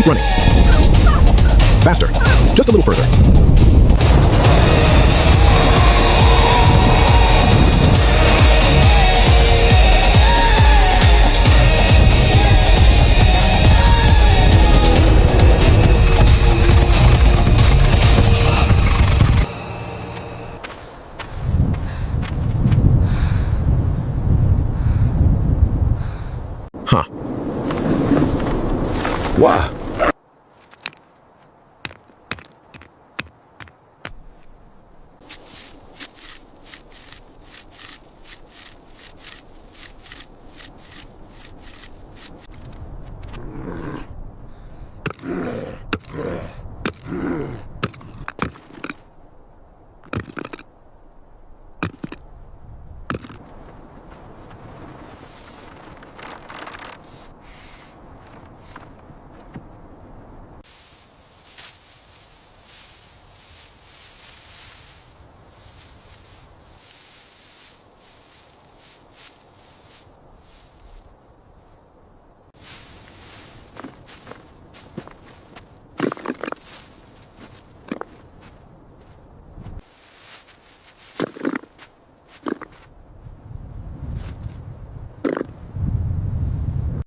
running. Faster. Just a little further. Huh. Wow.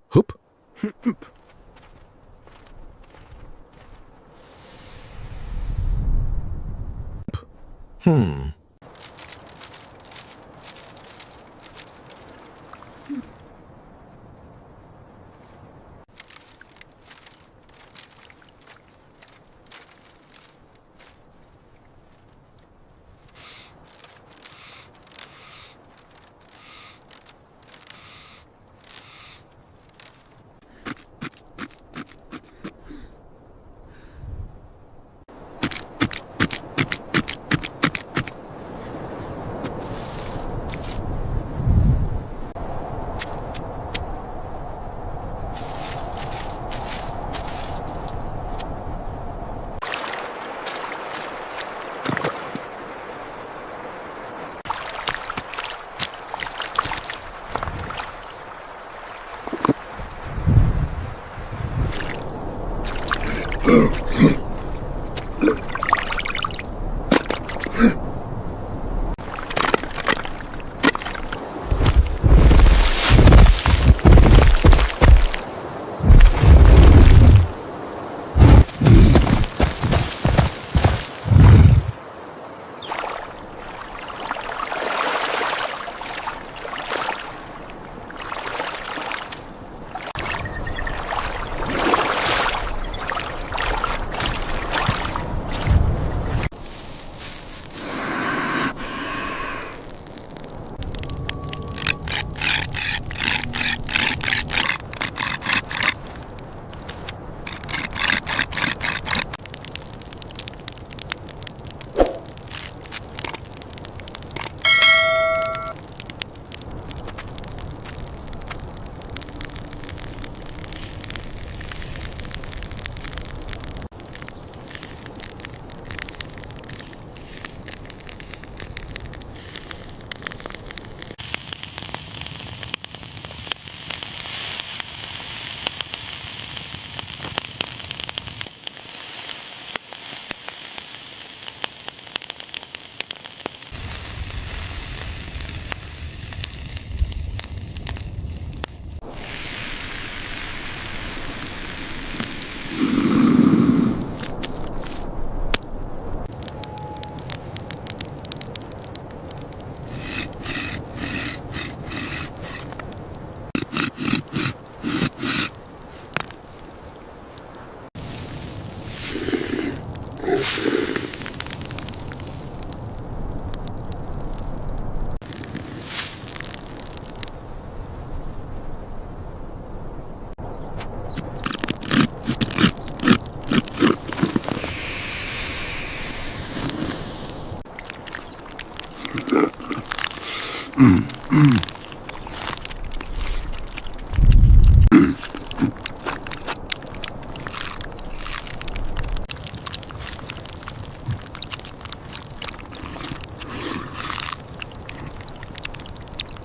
Hoop. Hmm.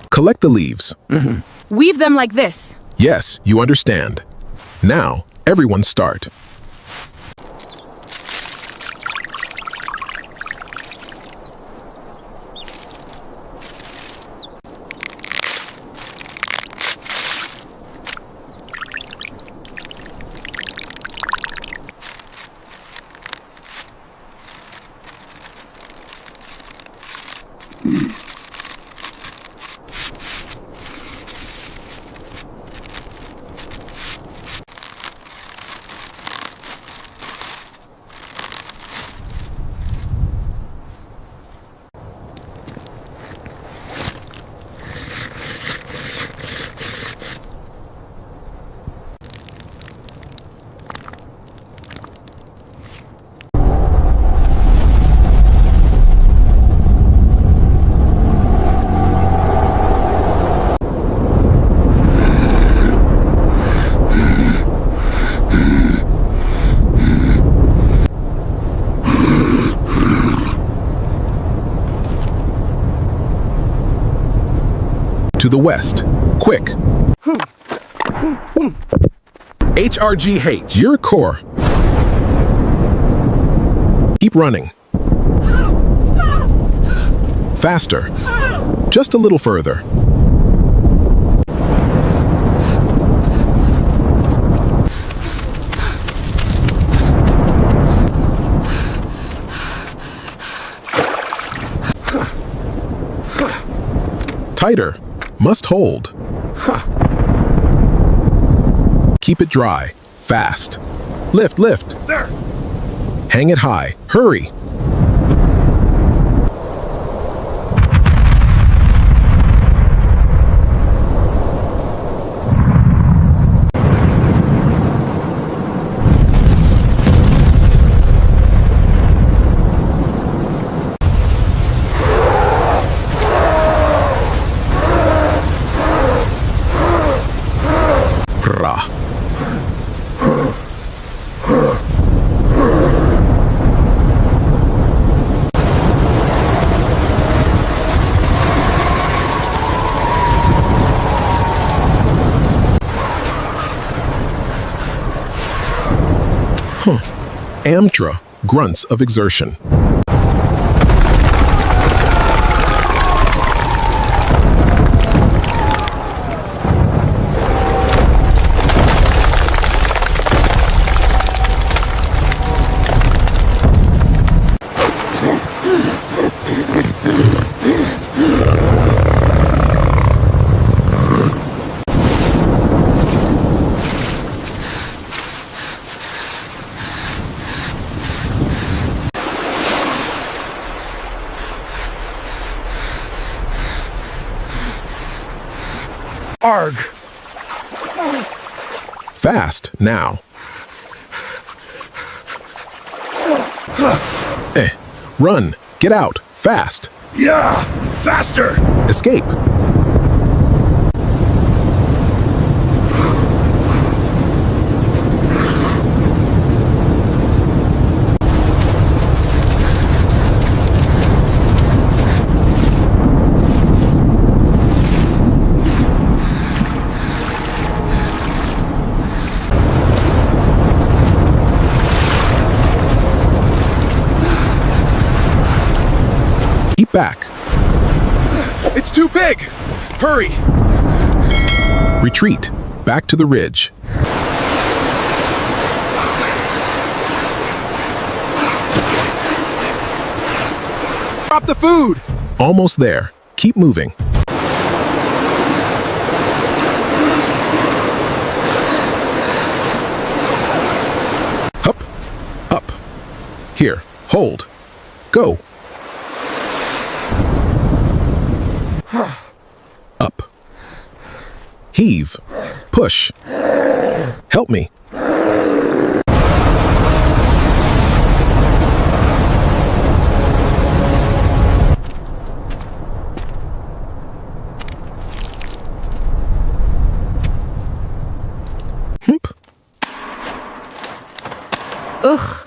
Collect the leaves. Weave them like this. Yes, you understand. Now, everyone start. To the west. Quick. HRGH. Your core. Keep running. Faster. Just a little further. Tighter. Must hold. Keep it dry. Fast. Lift, lift. There. Hang it high. Hurry. Rah. Amtra, grunts of exertion. Arg. Fast, now. Run, get out, fast. Yeah, faster. Escape. Keep back. It's too big. Hurry. Retreat. Back to the ridge. Drop the food. Almost there. Keep moving. Up. Up. Here. Hold. Go. Up. Heave. Push. Help me. Hump. Ugh.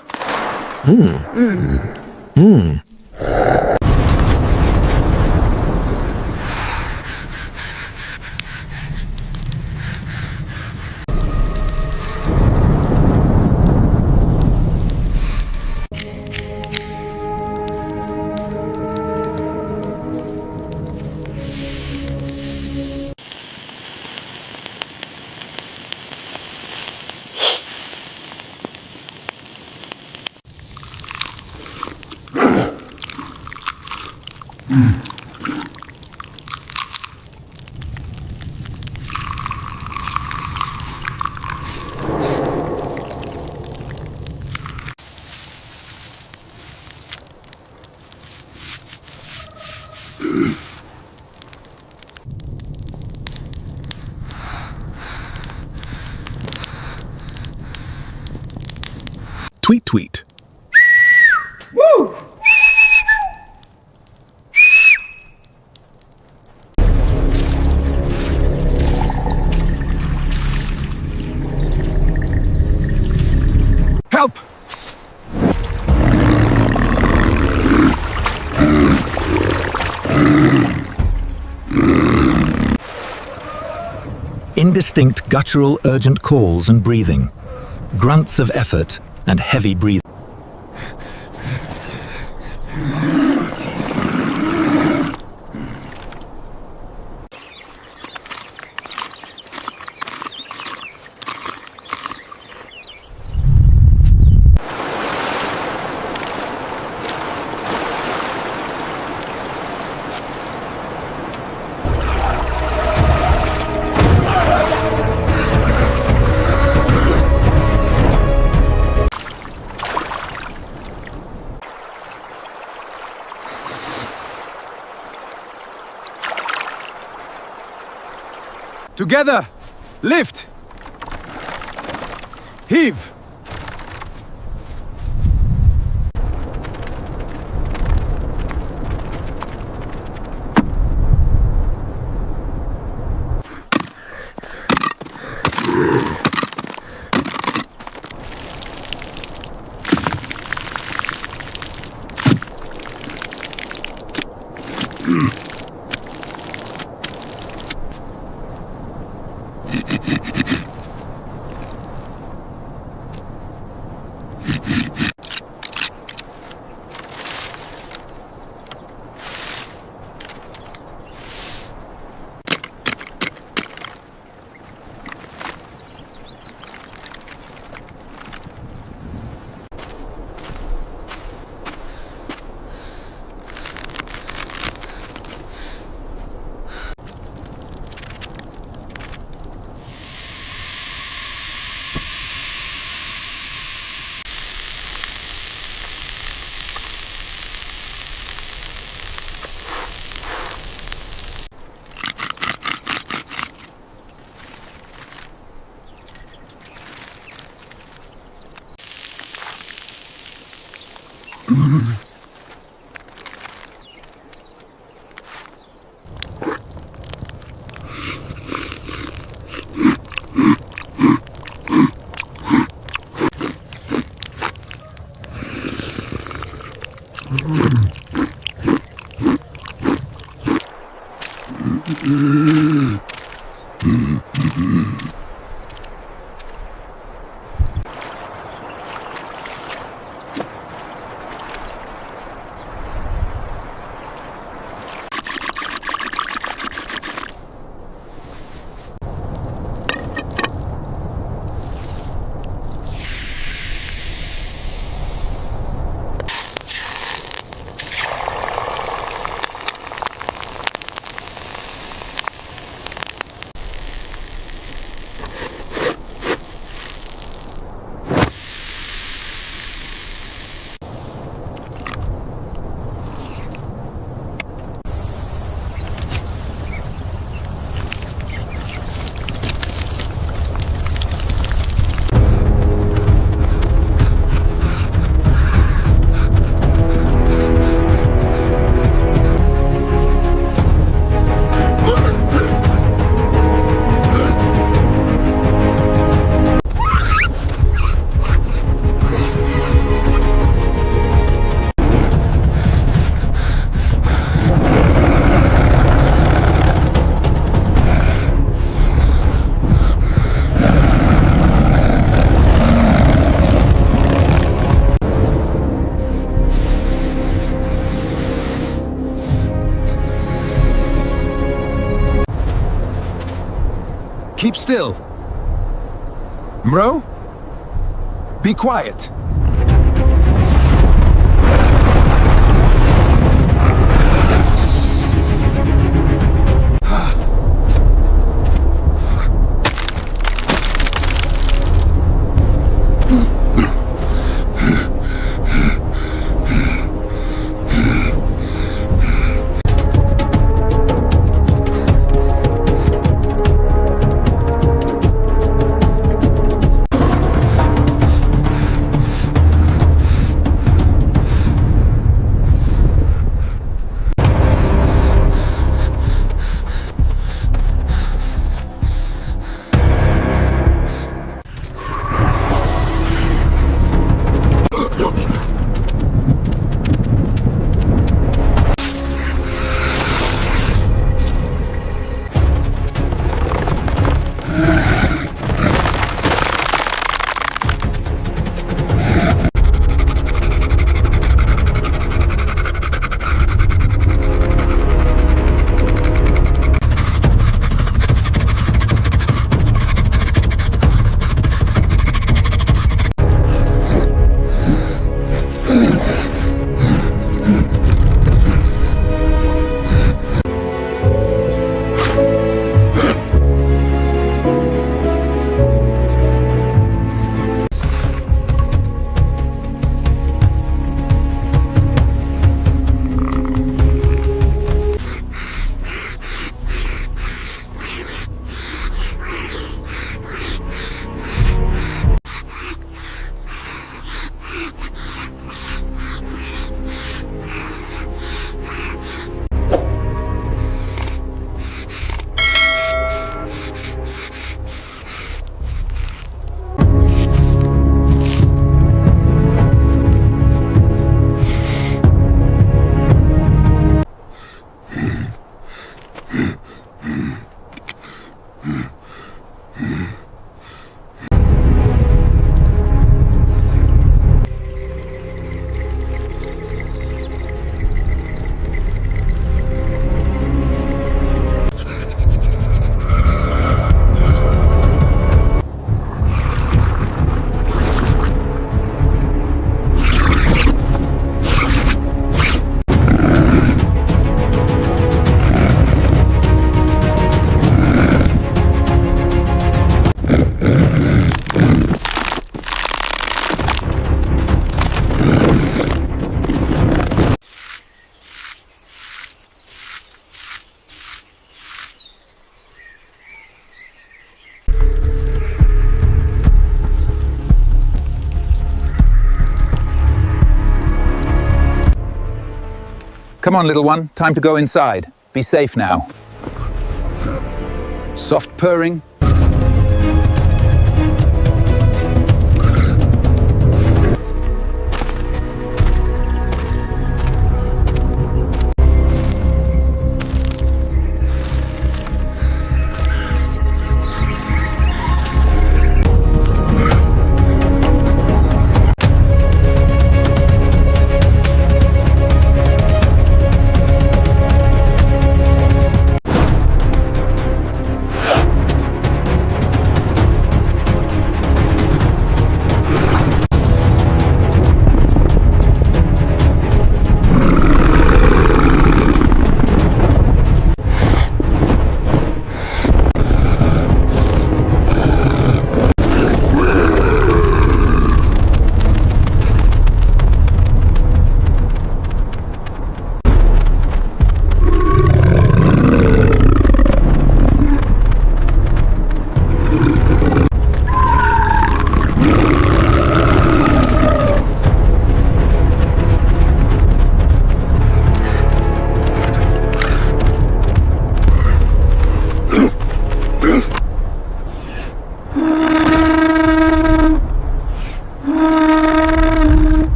Tweet, tweet. Woo! Help. indistinct guttural urgent calls and breathing, grunts of effort and heavy breathing. Together! Lift! Heave! Keep still. Mro? Be quiet. Come on, little one. Time to go inside. Be safe now. Soft purring.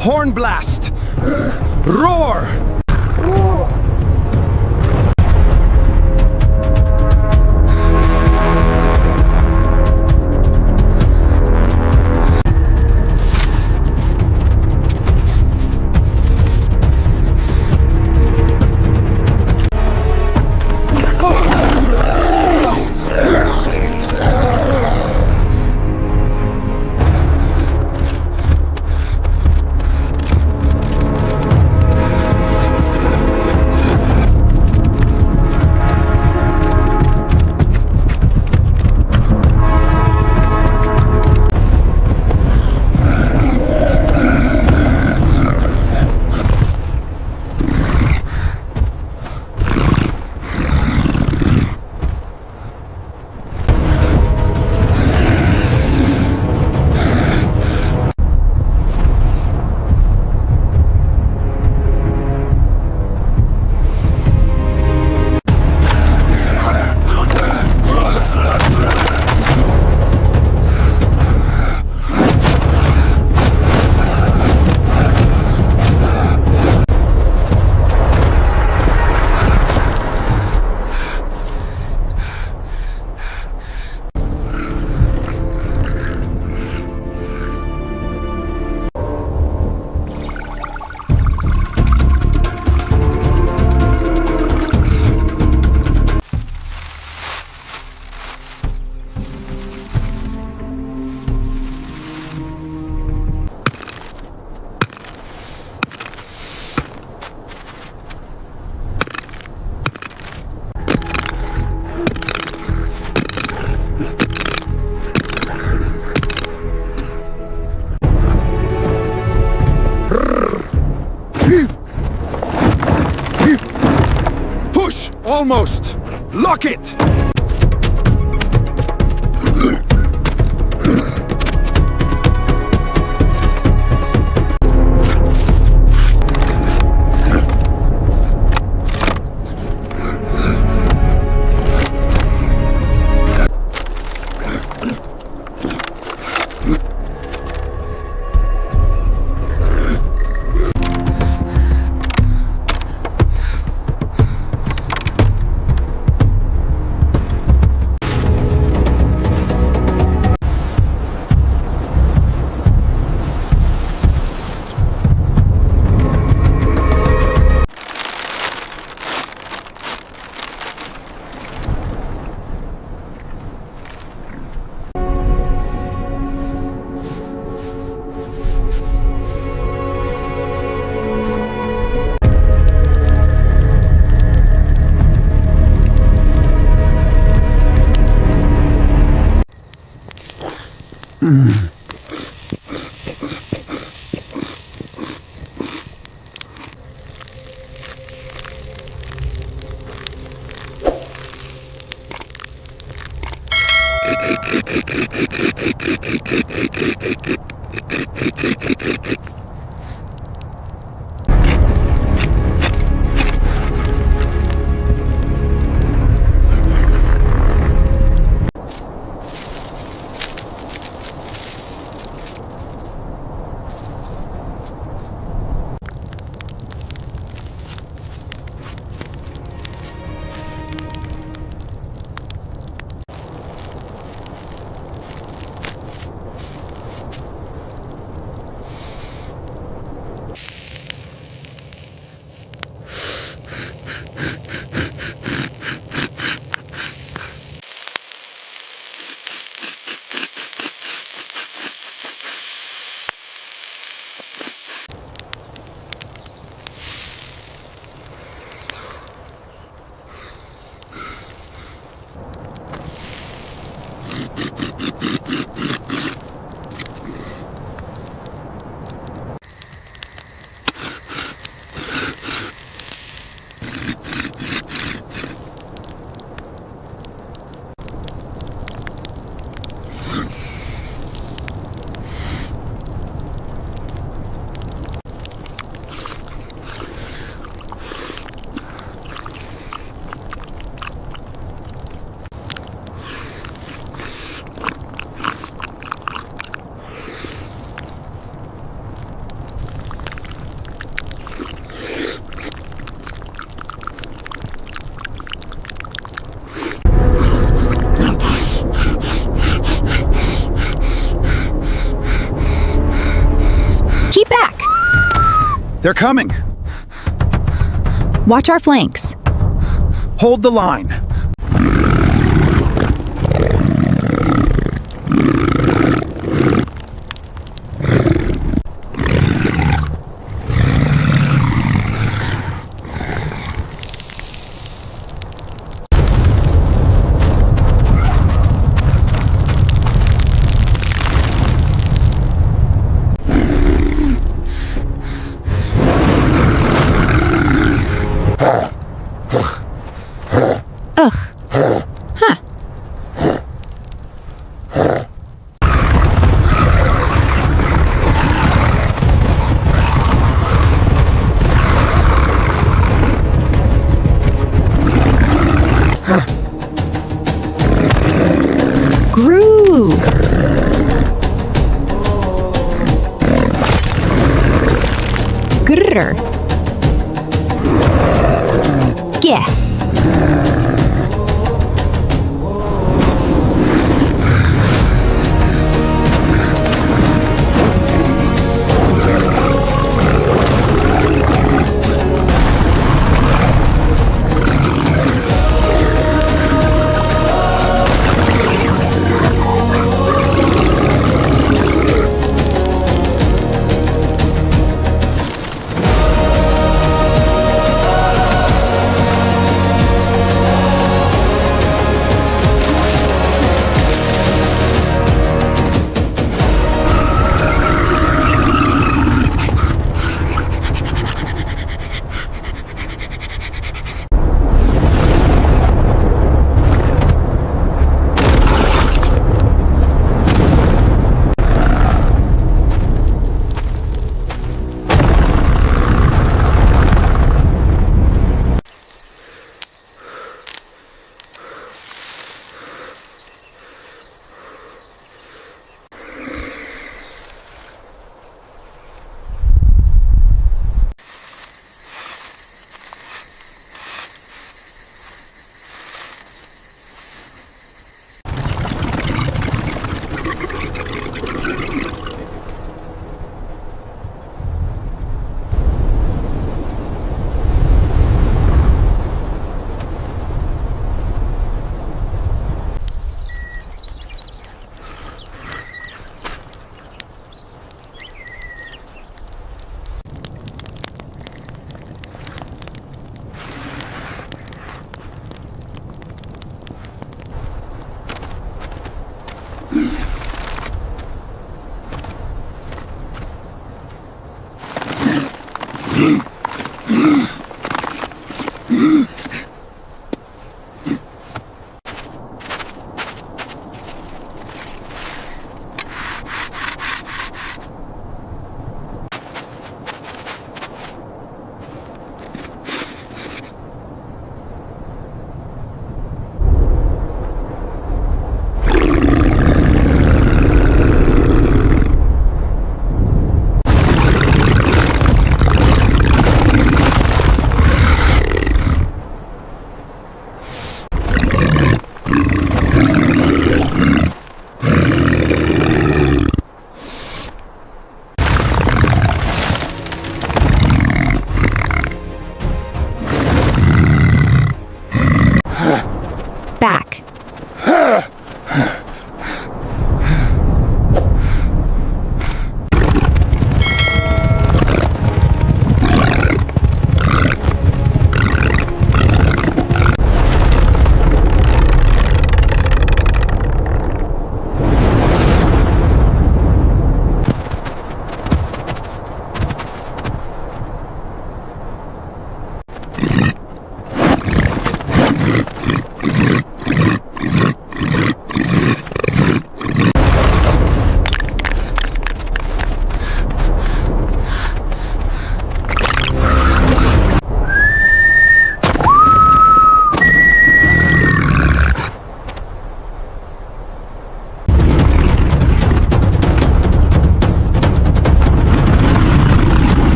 Horn blast! Roar! Push! Almost! Lock it! Keep back! They're coming. Watch our flanks. Hold the line. Ugh. Huh. Groove. Grrr. Yeah.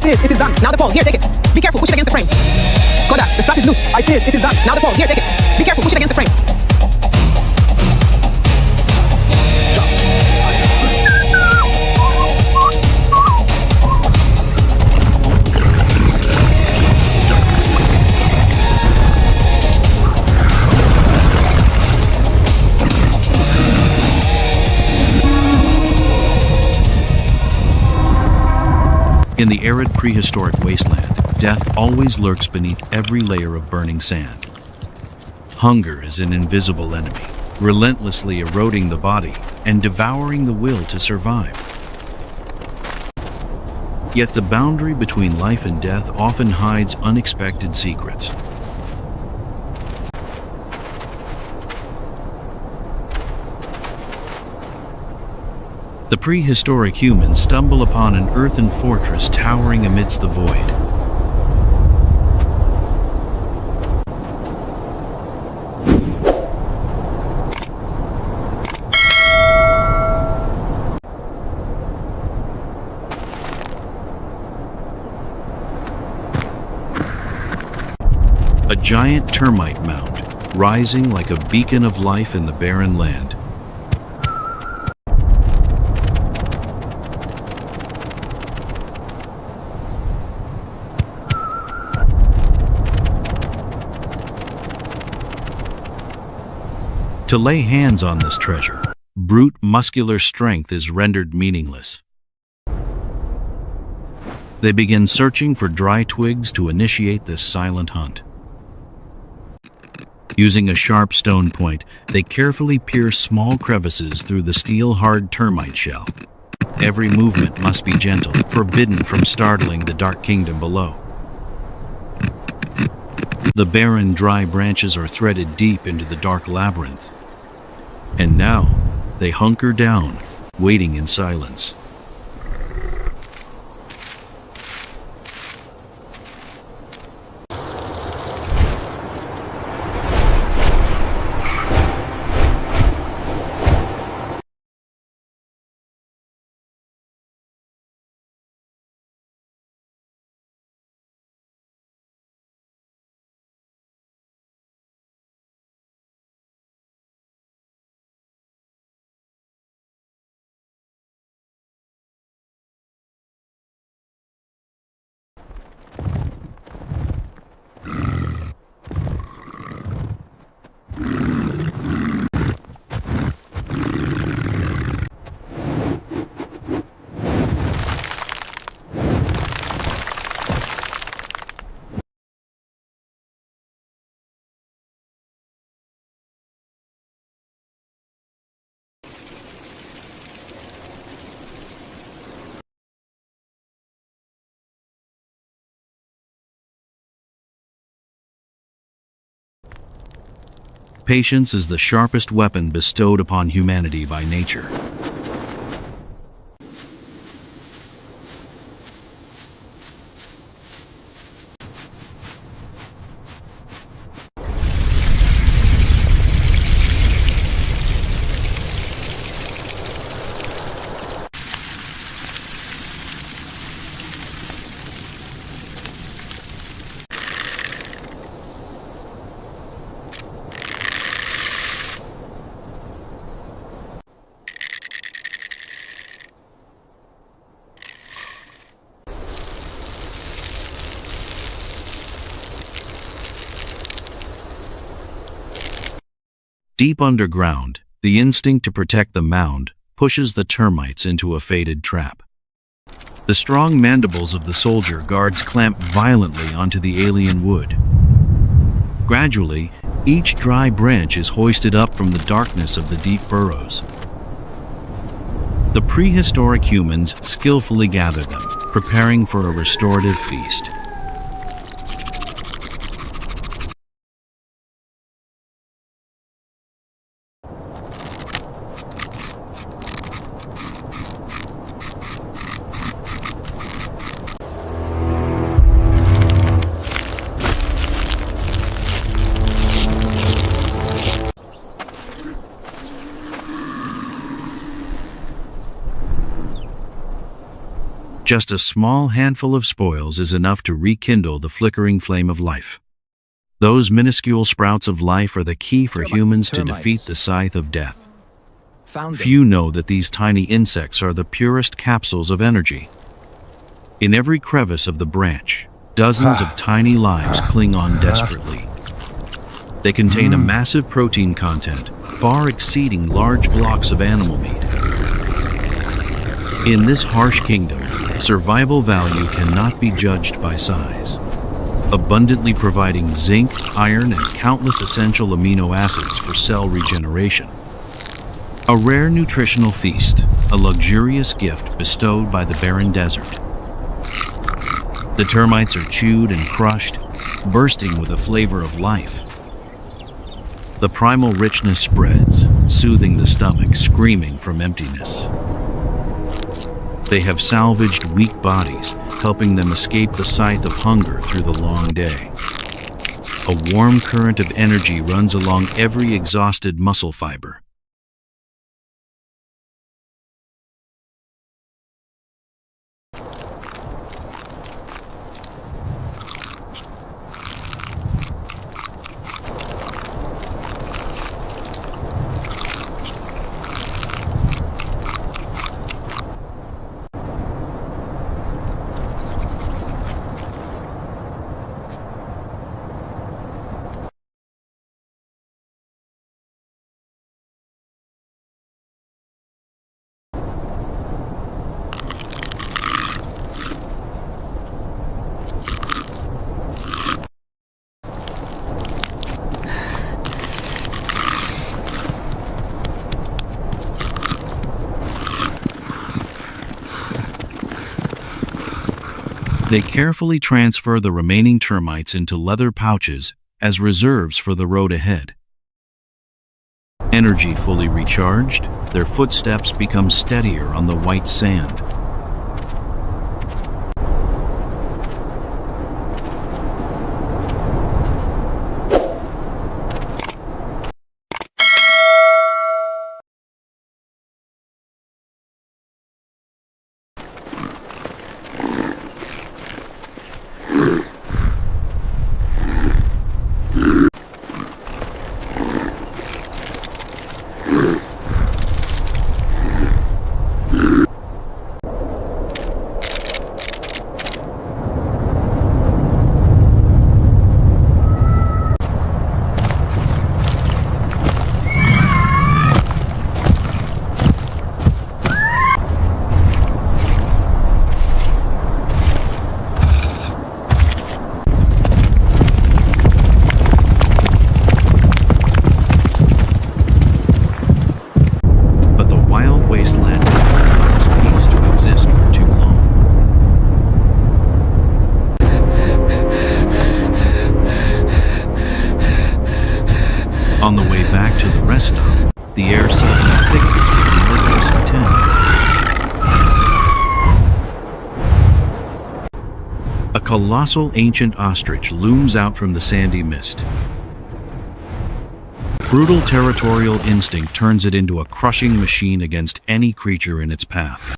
see it. It is done. Now the pole. Here, take it. Be careful. Push it against the frame. Koda, the strap is loose. I see it. It is done. Now the pole. Here, take it. Be careful. Push it against the frame. In the arid prehistoric wasteland, death always lurks beneath every layer of burning sand. Hunger is an invisible enemy, relentlessly eroding the body and devouring the will to survive. Yet the boundary between life and death often hides unexpected secrets. The prehistoric humans stumble upon an earthen fortress towering amidst the void. A giant termite mound, rising like a beacon of life in the barren land. To lay hands on this treasure, brute muscular strength is rendered meaningless. They begin searching for dry twigs to initiate this silent hunt. Using a sharp stone point, they carefully pierce small crevices through the steel-hard termite shell. Every movement must be gentle, forbidden from startling the dark kingdom below. The barren, dry branches are threaded deep into the dark labyrinth. And now, they hunker down, waiting in silence. Patience is the sharpest weapon bestowed upon humanity by nature. Deep underground, the instinct to protect the mound pushes the termites into a fated trap. The strong mandibles of the soldier guards clamp violently onto the alien wood. Gradually, each dry branch is hoisted up from the darkness of the deep burrows. The prehistoric humans skillfully gather them, preparing for a restorative feast. Just a small handful of spoils is enough to rekindle the flickering flame of life. Those minuscule sprouts of life are the key for humans to defeat the scythe of death. Few know that these tiny insects are the purest capsules of energy. In every crevice of the branch, dozens of tiny lives cling on desperately. They contain a massive protein content, far exceeding large blocks of animal meat. In this harsh kingdom, survival value cannot be judged by size, abundantly providing zinc, iron, and countless essential amino acids for cell regeneration. A rare nutritional feast, a luxurious gift bestowed by the barren desert. The termites are chewed and crushed, bursting with a flavor of life. The primal richness spreads, soothing the stomach, screaming from emptiness. They have salvaged weak bodies, helping them escape the scythe of hunger through the long day. A warm current of energy runs along every exhausted muscle fiber. They carefully transfer the remaining termites into leather pouches as reserves for the road ahead. Energy fully recharged, their footsteps become steadier on the white sand. On the way back to the rest stop, the air suddenly thickens with murderous intent. A colossal ancient ostrich looms out from the sandy mist. Brutal territorial instinct turns it into a crushing machine against any creature in its path.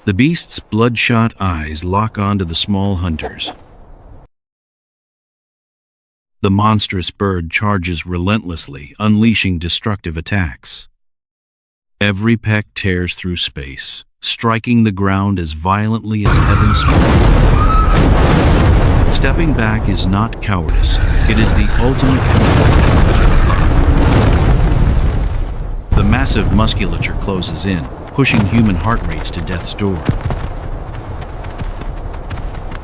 The beast's bloodshot eyes lock onto the small hunters. The The monstrous bird charges relentlessly, unleashing destructive attacks. Every peck tears through space, striking the ground as violently as heaven splinters. Stepping back is not cowardice, it is the ultimate commitment to love. The massive musculature closes in, pushing human heart rates to death's door.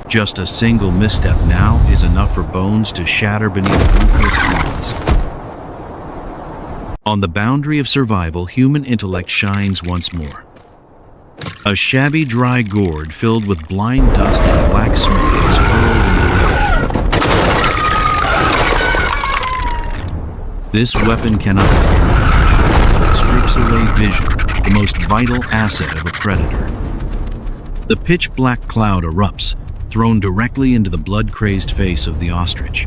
Just a single misstep now is enough for bones to shatter beneath ruthless claws. On the boundary of survival, human intellect shines once more. A shabby, dry gourd filled with blind dust and black smoke is hurled into the air. This weapon cannot tear flesh, but it strips away vision, the most vital asset of a predator. The pitch-black cloud erupts, thrown directly into the blood-crazed face of the ostrich.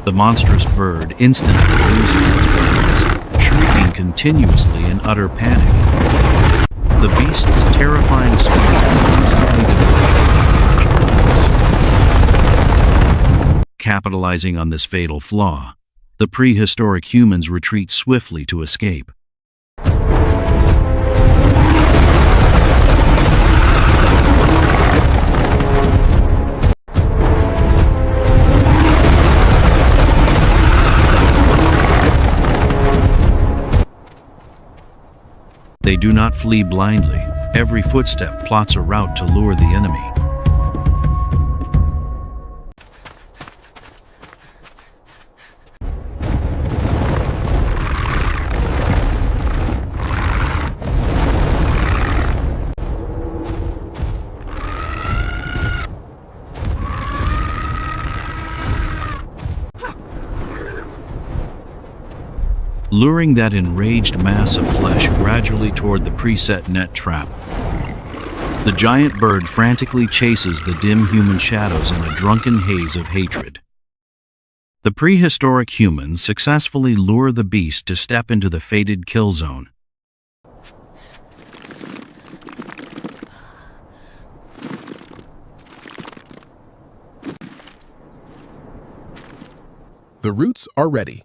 The monstrous bird instantly loses its balance, shrieking continuously in utter panic. The beast's terrifying smile instantly devours. Capitalizing on this fatal flaw, the prehistoric humans retreat swiftly to escape. They do not flee blindly. Every footstep plots a route to lure the enemy. Luring that enraged mass of flesh gradually toward the preset net trap. The giant bird frantically chases the dim human shadows in a drunken haze of hatred. The prehistoric humans successfully lure the beast to step into the fated kill zone. The roots are ready.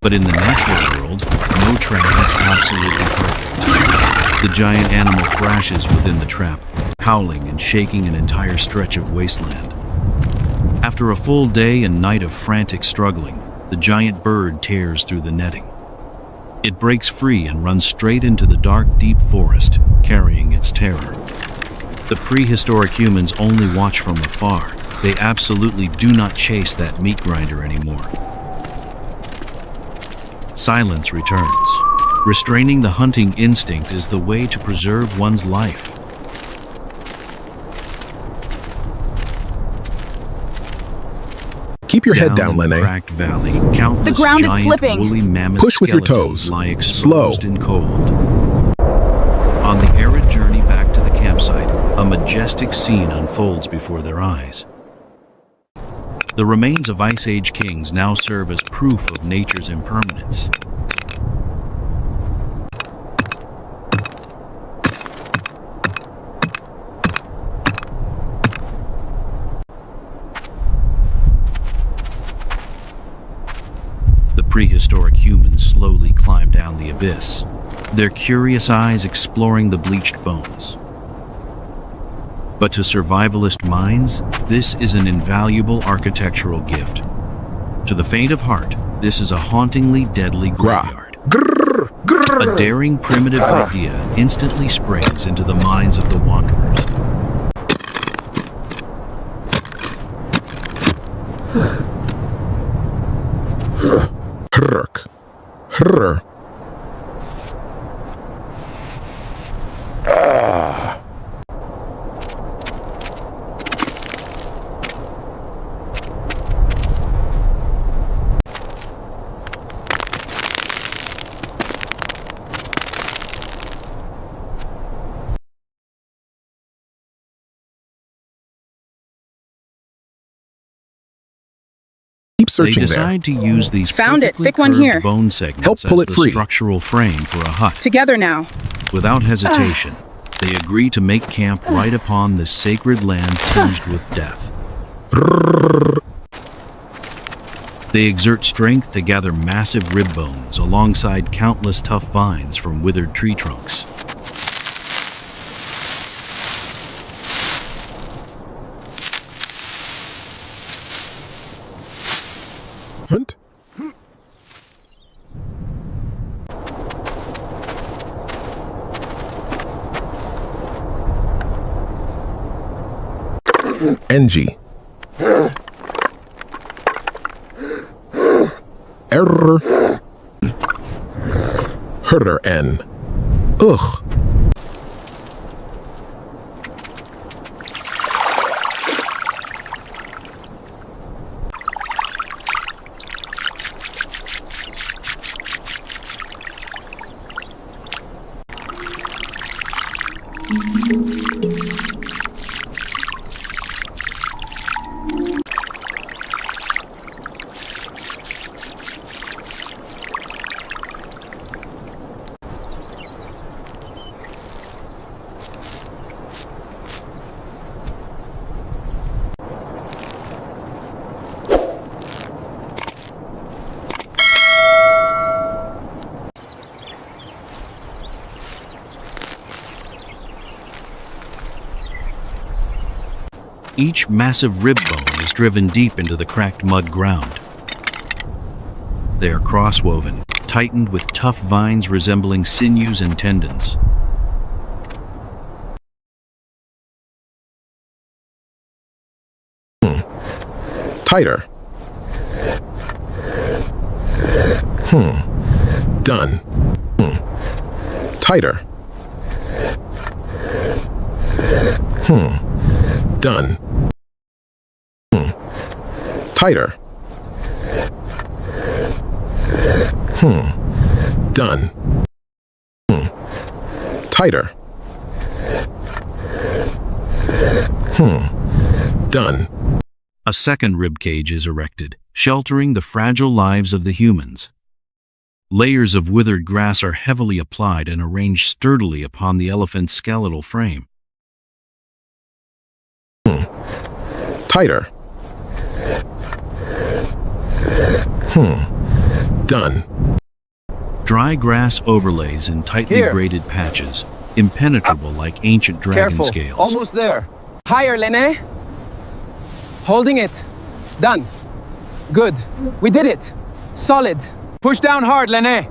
But in the natural world, no trap is absolutely perfect. The giant animal thrashes within the trap, howling and shaking an entire stretch of wasteland. After a full day and night of frantic struggling, the giant bird tears through the netting. It breaks free and runs straight into the dark, deep forest, carrying its terror. The prehistoric humans only watch from afar. They absolutely do not chase that meat grinder anymore. Silence returns. Restraining the hunting instinct is the way to preserve one's life. Keep your head down, in the Lene. cracked valley, countless The ground is giant slipping. woolly mammoth Push with your skeletons toes. lie Slow. exposed and cold. On the arid journey back to the campsite, a majestic scene unfolds before their eyes. The remains of Ice Age kings now serve as proof of nature's impermanence. The prehistoric humans slowly climb down the abyss, their curious eyes exploring the bleached bones. But to survivalist minds, this is an invaluable architectural gift. To the faint of heart, this is a hauntingly deadly graveyard. A daring primitive idea instantly springs into the minds of the wanderers. Hrk. Hrr. Keep They searching there. decide to use these Found it. perfectly Thick one curved here. bone segments Help pull as it the free. structural frame for a hut. Together now. Without hesitation, they agree to make camp right upon this sacred land tinged with death. They exert strength to gather massive rib bones alongside countless tough vines from withered tree trunks. Hunt. NG. Error. Herder N. Ugh. Each massive rib bone is driven deep into the cracked mud ground. They are cross-woven, tightened with tough vines resembling sinews and tendons. Tighter. Done. Tighter. Done. Tighter. Done. Tighter. Done. A second rib cage is erected, sheltering the fragile lives of the humans. Layers of withered grass are heavily applied and arranged sturdily upon the elephant's skeletal frame. Tighter. Done. Dry grass overlays in tightly Here. braided patches, impenetrable like ancient dragon Careful. scales. Almost there. Higher, Lene. Holding it. Done. Good. We did it. Solid. Push down hard, Lene.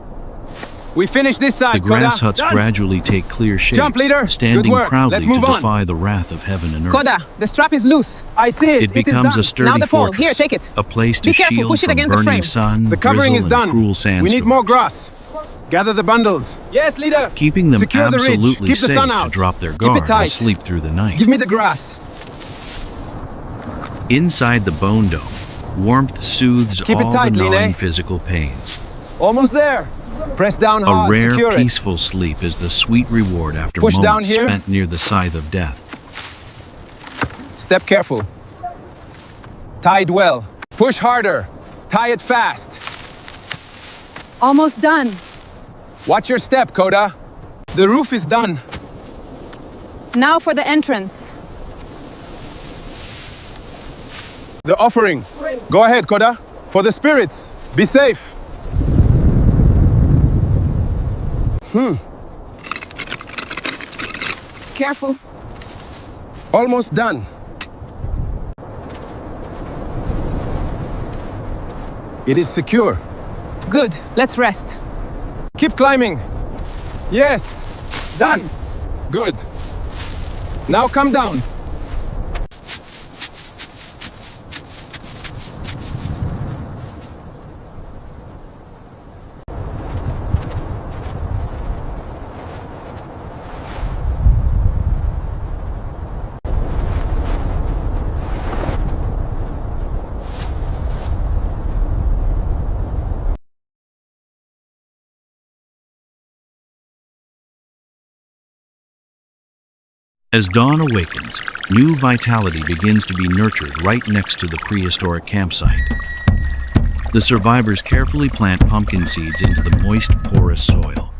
We finished this side, The grass Koda. huts Done. gradually take clear shape, Jump, leader. standing Good work. proudly Let's to move on. defy the wrath of heaven and earth. Koda, the strap is loose. I see it. It becomes is a done. sturdy Now the pole. fortress, Here, take it. a place to Be careful, shield push it from against the burning frame. sun, The covering drizzle, is and done. cruel We sandstorms. need more grass. Gather the bundles. Yes, leader. Keeping them Secure the ridge. absolutely Keep the safe sun to out. drop their Keep it guard and tight. sleep through the night. Give me the grass. Inside the bone dome, warmth soothes Keep it all tight, the gnawing Line. physical pains. Almost there. Press down A hard. rare, Secure it. peaceful sleep is the sweet reward after Push down moments here. spent near the scythe of death. Step careful. Tied well. Push harder. Tie it fast. Almost done. Watch your step, Koda. The roof is done. Now for the entrance. The offering. Go ahead, Koda. For the spirits. Be safe. Careful. Almost done. It is secure. Good. Let's rest. Keep climbing. Yes. Done. Good. Now come down. As dawn awakens, new vitality begins to be nurtured right next to the prehistoric campsite. The survivors carefully plant pumpkin seeds into the moist, porous soil.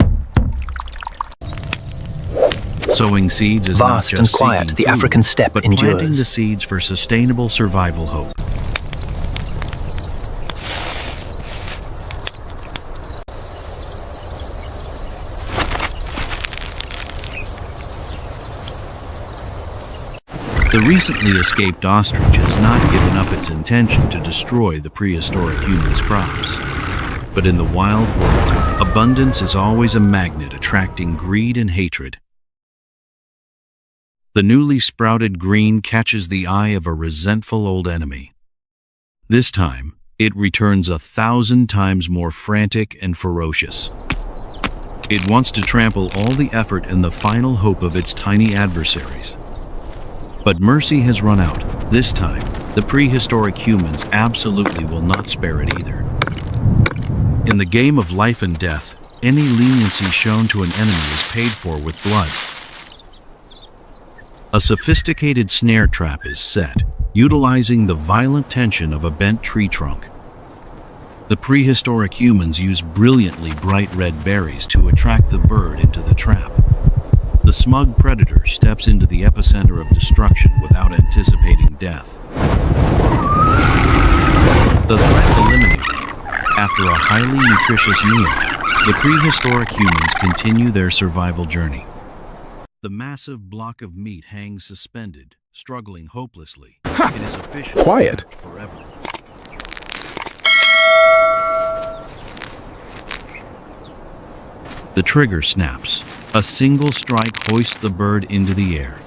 Sowing seeds is not Vast just and quiet, seeking the food, African steppe but endures. planting the seeds for sustainable survival hope. The recently escaped ostrich has not given up its intention to destroy the prehistoric humans' crops. But in the wild world, abundance is always a magnet attracting greed and hatred. The newly sprouted green catches the eye of a resentful old enemy. This time, it returns 1,000 times more frantic and ferocious. It wants to trample all the effort and the final hope of its tiny adversaries. But mercy has run out. This time, the prehistoric humans absolutely will not spare it either. In the game of life and death, any leniency shown to an enemy is paid for with blood. A sophisticated snare trap is set, utilizing the violent tension of a bent tree trunk. The prehistoric humans use brilliantly bright red berries to attract the bird into the trap. The smug predator steps into the epicenter of destruction without anticipating death. The threat eliminated, after a highly nutritious meal, the prehistoric humans continue their survival journey. The massive block of meat hangs suspended, struggling hopelessly. It is officially Quiet. forever. The trigger snaps. A single strike hoists the bird into the air.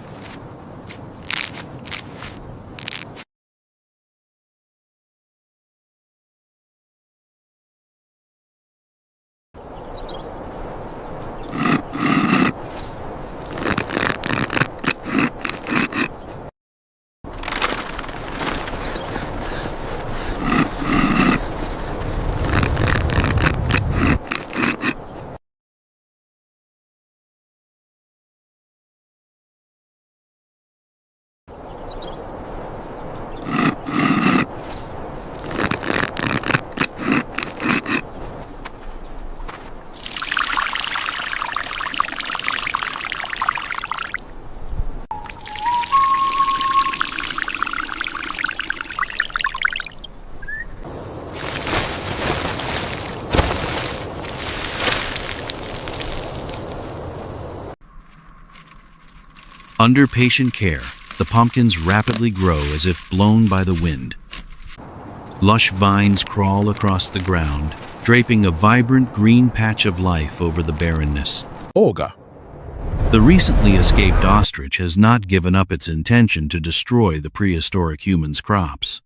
Under patient care, the pumpkins rapidly grow as if blown by the wind. Lush vines crawl across the ground, draping a vibrant green patch of life over the barrenness. Olga. The recently escaped ostrich has not given up its intention to destroy the prehistoric humans' crops.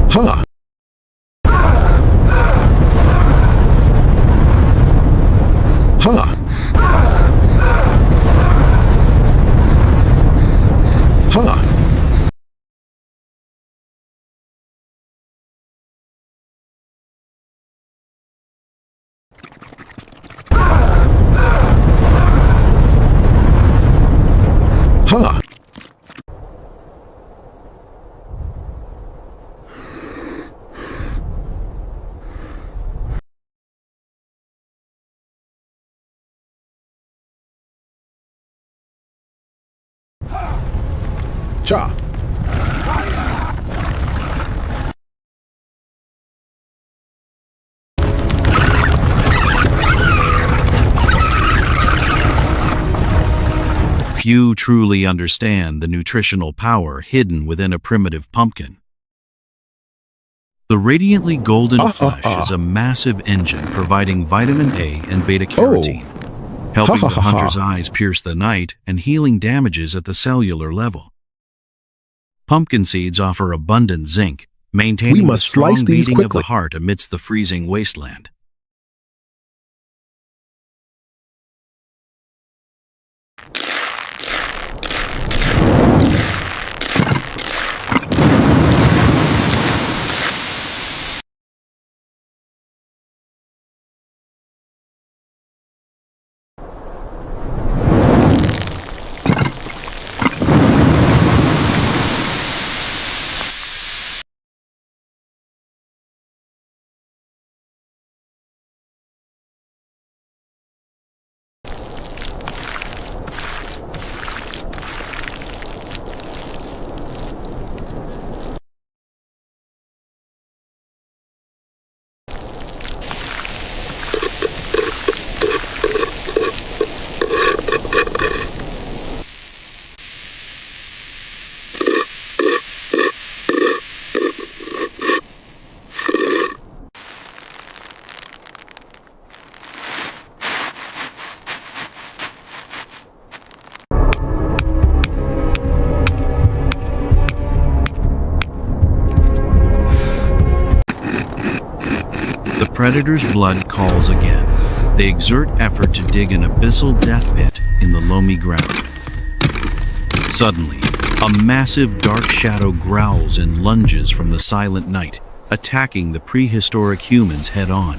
Huh. Huh. Huh. Huh. Cha. Few truly understand the nutritional power hidden within a primitive pumpkin. The radiantly golden flesh is a massive engine providing vitamin A and beta-carotene, helping the hunter's eyes pierce the night and healing damages at the cellular level. Pumpkin seeds offer abundant zinc, maintaining the strong beating of the heart amidst the freezing wasteland. Predator's blood calls again. They exert effort to dig an abyssal death pit in the loamy ground. Suddenly, a massive dark shadow growls and lunges from the silent night, attacking the prehistoric humans head-on.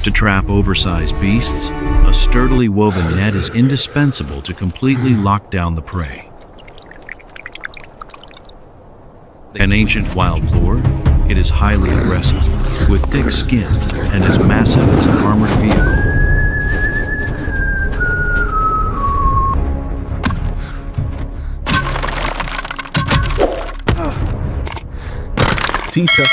To trap oversized beasts, a sturdily woven net is indispensable to completely lock down the prey. An ancient wild boar, it is highly aggressive, with thick skin and as massive as an armored vehicle. T-test.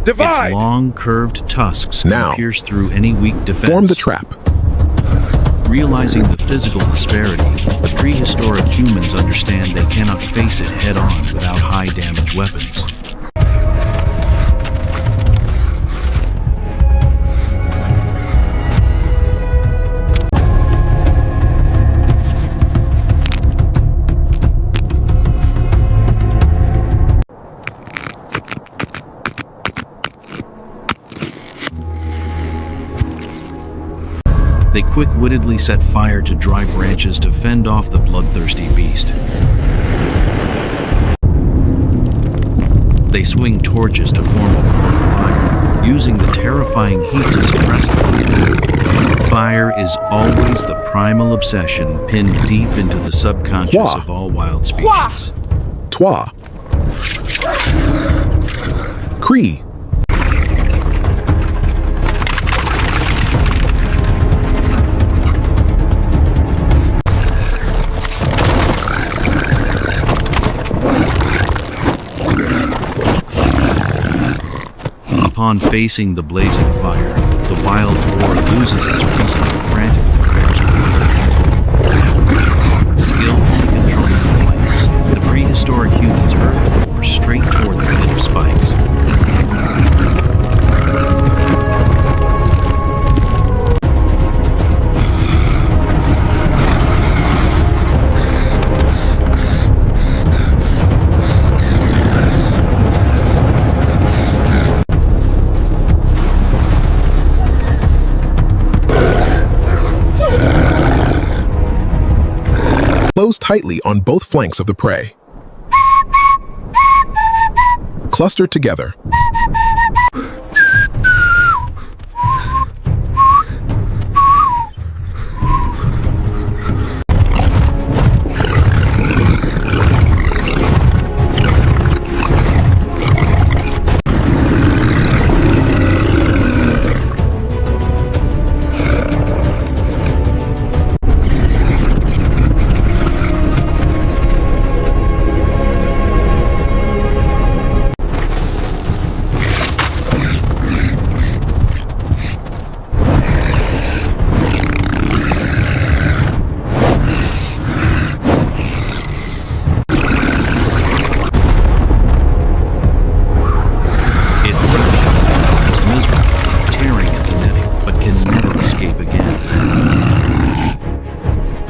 Divide! Its long, curved tusks now can pierce through any weak defense. Form the trap. Realizing the physical disparity, the prehistoric humans understand they cannot face it head-on without high-damage weapons. They quick-wittedly set fire to dry branches to fend off the bloodthirsty beast. They swing torches to form a line of fire, using the terrifying heat to suppress them. Fire is always the primal obsession pinned deep into the subconscious of all wild species. Toi. Cree. Upon facing the blazing fire, the wild boar loses its reason and frantically grabs hold. Skillfully controlling the flames, the prehistoric humans hurled the boar straight toward the pit of spikes. Close tightly on both flanks of the prey. Cluster together.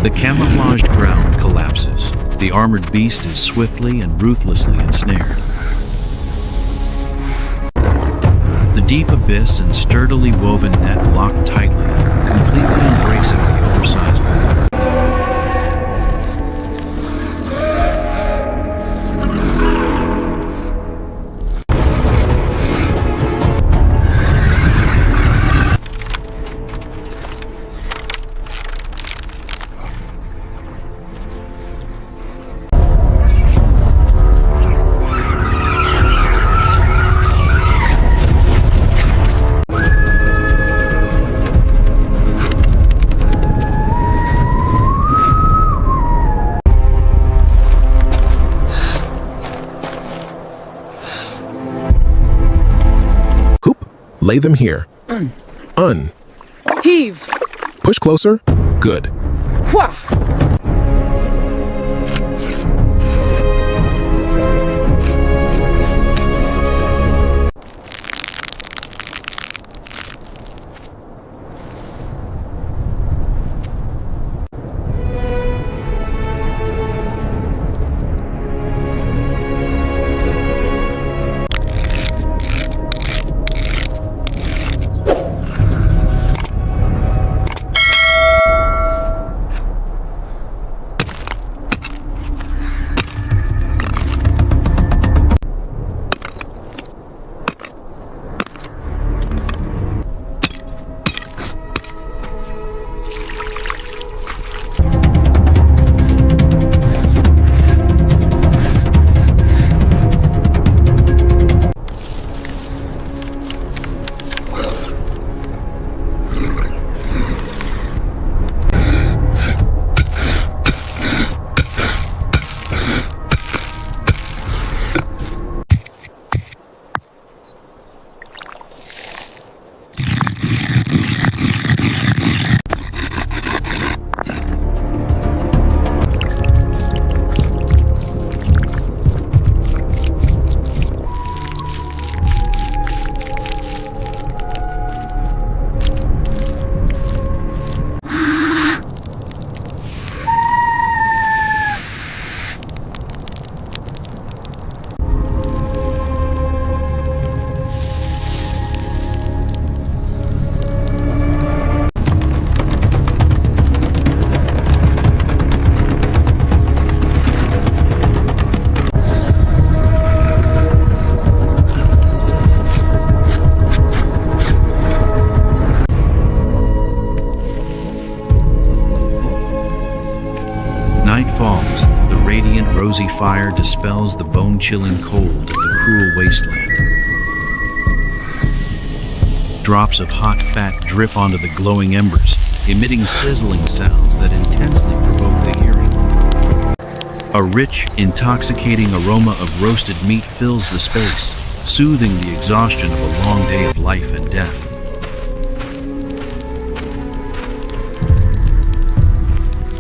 The camouflaged ground collapses. The armored beast is swiftly and ruthlessly ensnared. The deep abyss and sturdily woven net lock tightly, completely embracing the oversized warrior. Lay them here. Heave. Push closer. Good. Wah. Night falls, the radiant rosy fire dispels the bone-chilling cold of the cruel wasteland. Drops of hot fat drip onto the glowing embers, emitting sizzling sounds that intensely provoke the hearing. A rich, intoxicating aroma of roasted meat fills the space, soothing the exhaustion of a long day of life and death.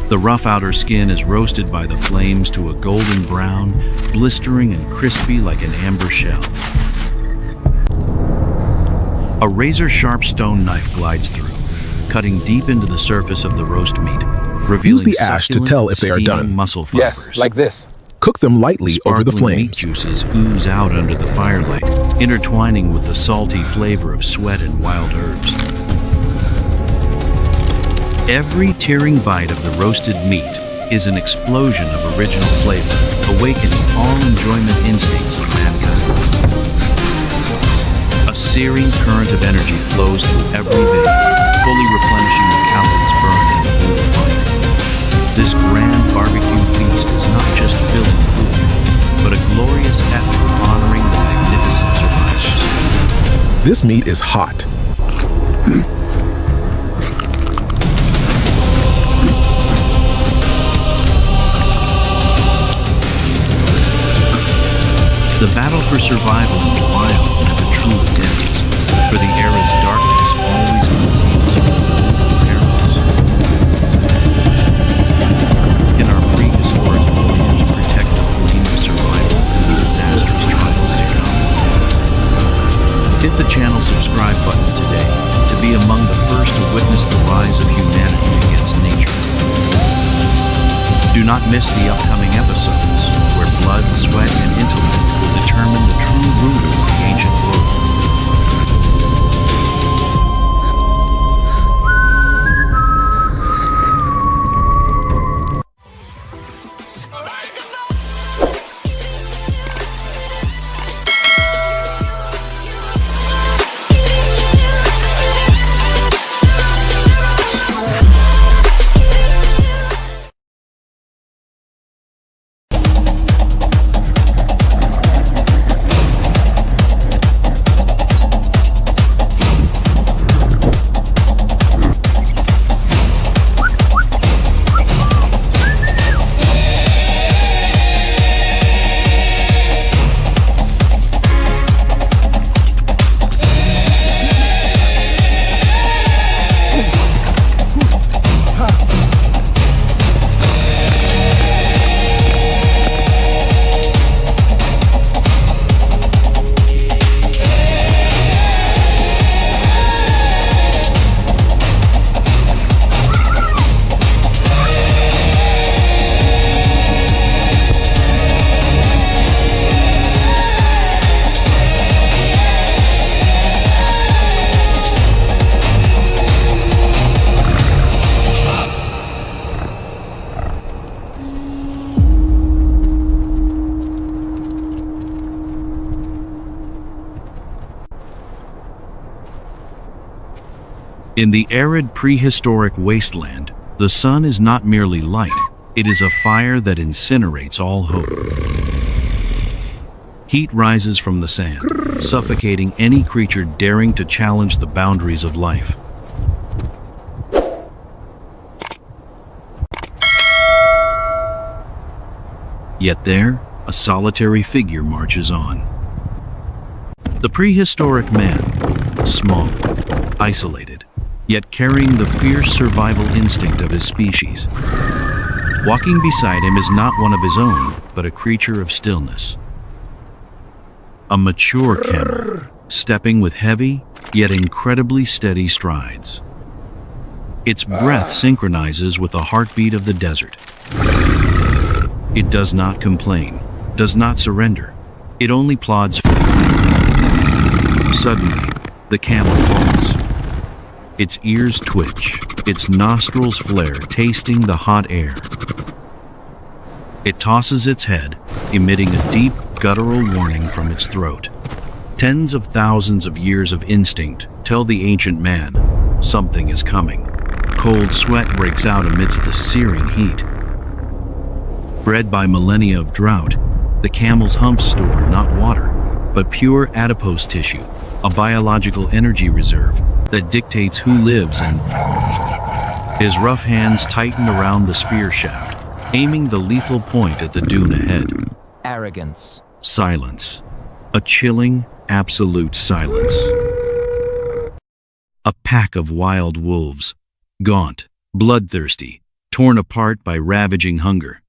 The rough outer skin is roasted by the flames to a golden brown, blistering and crispy like an amber shell. A razor-sharp stone knife glides through, cutting deep into the surface of the roast meat, revealing Use the ash to succulent, tell if they are steaming done. muscle fibers. Yes, like this. Cook them lightly over the Sparkling meat flames. juices ooze out under the firelight, intertwining with the salty flavor of sweat and wild herbs. Every tearing bite of the roasted meat is an explosion of original flavor, awakening all enjoyment instincts of mankind. A searing current of energy flows through every vein, fully replenishing the calories burned in the brutal fire. This grand barbecue feast is not just filling food, but a glorious epic honoring the magnificent survivors. This meat is hot. The battle for survival in the wild never truly ends, for the era's darkness always conceals perils. Can our prehistoric warriors protect the flame of survival through the disastrous trials to come? Hit the channel subscribe button today to be among the first to witness the rise of humanity against nature. Do not miss the upcoming episodes, where blood, sweat, and intellect will determine the true ruler of the ancient world. In the arid prehistoric wasteland, the sun is not merely light, it is a fire that incinerates all hope. Heat rises from the sand, suffocating any creature daring to challenge the boundaries of life. Yet there, a solitary figure marches on. The prehistoric man, small, isolated, yet carrying the fierce survival instinct of his species. Walking beside him is not one of his own, but a creature of stillness. A mature camel, stepping with heavy, yet incredibly steady strides. Its breath synchronizes with the heartbeat of the desert. It does not complain, does not surrender. It only plods forward. Suddenly, the camel halts. Its ears twitch, its nostrils flare, tasting the hot air. It tosses its head, emitting a deep, guttural warning from its throat. Tens of thousands of years of instinct tell the ancient man, something is coming. Cold sweat breaks out amidst the searing heat. Bred by millennia of drought, the camel's humps store not water, but pure adipose tissue, a biological energy reserve that dictates who lives and... His rough hands tighten around the spear shaft, aiming the lethal point at the dune ahead. Arrogance. Silence. A chilling, absolute silence. A pack of wild wolves, gaunt, bloodthirsty, torn apart by ravaging hunger.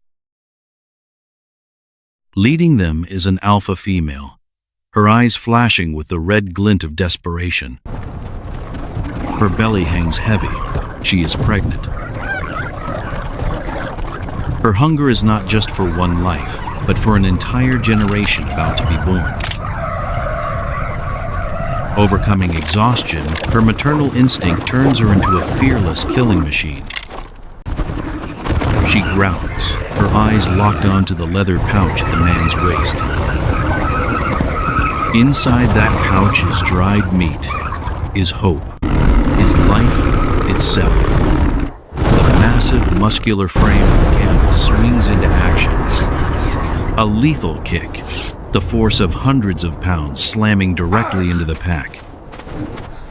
Leading them is an alpha female, her eyes flashing with the red glint of desperation. Her belly hangs heavy. She is pregnant. Her hunger is not just for one life, but for an entire generation about to be born. Overcoming exhaustion, her maternal instinct turns her into a fearless killing machine. She growls, her eyes locked onto the leather pouch at the man's waist. Inside that pouch is dried meat, is hope, is life itself. The massive muscular frame of the camel swings into action. A lethal kick, the force of hundreds of pounds slamming directly into the pack.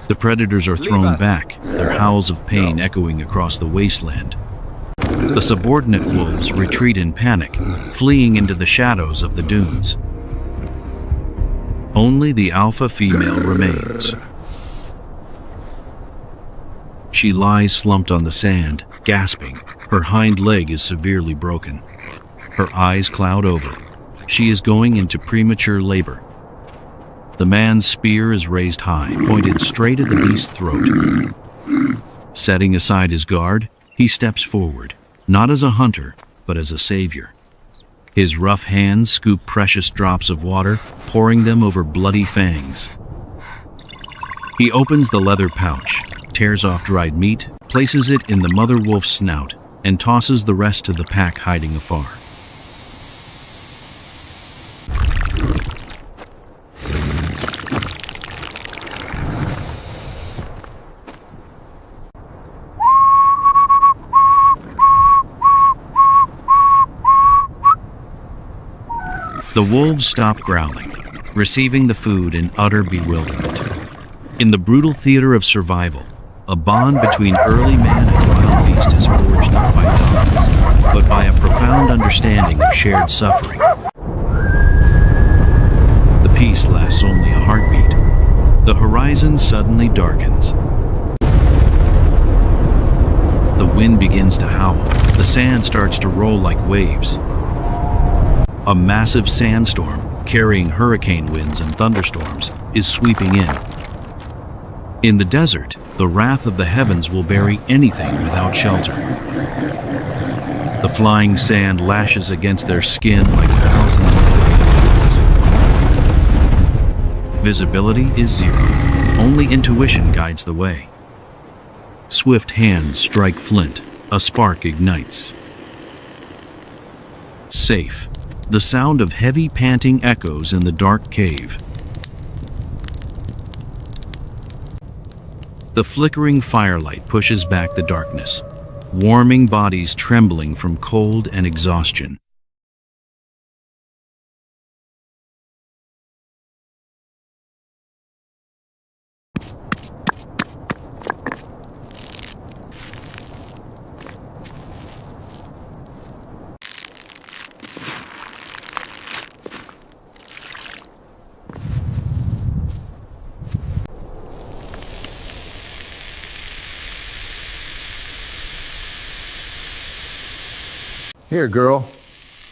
The predators are thrown back, their howls of pain echoing across the wasteland. The subordinate wolves retreat in panic, fleeing into the shadows of the dunes. Only the alpha female remains. She lies slumped on the sand, gasping. Her hind leg is severely broken. Her eyes cloud over. She is going into premature labor. The man's spear is raised high, pointed straight at the beast's throat. Setting aside his guard, he steps forward, not as a hunter, but as a savior. His rough hands scoop precious drops of water, pouring them over bloody fangs. He opens the leather pouch, tears off dried meat, places it in the mother wolf's snout, and tosses the rest to the pack hiding afar. The wolves stop growling, receiving the food in utter bewilderment. In the brutal theater of survival, a bond between early man and wild beast is forged not by dominance, but by a profound understanding of shared suffering. The peace lasts only a heartbeat. The horizon suddenly darkens. The wind begins to howl. The sand starts to roll like waves. A massive sandstorm, carrying hurricane winds and thunderstorms, is sweeping in. In the desert, the wrath of the heavens will bury anything without shelter. The flying sand lashes against their skin like thousands of billions. Visibility is zero. Only intuition guides the way. Swift hands strike flint. A spark ignites. Safe. The sound of heavy panting echoes in the dark cave. The flickering firelight pushes back the darkness, warming bodies trembling from cold and exhaustion. Here, girl.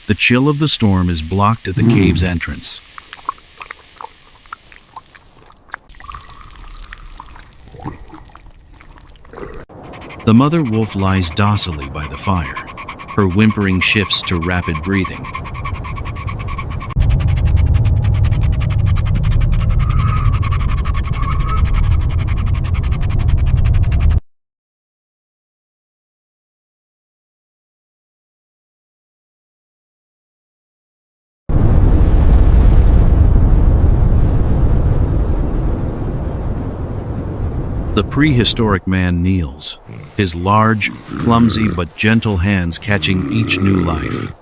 The chill of the storm is blocked at the cave's entrance. The mother wolf lies docilely by the fire. Her whimpering shifts to rapid breathing. The prehistoric man kneels, his large, clumsy but gentle hands catching each new life.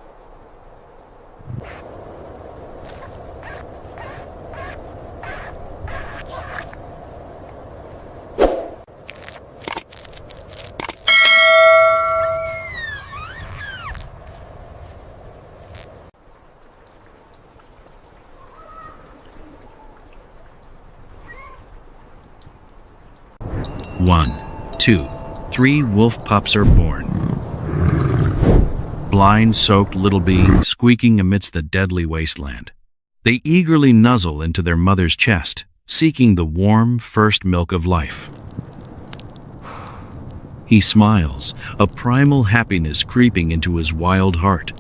1, 2, 3 wolf pups are born. Blind, soaked little beings squeaking amidst the deadly wasteland. They eagerly nuzzle into their mother's chest, seeking the warm first milk of life. He smiles, a primal happiness creeping into his wild heart.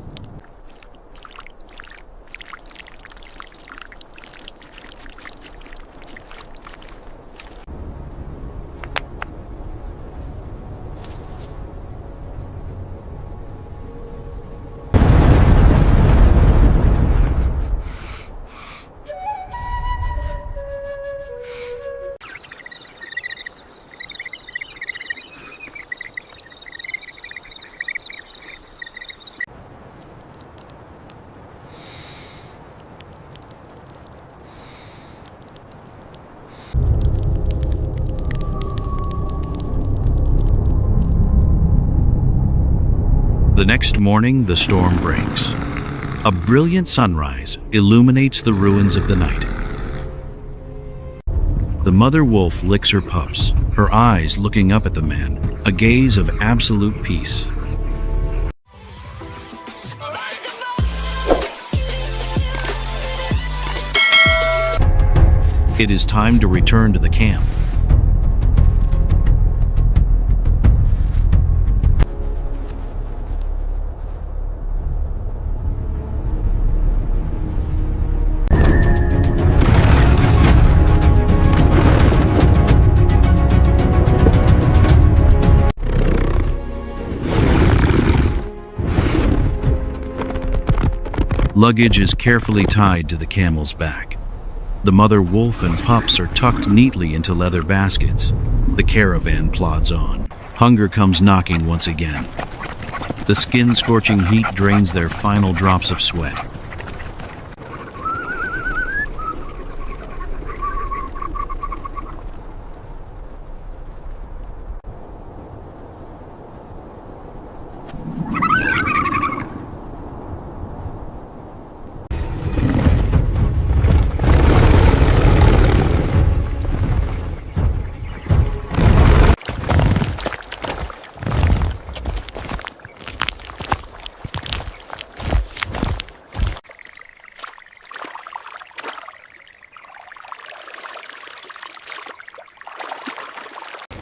The next morning, the storm breaks. A brilliant sunrise illuminates the ruins of the night. The mother wolf licks her pups, her eyes looking up at the man, a gaze of absolute peace. It is time to return to the camp. Luggage is carefully tied to the camel's back. The mother wolf and pups are tucked neatly into leather baskets. The caravan plods on. Hunger comes knocking once again. The skin-scorching heat drains their final drops of sweat.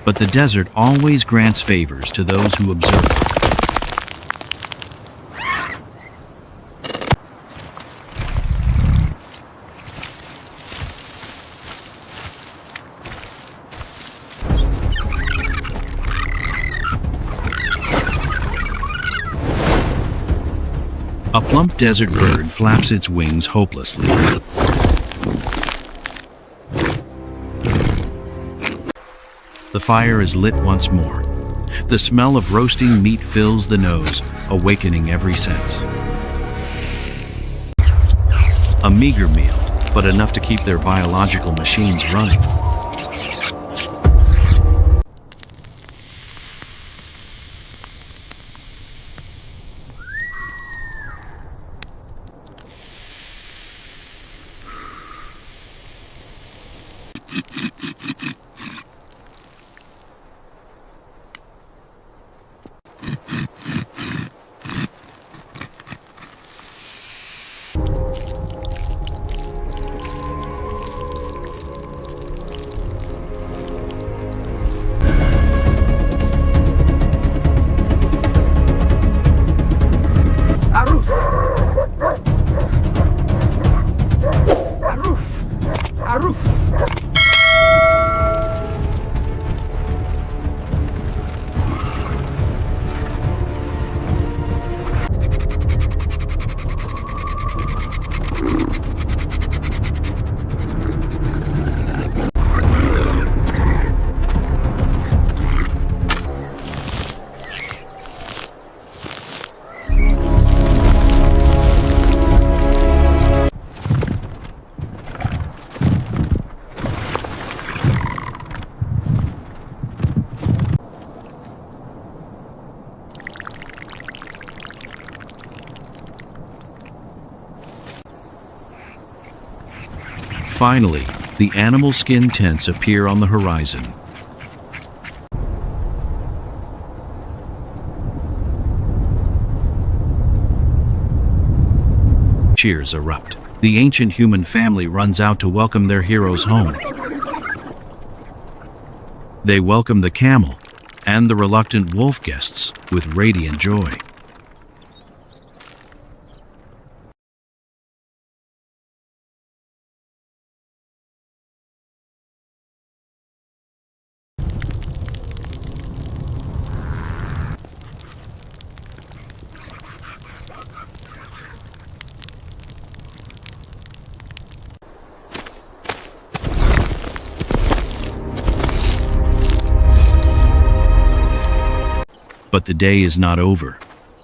But the desert always grants favors to those who observe. A plump desert bird flaps its wings hopelessly. The fire is lit once more. The smell of roasting meat fills the nose, awakening every sense. A meager meal, but enough to keep their biological machines running. Finally, the animal skin tents appear on the horizon. Cheers erupt. The ancient human family runs out to welcome their heroes home. They welcome the camel and the reluctant wolf guests with radiant joy. But the day is not over.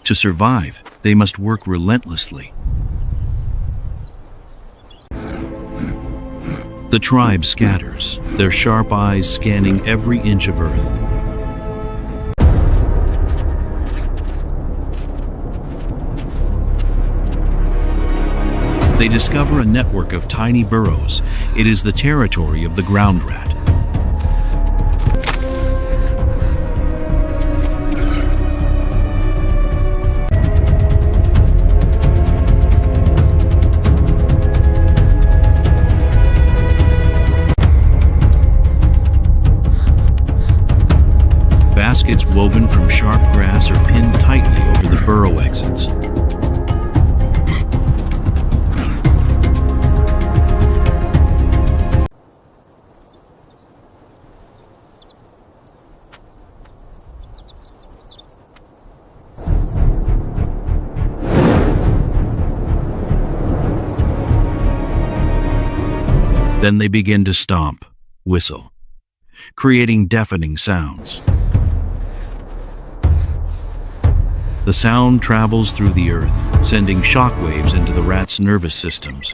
To survive, they must work relentlessly. The tribe scatters, their sharp eyes scanning every inch of earth. They discover a network of tiny burrows. It is the territory of the ground rat. Baskets woven from sharp grass are pinned tightly over the burrow exits. Then they begin to stomp, whistle, creating deafening sounds. The sound travels through the earth, sending shockwaves into the rats' nervous systems.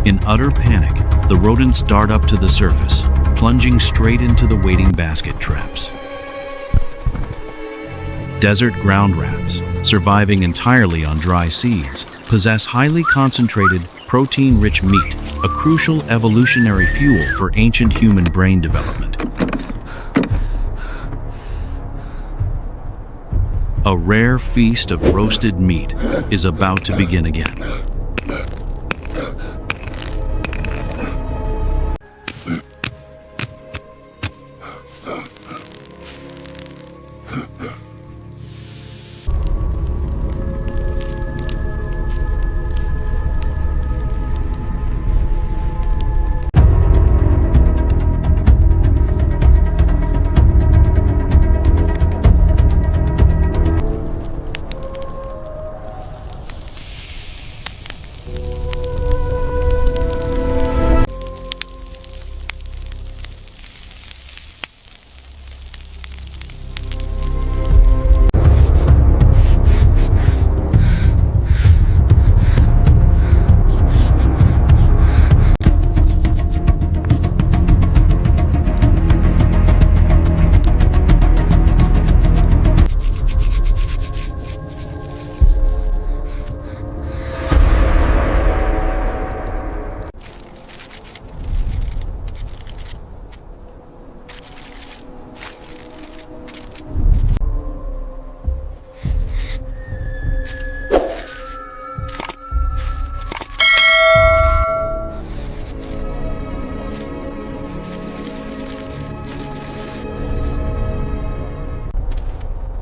In utter panic, the rodents dart up to the surface, plunging straight into the waiting basket traps. Desert ground rats, surviving entirely on dry seeds, possess highly concentrated, protein-rich meat, a crucial evolutionary fuel for ancient human brain development. A rare feast of roasted meat is about to begin again.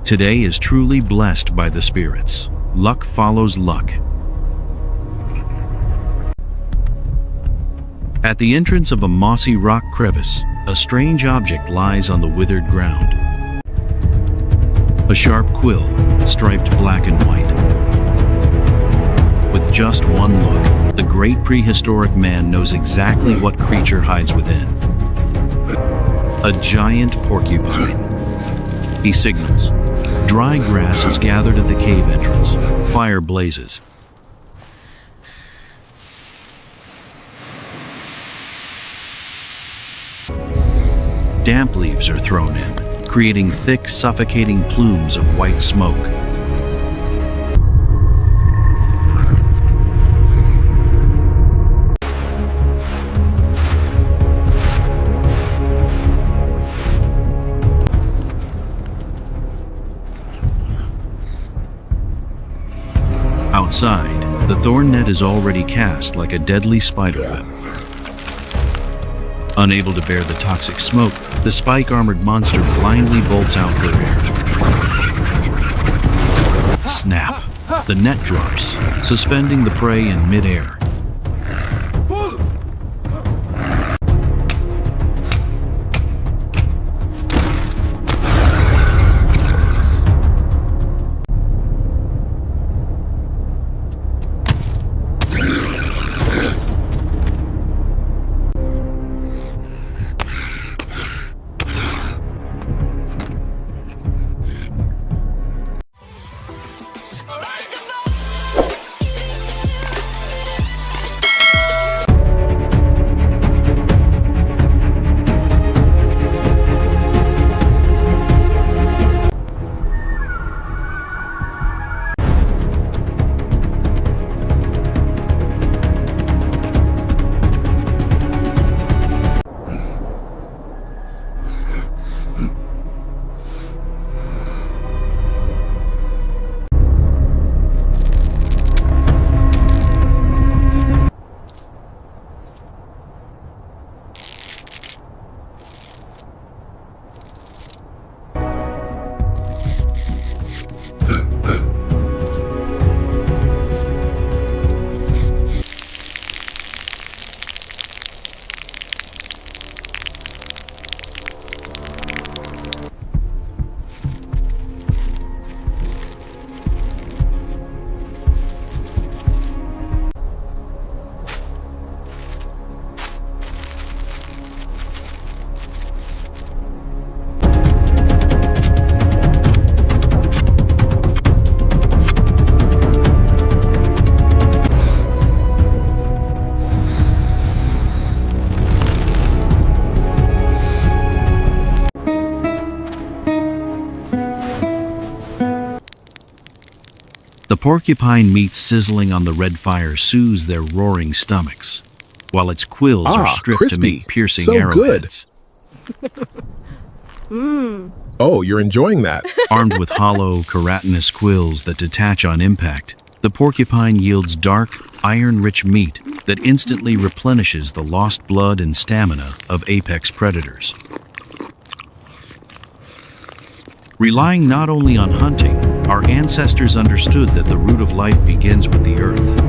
Today is truly blessed by the spirits. Luck follows luck. At the entrance of a mossy rock crevice, a strange object lies on the withered ground. A sharp quill, striped black and white. With just one look, the great prehistoric man knows exactly what creature hides within. A giant porcupine. He signals. Dry grass is gathered at the cave entrance. Fire blazes. Damp leaves are thrown in, creating thick, suffocating plumes of white smoke. Outside, the thorn net is already cast like a deadly spiderweb. Unable to bear the toxic smoke, the spike-armored monster blindly bolts out for air. Snap! The net drops, suspending the prey in mid-air. The porcupine meat sizzling on the red fire soothes their roaring stomachs, while its quills are stripped to crispy. make piercing So arrowheads. Oh, you're enjoying that. Armed with hollow, keratinous quills that detach on impact, the porcupine yields dark, iron-rich meat that instantly replenishes the lost blood and stamina of apex predators. Relying not only on hunting, our ancestors understood that the root of life begins with the earth.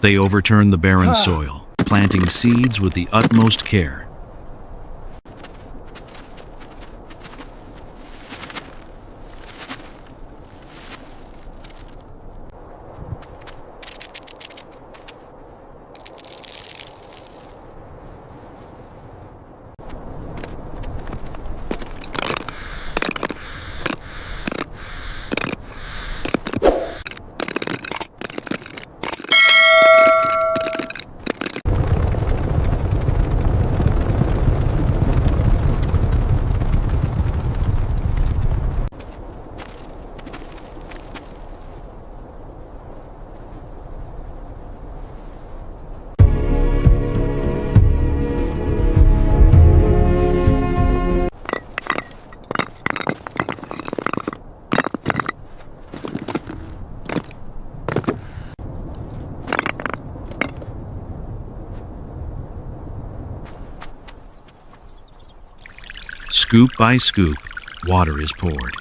They overturn the barren soil, planting seeds with the utmost care. Scoop by scoop, water is poured.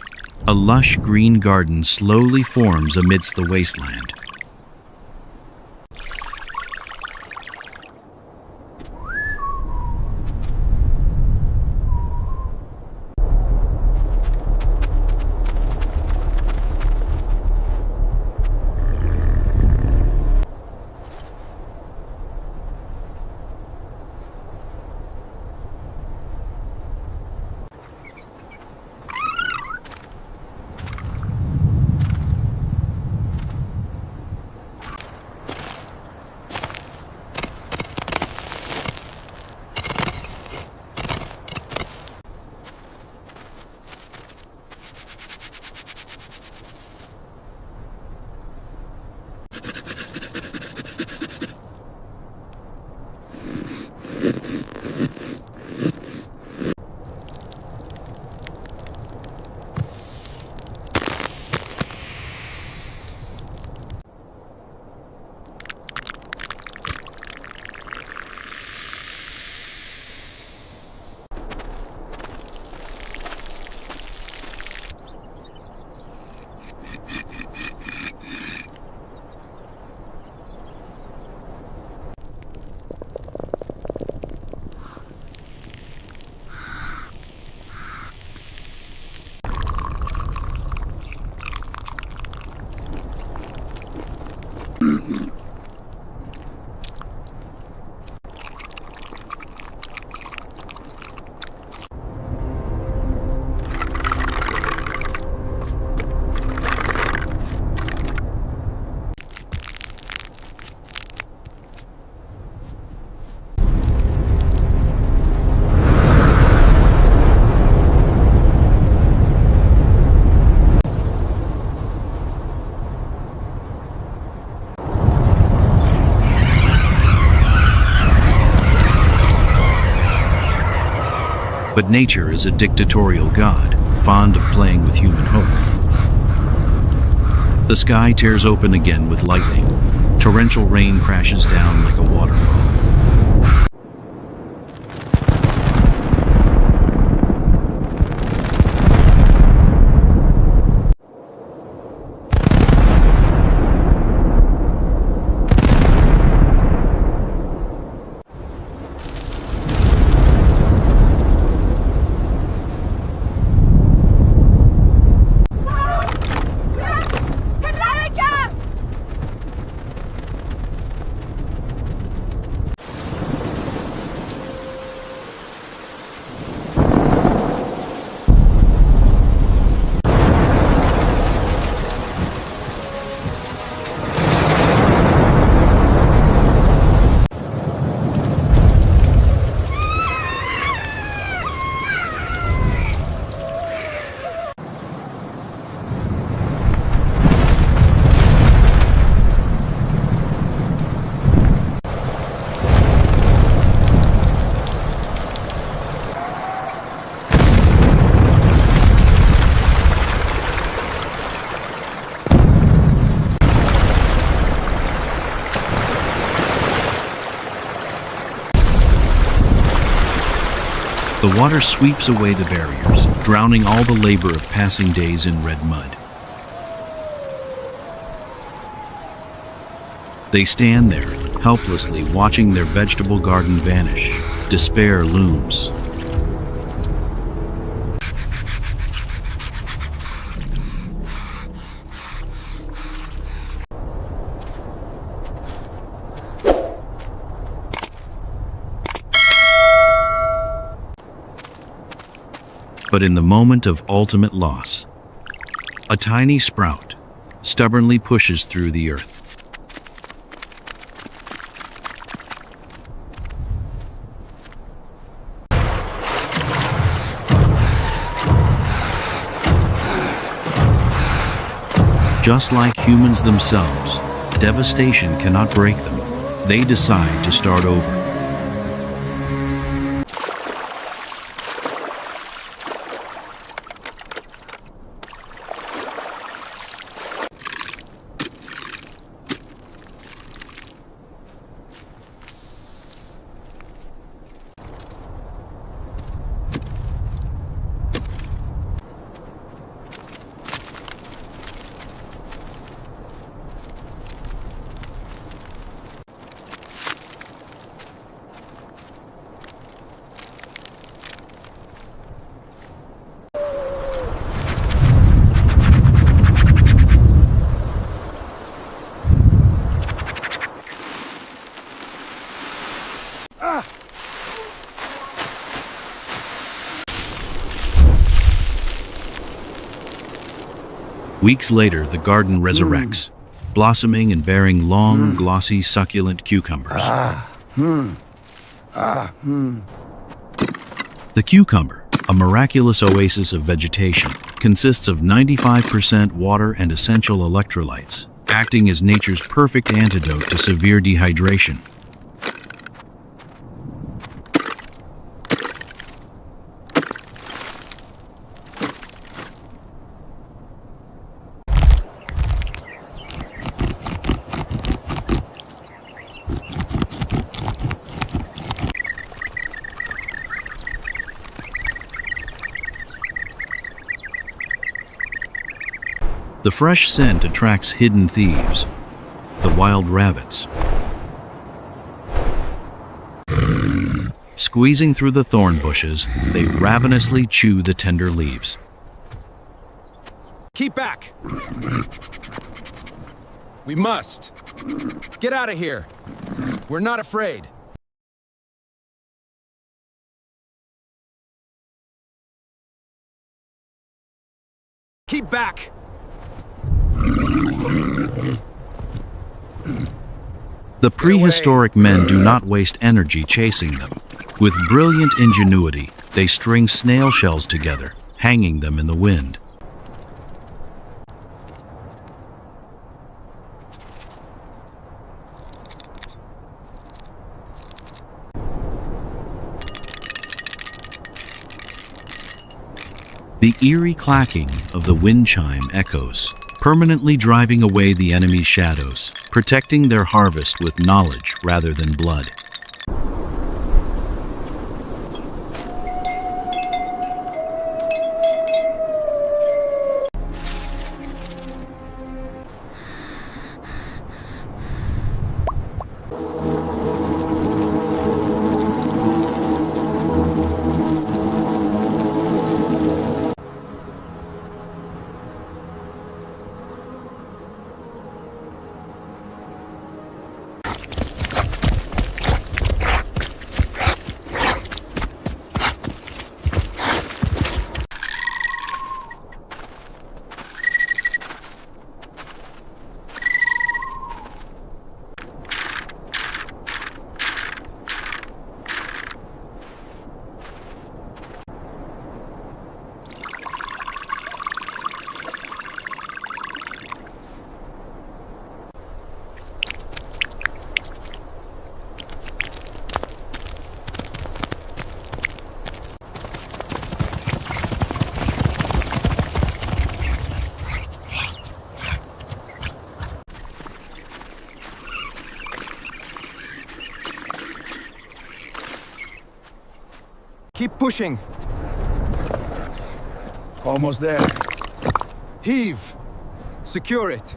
A lush green garden slowly forms amidst the wasteland. But nature is a dictatorial god, fond of playing with human hope. The sky tears open again with lightning. Torrential rain crashes down like a waterfall. The water sweeps away the barriers, drowning all the labor of passing days in red mud. They stand there, helplessly watching their vegetable garden vanish. Despair looms. But in the moment of ultimate loss, a tiny sprout stubbornly pushes through the earth. Just like humans themselves, devastation cannot break them. They decide to start over. Weeks later, the garden resurrects, blossoming and bearing long, glossy, succulent cucumbers. The cucumber, a miraculous oasis of vegetation, consists of 95% water and essential electrolytes, acting as nature's perfect antidote to severe dehydration. The fresh scent attracts hidden thieves, the wild rabbits. Squeezing through the thorn bushes, they ravenously chew the tender leaves. Keep back! We must. Get out of here. We're not afraid. Keep back! The prehistoric men do not waste energy chasing them. With brilliant ingenuity, they string snail shells together, hanging them in the wind. The eerie clacking of the wind chime echoes, permanently driving away the enemy's shadows, protecting their harvest with knowledge rather than blood. Keep pushing. Almost there. Heave. Secure it.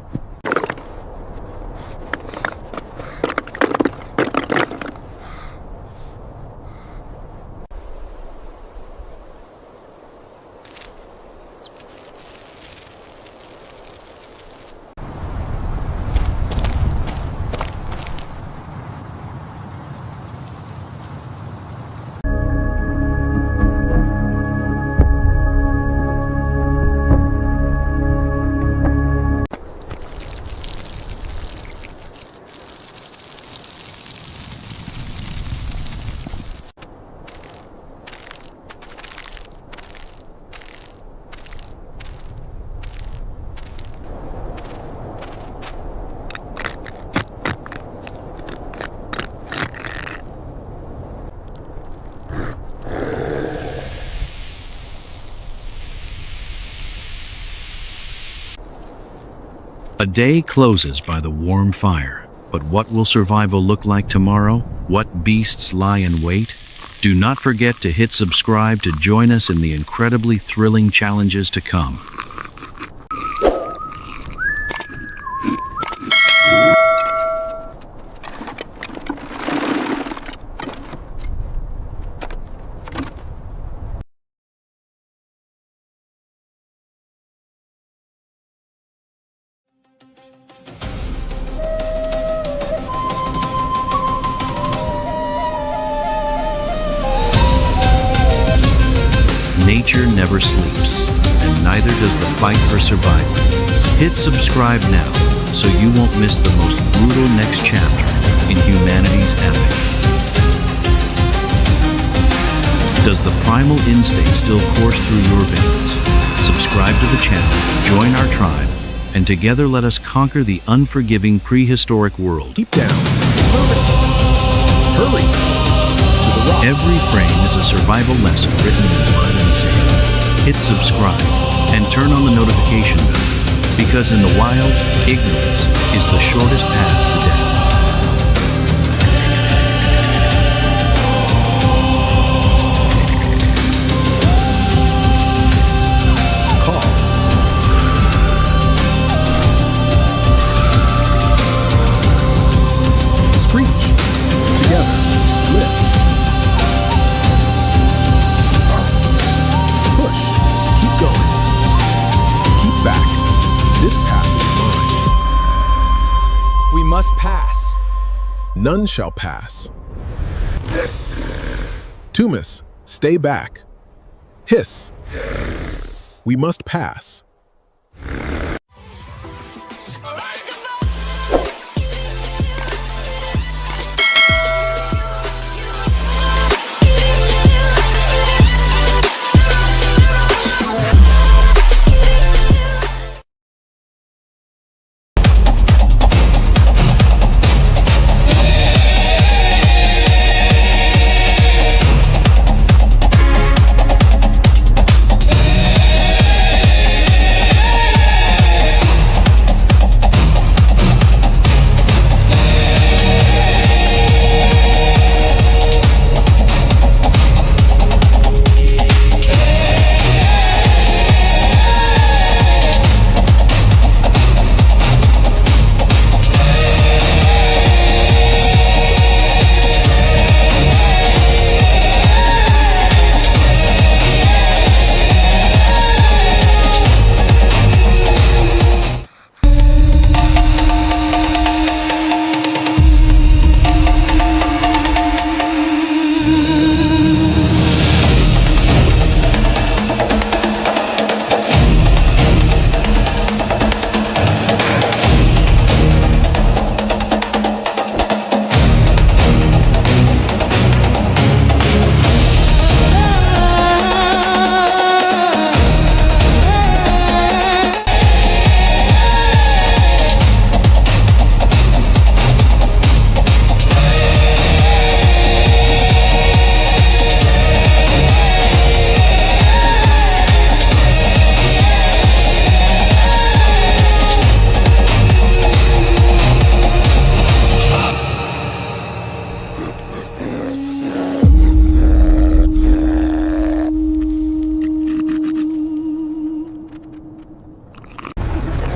A day closes by the warm fire, but what will survival look like tomorrow? What beasts lie in wait? Do not forget to hit subscribe to join us in the incredibly thrilling challenges to come. nature never sleeps, and neither does the fight for survival. Hit subscribe now so you won't miss the most brutal next chapter in humanity's epic. Does the primal instinct still course through your veins? Subscribe to the channel, join our tribe, and together let us conquer the unforgiving prehistoric world. Keep down. Hurry. To the rock. Every frame is a survival lesson written in blood and sand. Hit subscribe and turn on the notification bell, because in the wild, ignorance is the shortest path to death. Must pass. None shall pass. Tumus, stay back. Hiss. We must pass.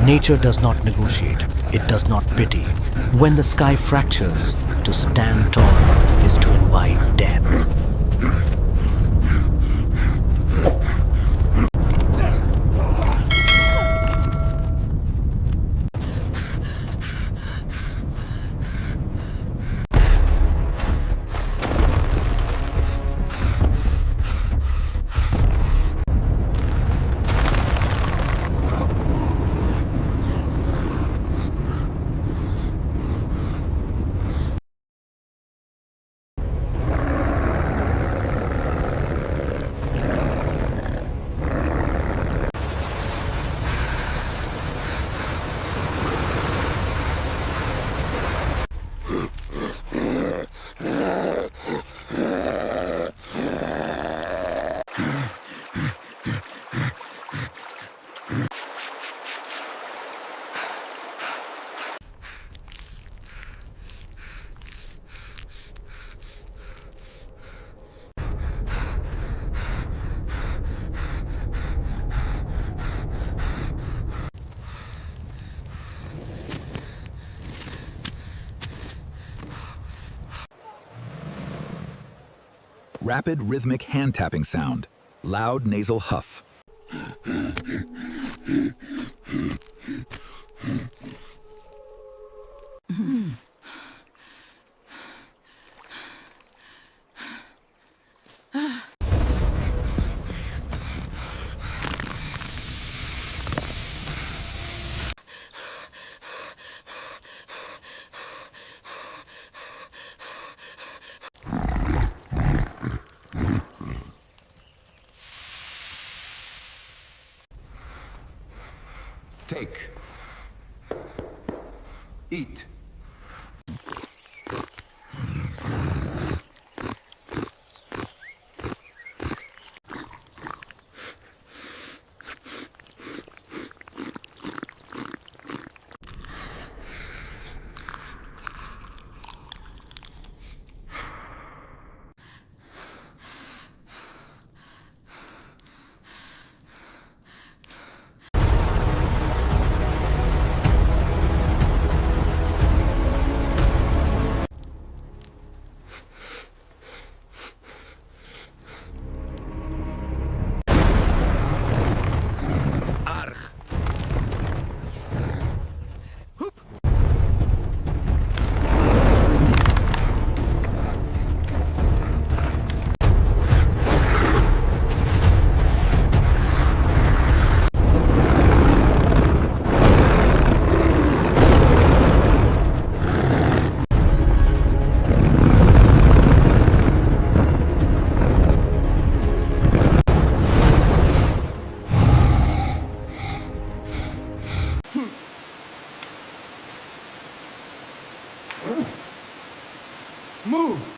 Nature does not negotiate, it does not pity. When the sky fractures, to stand tall is to invite death. Rapid rhythmic hand tapping sound. Loud nasal huff. Take. Eat. Move!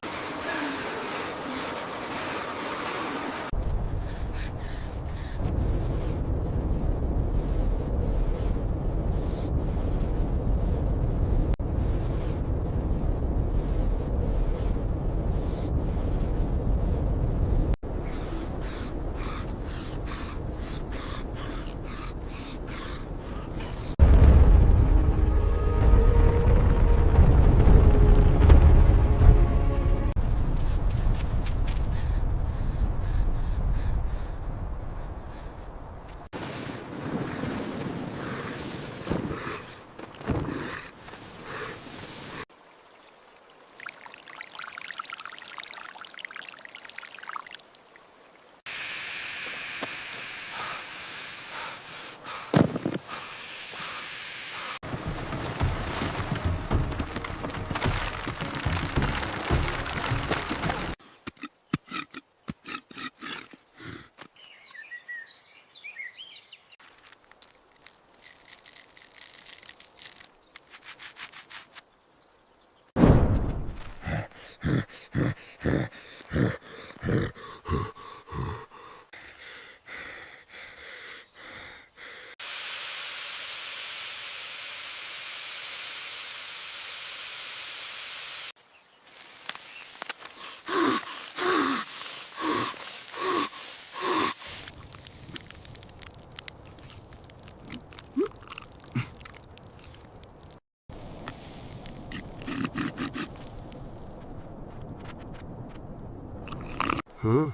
Huh?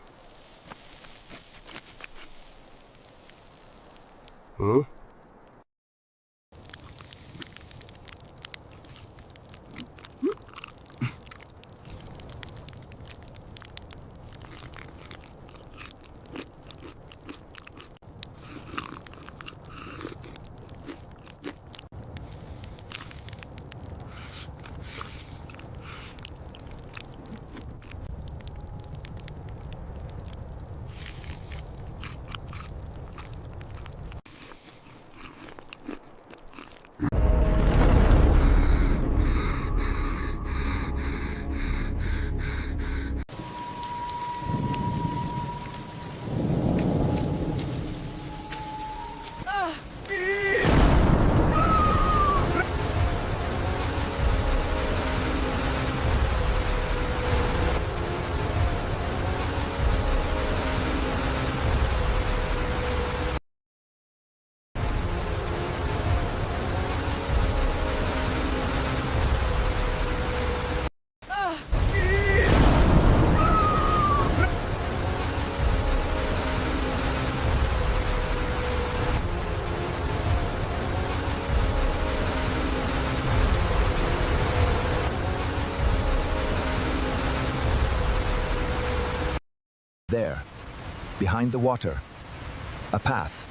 Huh? There, behind the water, a path.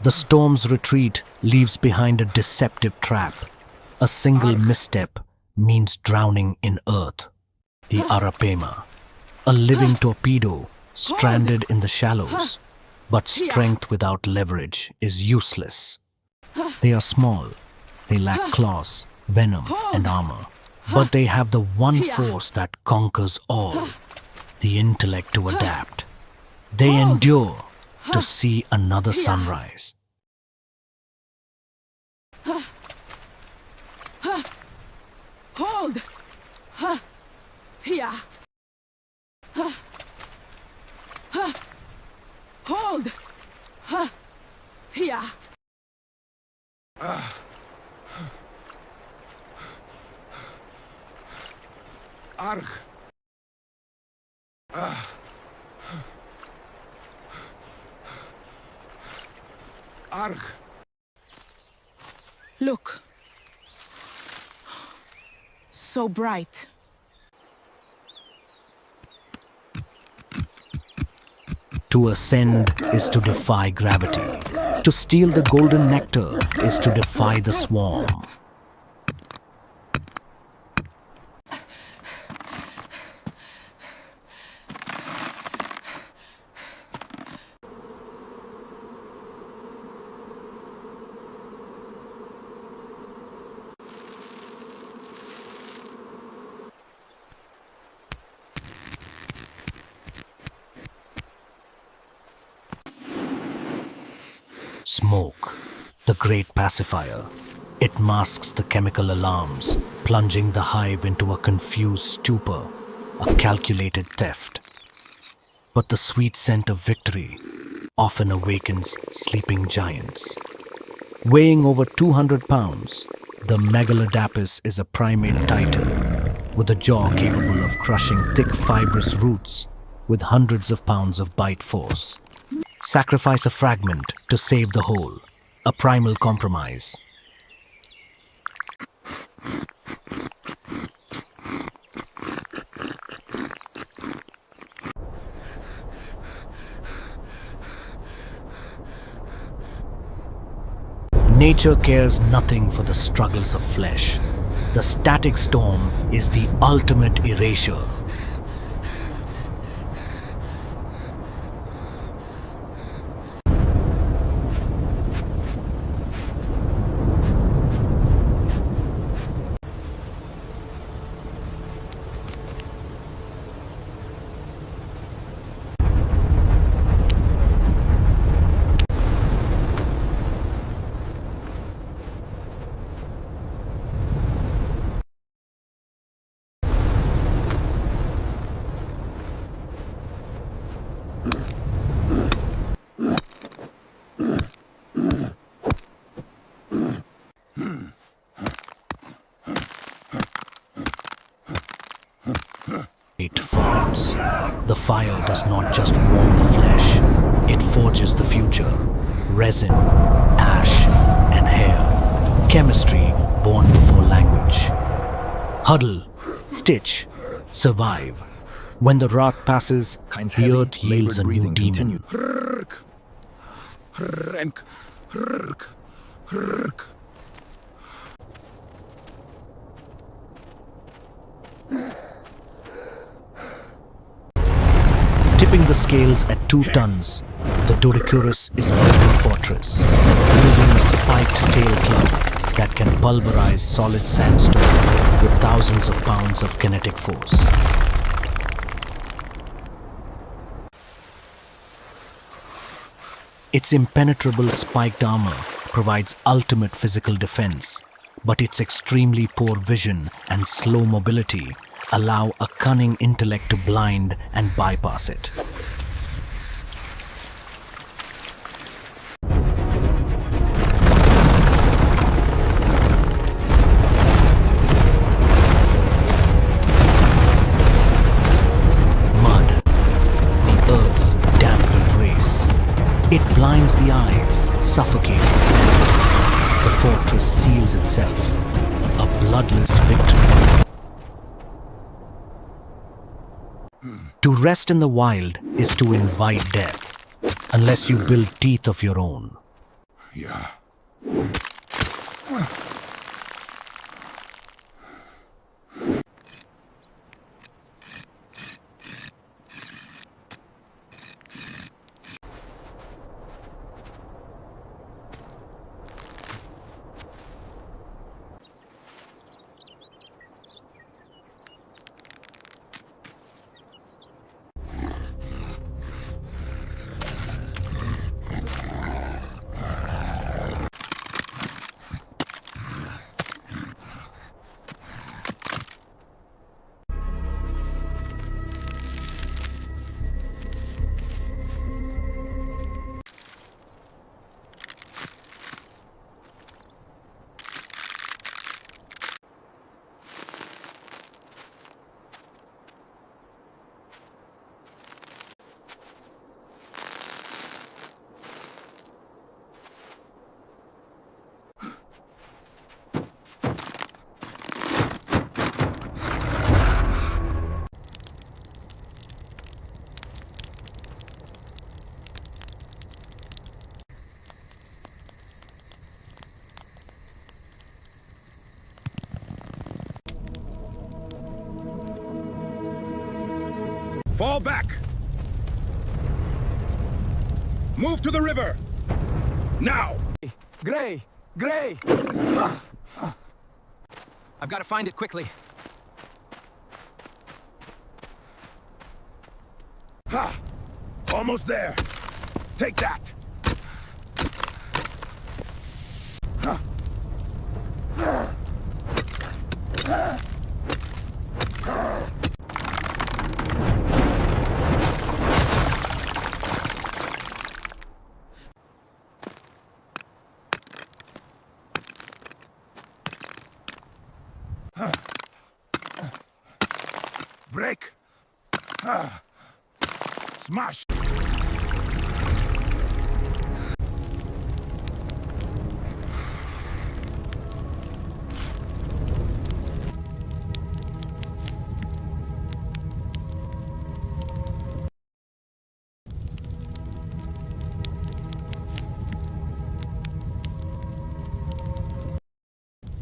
The storm's retreat leaves behind a deceptive trap. A single misstep means drowning in earth. The Arapema, a living torpedo stranded in the shallows. But strength without leverage is useless. They are small. They lack claws, venom, and armor. But they have the one force that conquers all, the intellect to adapt. They endure to see another sunrise. Hold! Here! Hold! Here! Arg. Arg. Look. So bright. To ascend is to defy gravity. To steal the golden nectar is to defy the swarm. Smoke, the great pacifier. It masks the chemical alarms, plunging the hive into a confused stupor, a calculated theft. But the sweet scent of victory often awakens sleeping giants. Weighing over 200 pounds, the Megalodapus is a primate titan with a jaw capable of crushing thick fibrous roots with hundreds of pounds of bite force. Sacrifice a fragment to save the whole, a primal compromise. Nature cares nothing for the struggles of flesh. The static storm is the ultimate erasure. It falls. The fire does not just warm the flesh, it forges the future. Resin, ash, and hair. Chemistry born before language. Huddle, stitch, survive. When the wrath passes, the earth yields a new demon. Tipping the scales at 2 tons, the Dodecurus is a living fortress, wielding a spiked tail club that can pulverize solid sandstone with thousands of pounds of kinetic force. Its impenetrable spiked armor provides ultimate physical defense, but its extremely poor vision and slow mobility allow a cunning intellect to blind and bypass it. It blinds the eyes, suffocates the scent. The fortress seals itself. A bloodless victory. To rest in the wild is to invite death, unless you build teeth of your own. Yeah. Fall back! Move to the river! Now! Gray! Gray! I've got to find it quickly. Ha! Almost there! Take that! Break! Smash!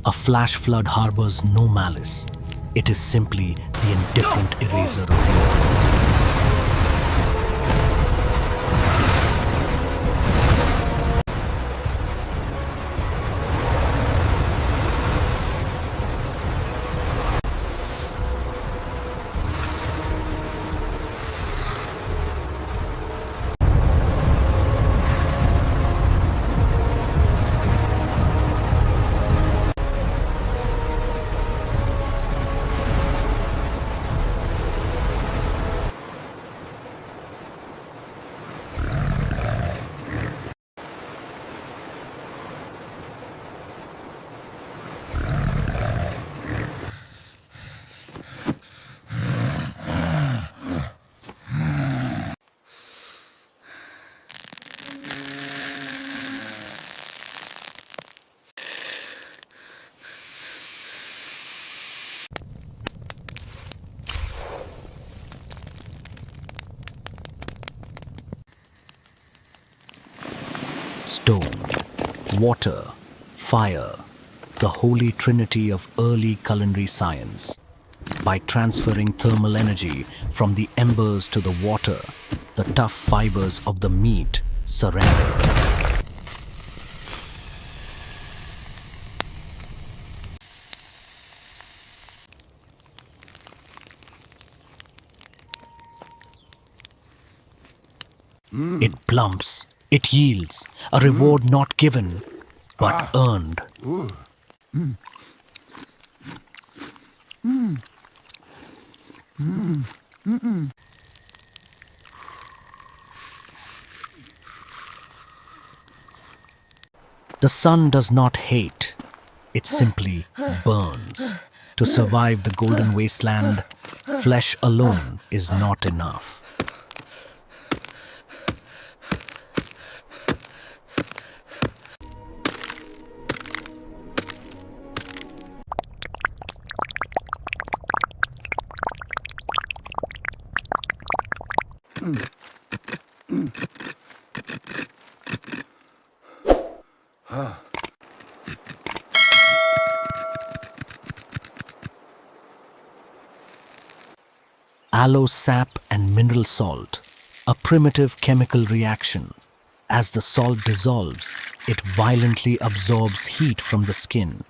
A flash flood harbors no malice. It is simply the indifferent eraser of the earth. Stone, water, fire, the holy trinity of early culinary science. By transferring thermal energy from the embers to the water, the tough fibers of the meat surrender. It plumps, it yields, a reward not given, but earned. The sun does not hate, it simply burns. To survive the golden wasteland, flesh alone is not enough. Aloe sap and mineral salt, a primitive chemical reaction. As the salt dissolves, it violently absorbs heat from the skin.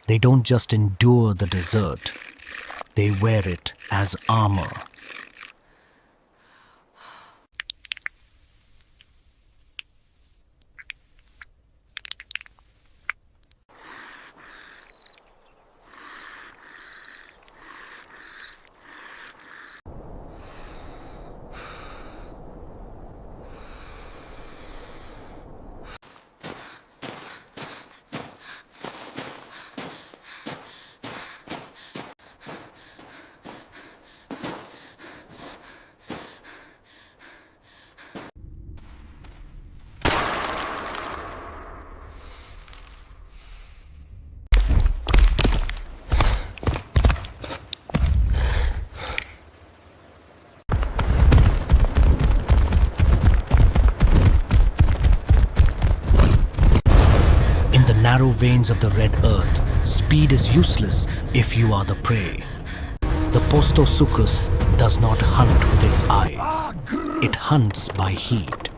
They don't just endure the desert, they wear it as armor. Narrow veins of the red earth, speed is useless if you are the prey. The Postosuchus does not hunt with its eyes. It hunts by heat.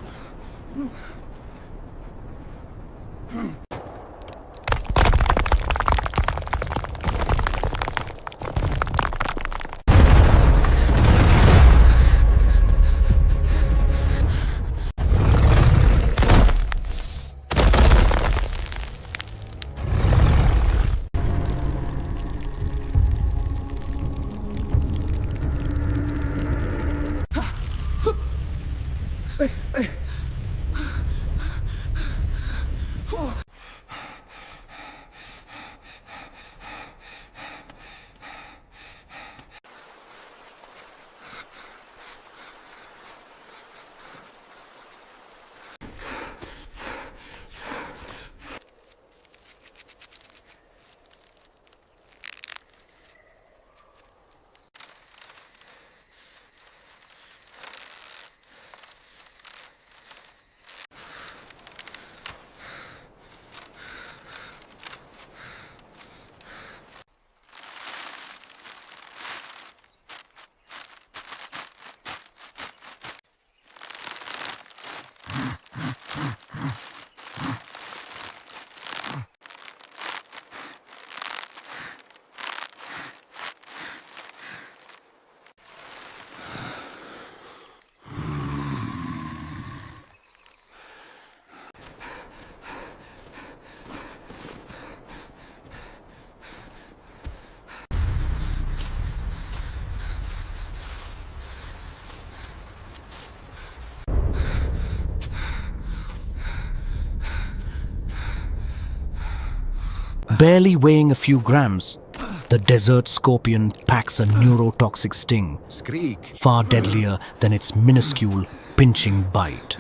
Barely weighing a few grams, the desert scorpion packs a neurotoxic sting, far deadlier than its minuscule, pinching bite.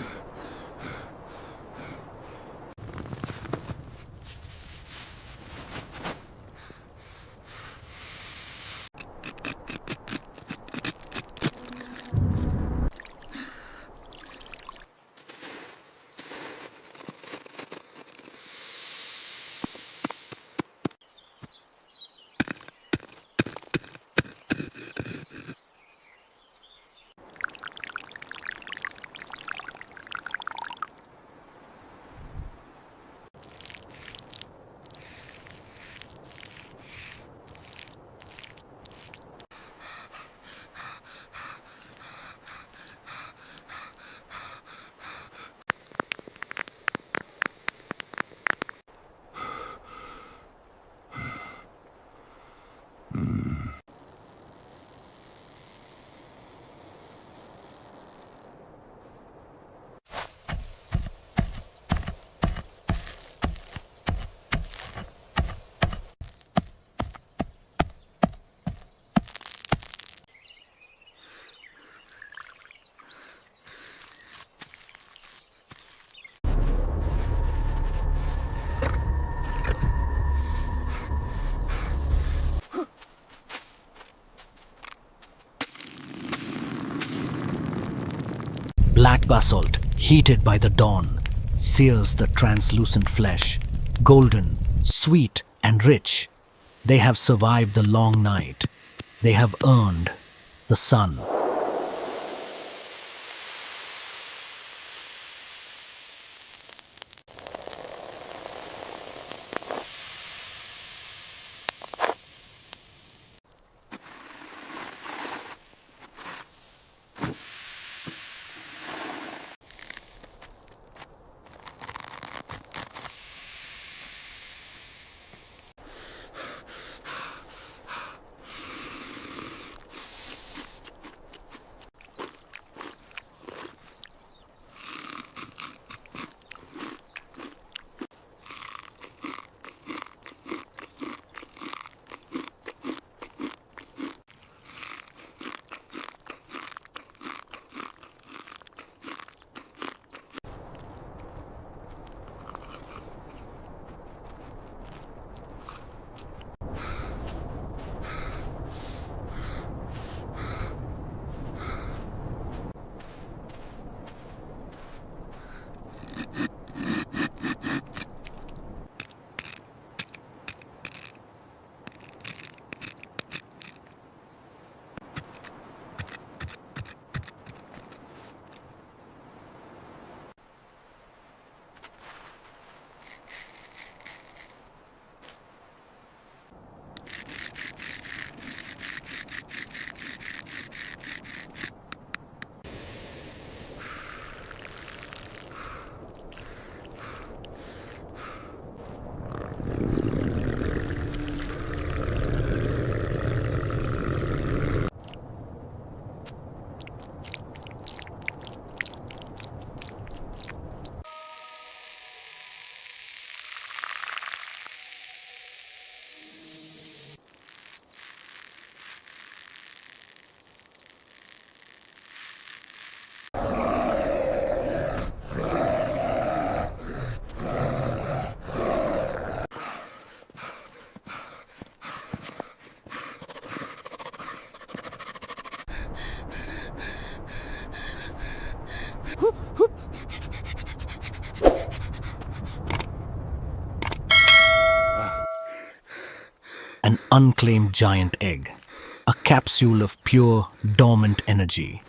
Black basalt, heated by the dawn, sears the translucent flesh, golden, sweet, and rich. They have survived the long night. They have earned the sun. An unclaimed giant egg, a capsule of pure, dormant energy.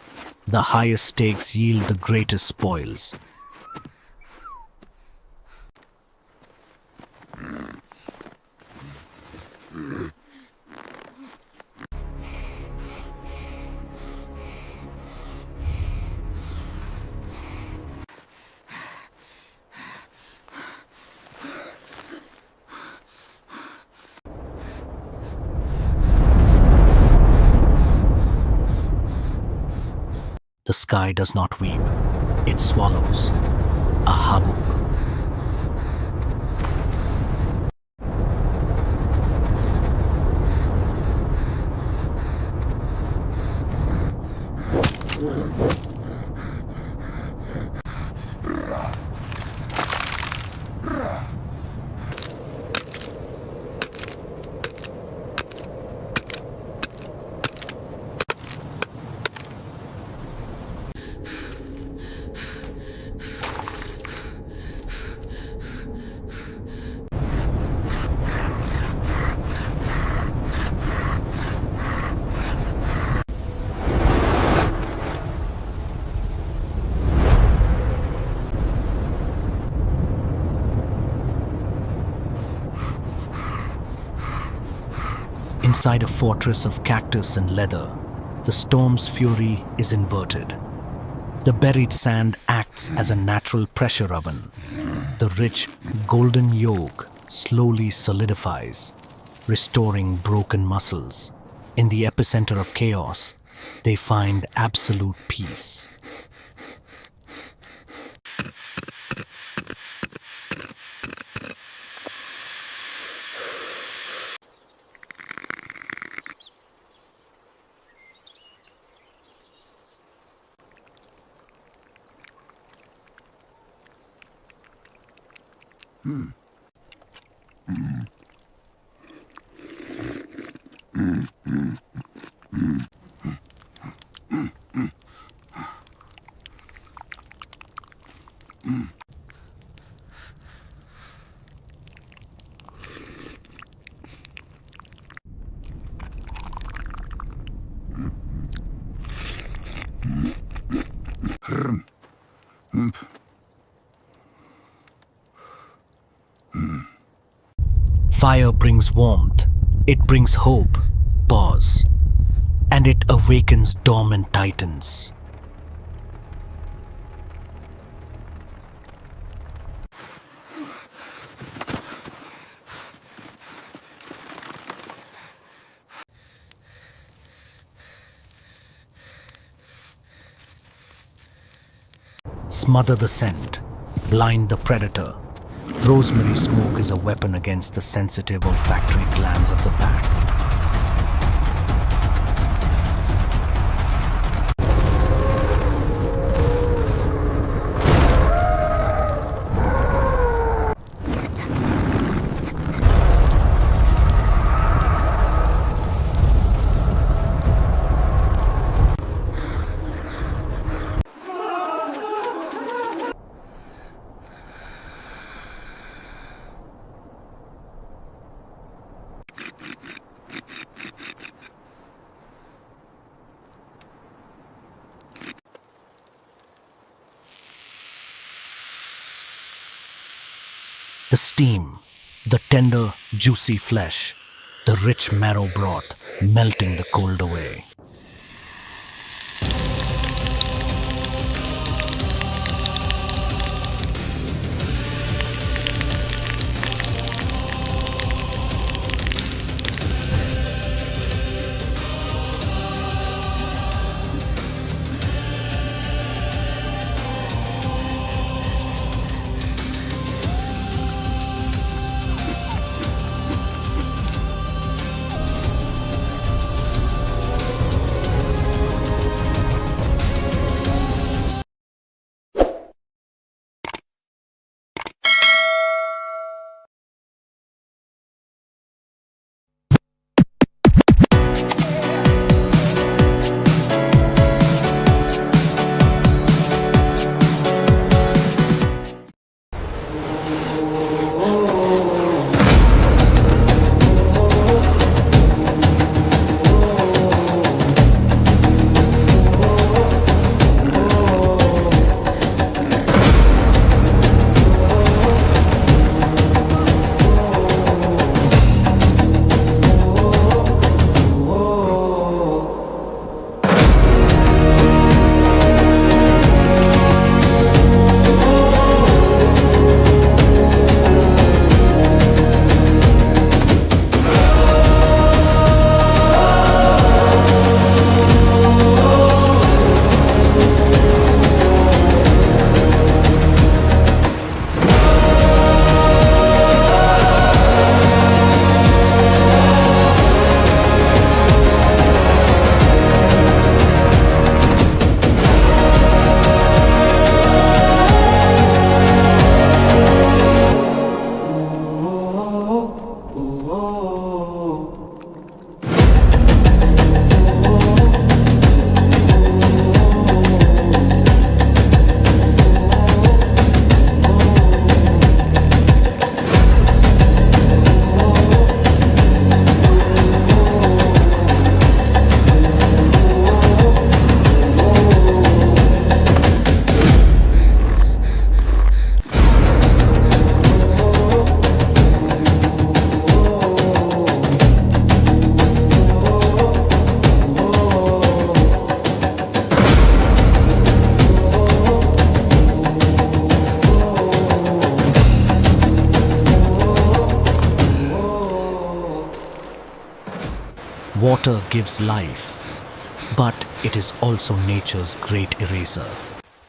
The highest stakes yield the greatest spoils. The sky does not weep, it swallows. A habub. Inside a fortress of cactus and leather, the storm's fury is inverted. The buried sand acts as a natural pressure oven. The rich, golden yolk slowly solidifies, restoring broken muscles. In the epicenter of chaos, they find absolute peace. Fire brings warmth. It brings hope. Pause. And it awakens dormant titans. Smother the scent. Blind the predator. Rosemary smoke is a weapon against the sensitive olfactory glands of the pack. The steam, the tender, juicy flesh, the rich marrow broth melting the cold away. Water gives life, but it is also nature's great eraser.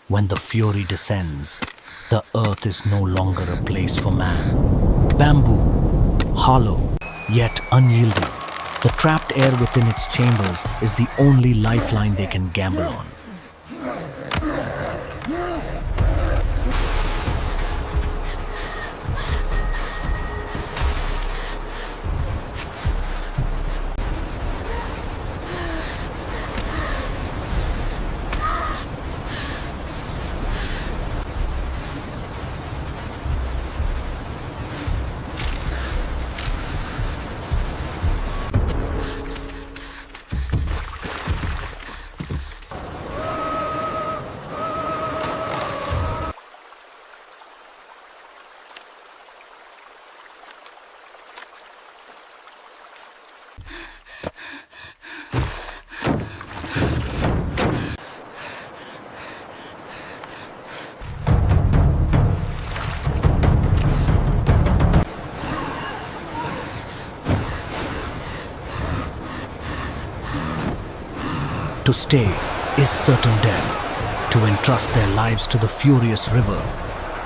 When the fury descends, the earth is no longer a place for man. Bamboo, hollow, yet unyielding, the trapped air within its chambers is the only lifeline they can gamble on. To stay is certain death. To entrust their lives to the furious river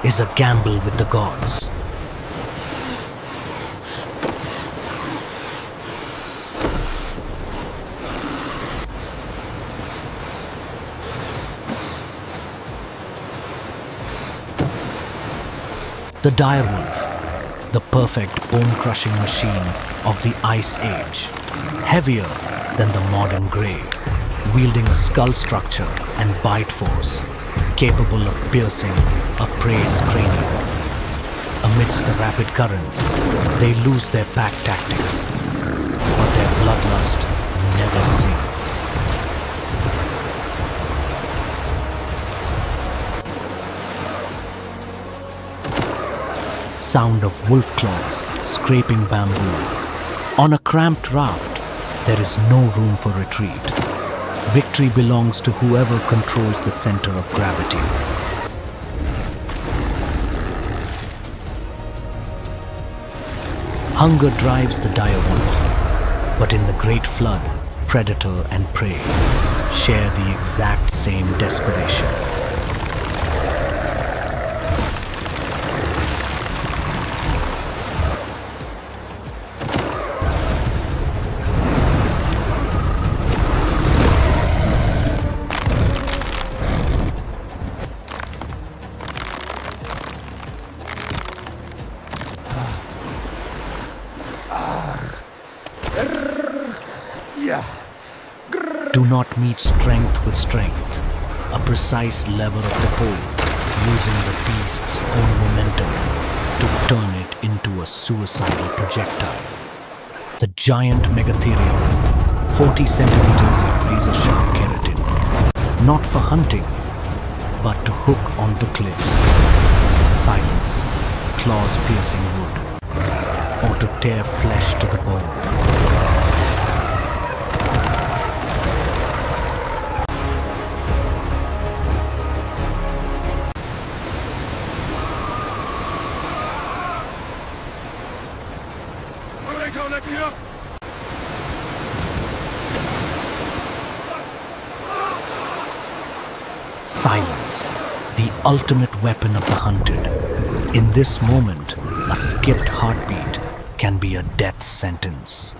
is a gamble with the gods. The direwolf, the perfect bone-crushing machine of the Ice Age, heavier than the modern grey, wielding a skull structure and bite force, capable of piercing a prey's cranium. Amidst the rapid currents, they lose their pack tactics, but their bloodlust never sinks. Sound of wolf claws scraping bamboo. On a cramped raft, there is no room for retreat. Victory belongs to whoever controls the center of gravity. Hunger drives the direwolf, but in the great flood, predator and prey share the exact same desperation. Do not meet strength with strength. A precise lever of the pole, using the beast's own momentum to turn it into a suicidal projectile. The giant megatherium, 40 centimeters of razor-sharp keratin, not for hunting, but to hook onto cliffs. Silence, claws piercing wood, or to tear flesh to the bone. Silence, the ultimate weapon of the hunted. In this moment, a skipped heartbeat can be a death sentence.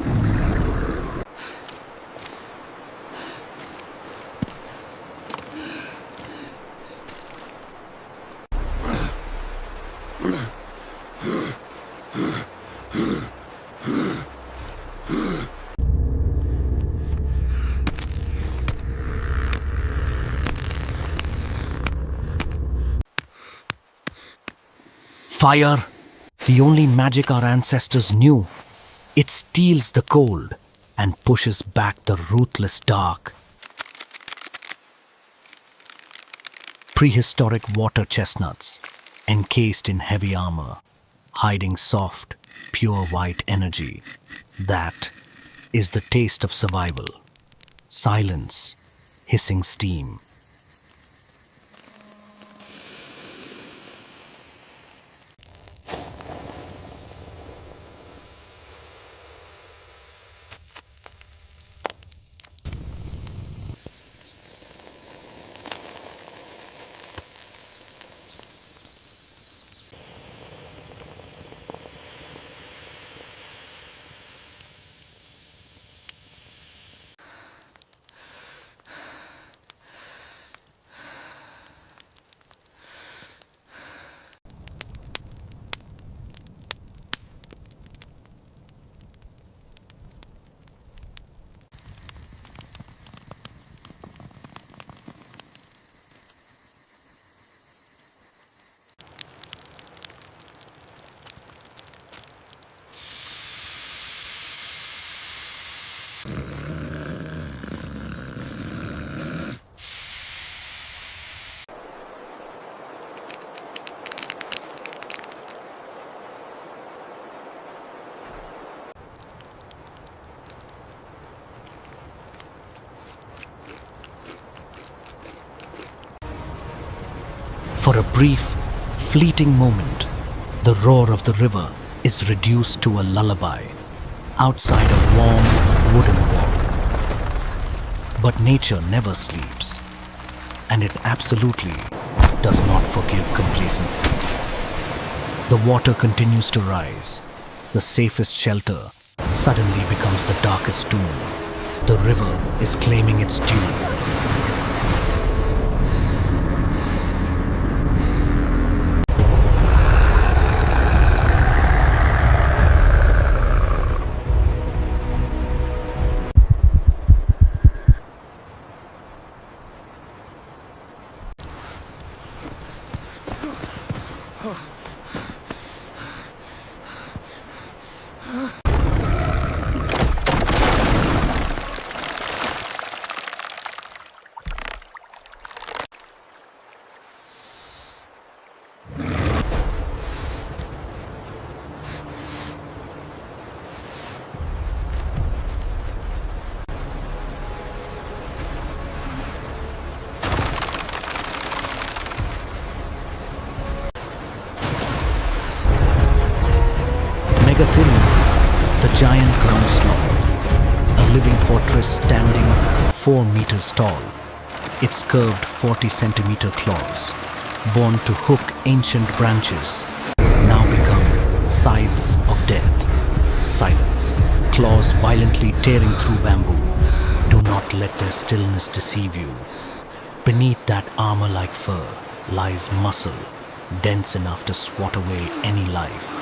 Fire, the only magic our ancestors knew. It steals the cold and pushes back the ruthless dark. Prehistoric water chestnuts, encased in heavy armor, hiding soft, pure white energy. That is the taste of survival. Silence, hissing steam. For a brief, fleeting moment, the roar of the river is reduced to a lullaby outside a warm wooden wall. But nature never sleeps, and it absolutely does not forgive complacency. The water continues to rise. The safest shelter suddenly becomes the darkest tomb. The river is claiming its due. The giant ground sloth, a living fortress standing 4 meters tall. Its curved 40-centimeter claws, born to hook ancient branches, now become scythes of death. Silence, claws violently tearing through bamboo. Do not let their stillness deceive you. Beneath that armor-like fur lies muscle, dense enough to swat away any life.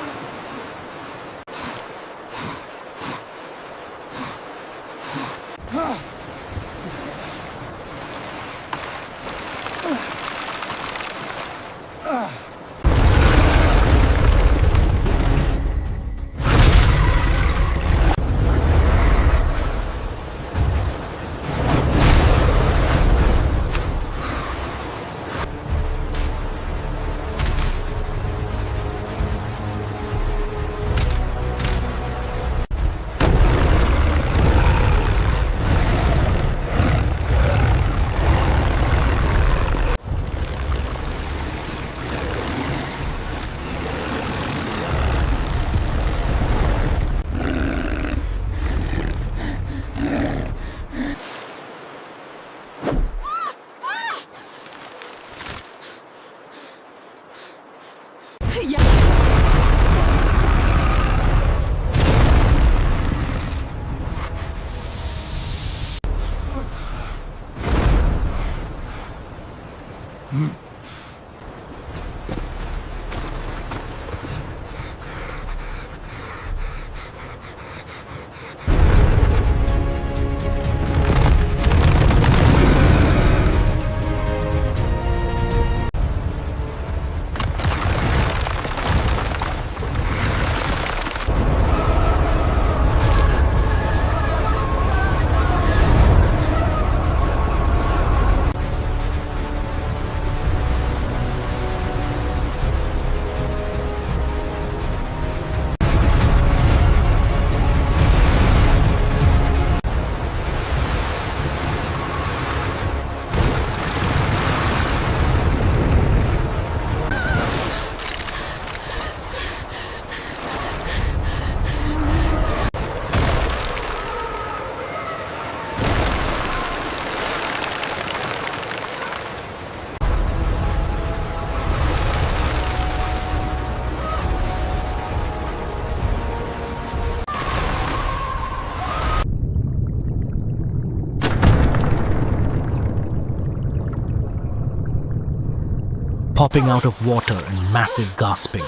Popping out of water in massive gasping.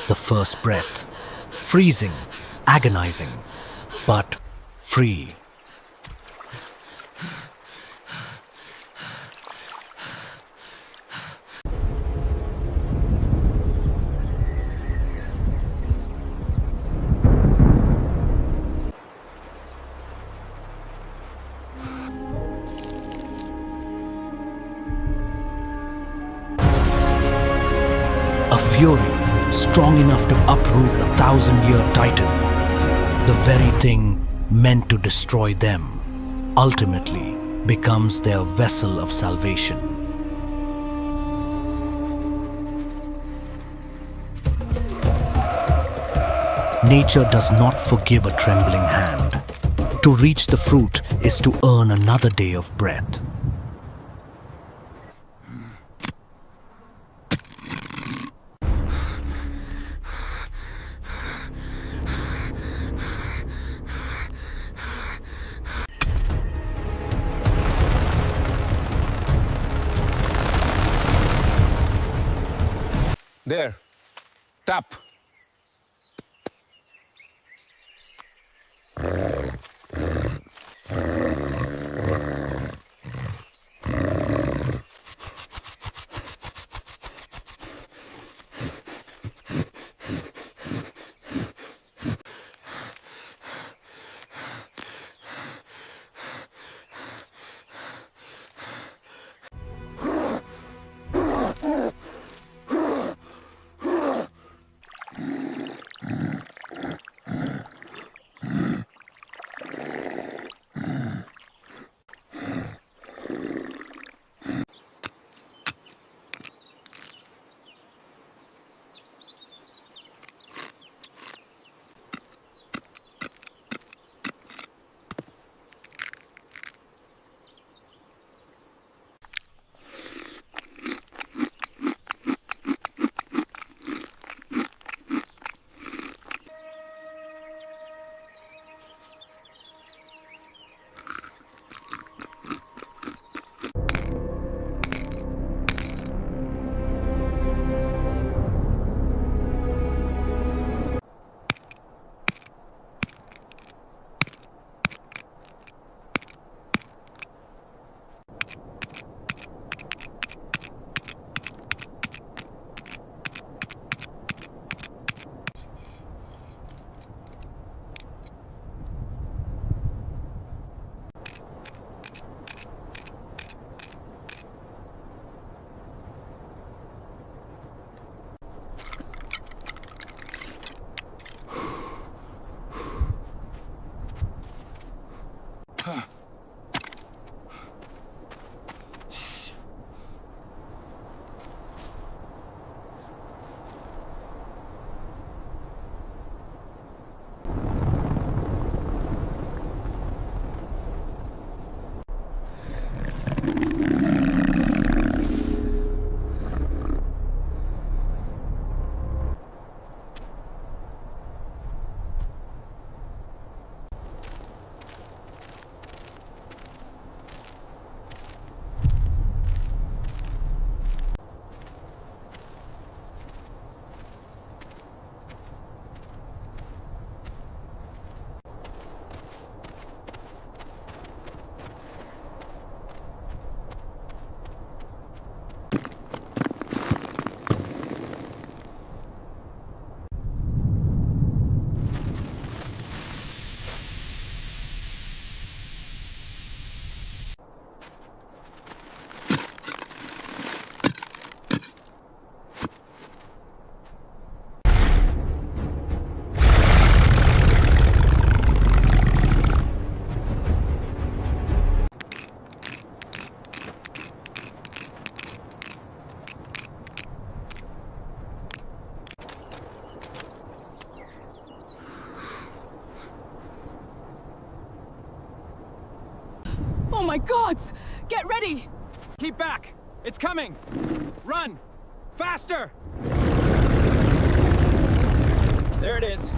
The first breath. Freezing, agonizing, but free. A fury strong enough to uproot a 1,000-year titan. The very thing meant to destroy them ultimately becomes their vessel of salvation. Nature does not forgive a trembling hand. To reach the fruit is to earn another day of breath. There. Tap. Oh my god! Get ready! Keep back! It's coming! Run! Faster! There it is.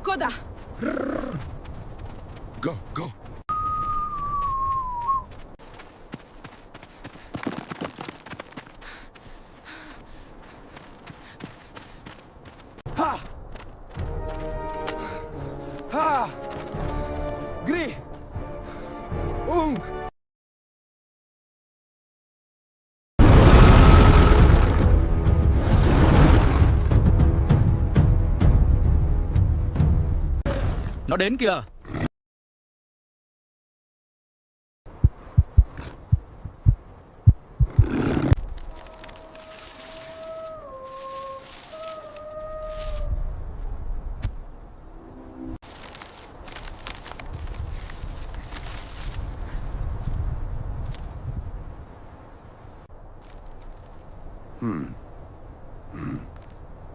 Koda! Go, go. Ha! Ha! Gri! Ung! Nó đến kìa.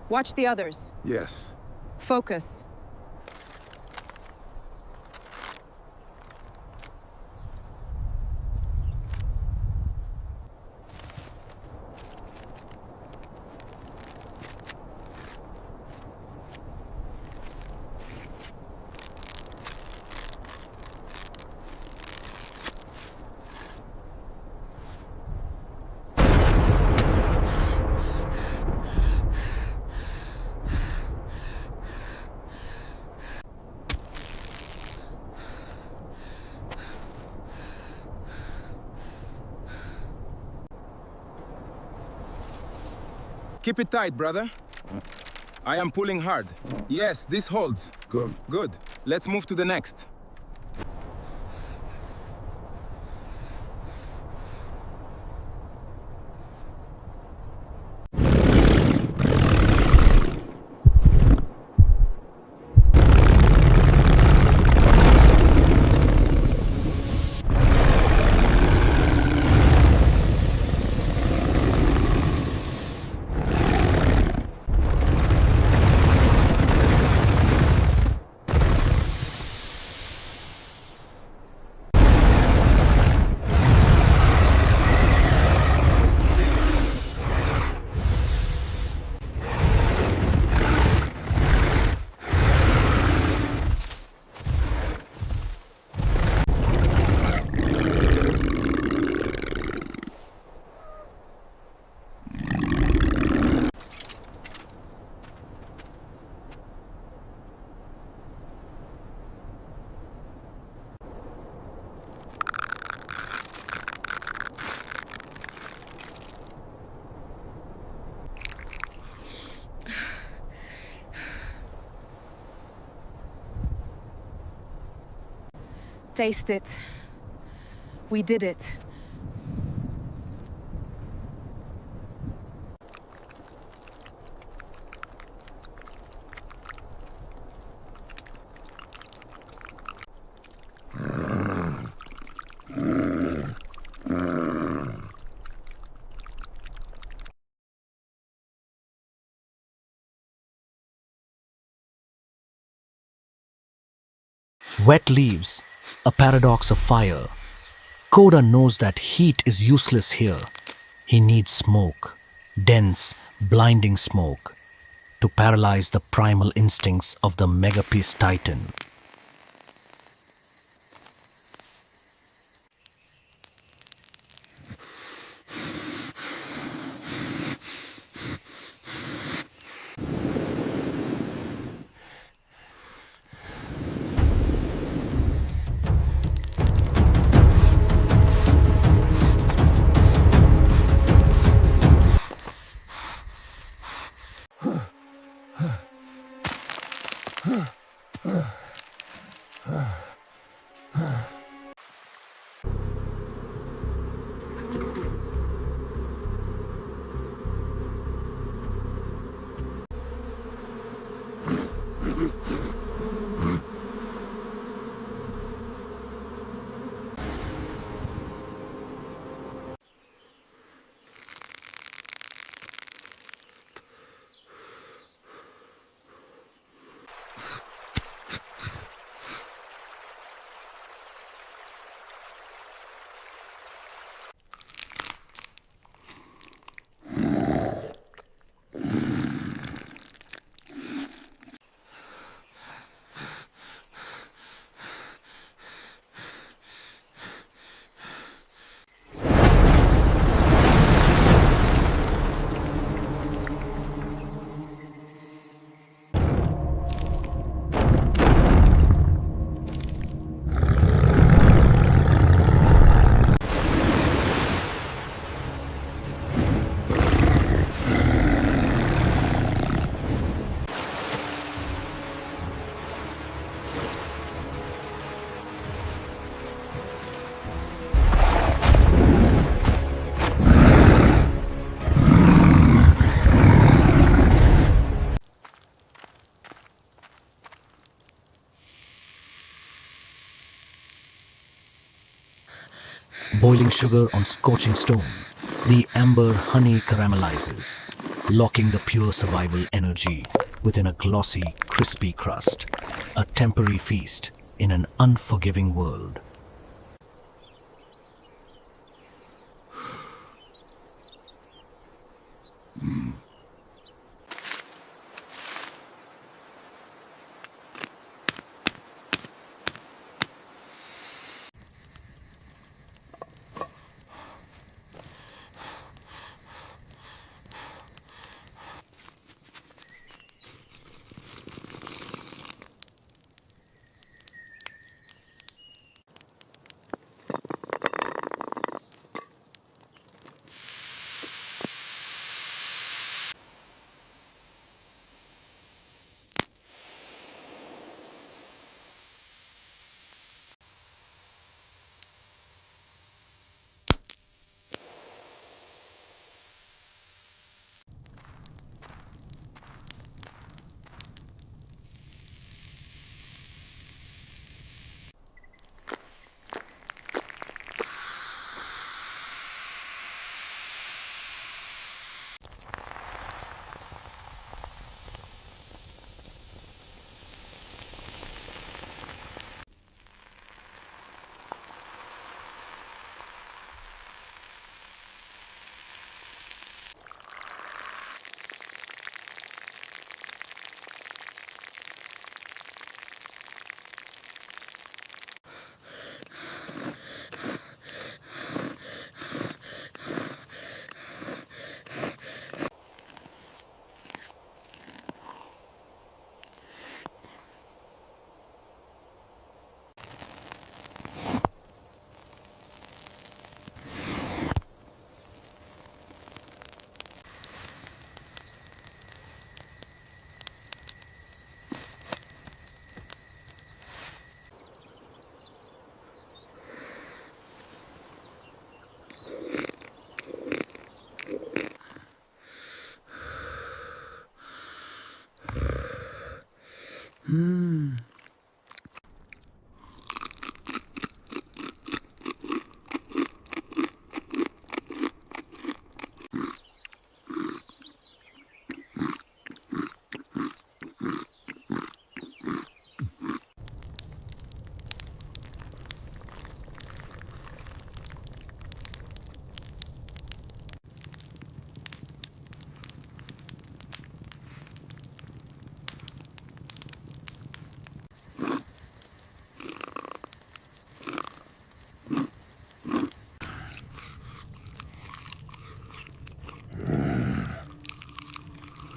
Watch the others. Yes. Focus. Keep it tight, brother. I am pulling hard. Yes, this holds. Good. Good. Let's move to the next. Taste it. We did it. Wet leaves, a paradox of fire. Koda knows that heat is useless here. He needs smoke, dense, blinding smoke, to paralyze the primal instincts of the megapiece titan. Boiling sugar on scorching stone. The amber honey caramelizes. locking the pure survival energy within a glossy, crispy crust, a temporary feast in an unforgiving world.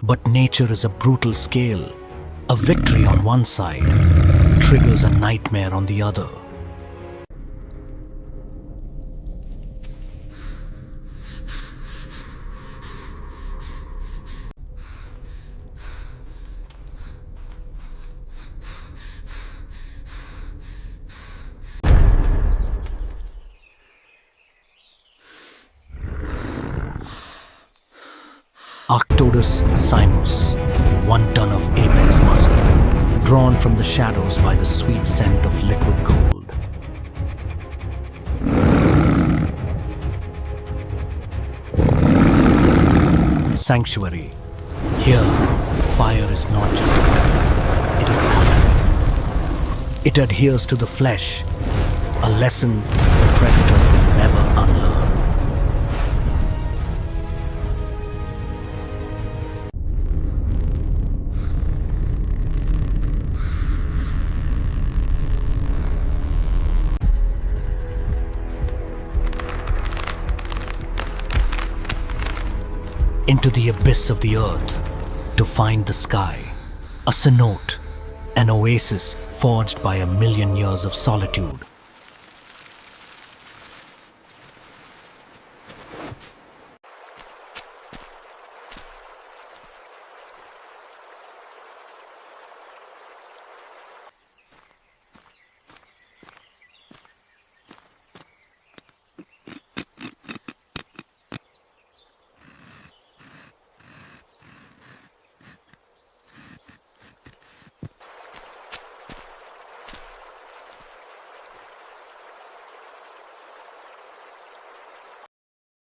But nature is a brutal scale. A victory on one side triggers a nightmare on the other. Arctodus simus, 1 ton of apex muscle, drawn from the shadows by the sweet scent of liquid gold. Sanctuary. Here, fire is not just a weapon, it is alchemy. It adheres to the flesh, a lesson the predator will never unlearn. Into the abyss of the earth to find the sky, a cenote, an oasis forged by 1,000,000 years of solitude.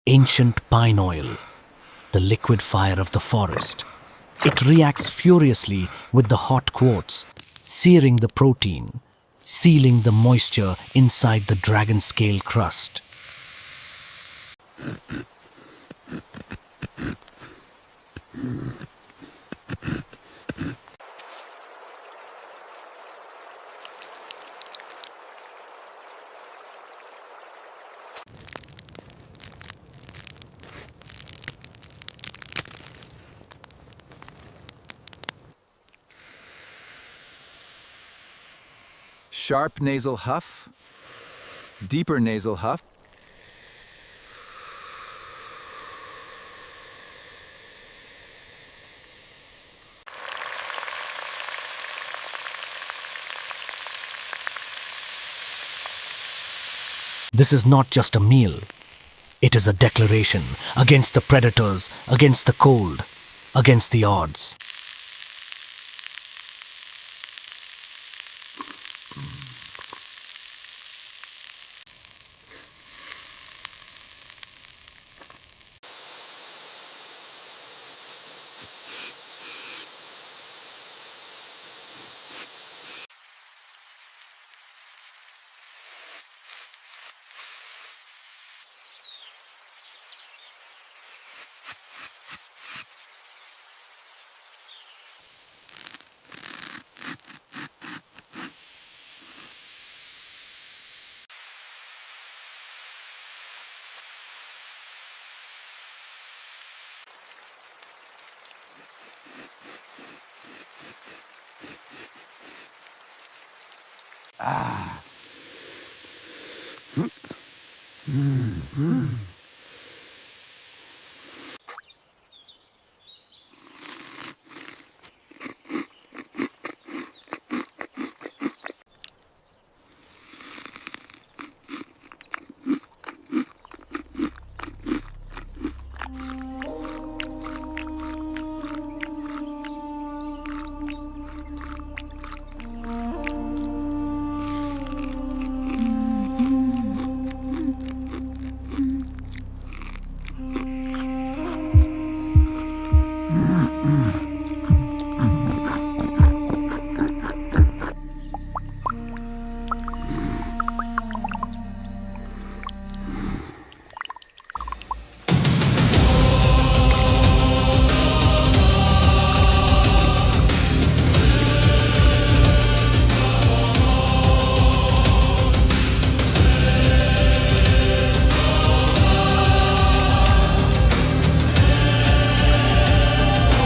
Ancient pine oil, the liquid fire of the forest. It reacts furiously with the hot quartz, searing the protein, sealing the moisture inside the dragon scale crust. Sharp nasal huff. Deeper nasal huff. This is not just a meal. It is a declaration against the predators, against the cold, against the odds.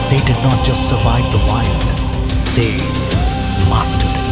They did not just survive the wild, they mastered it.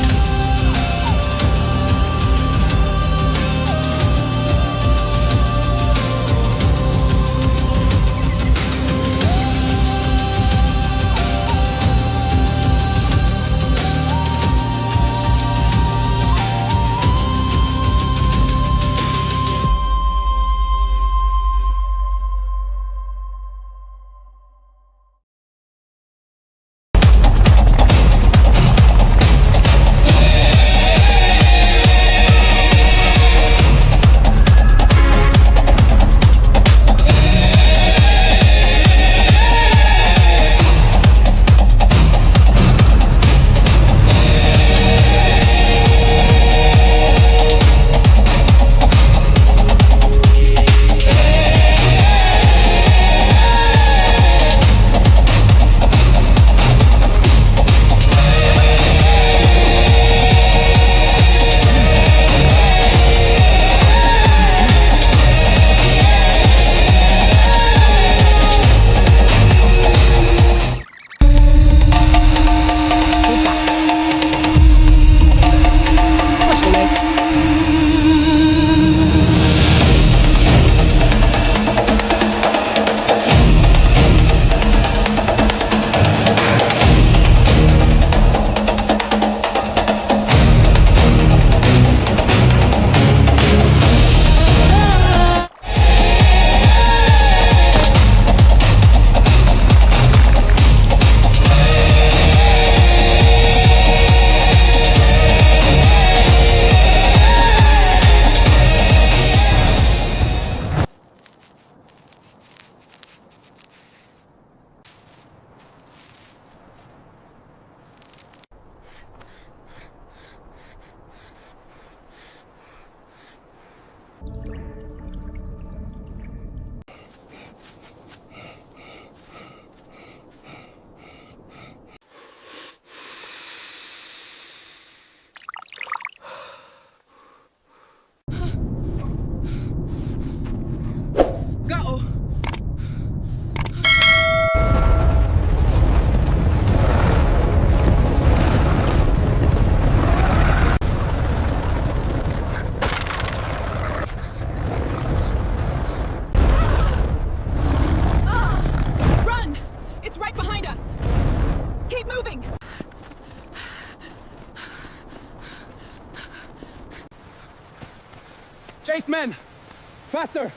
Faster!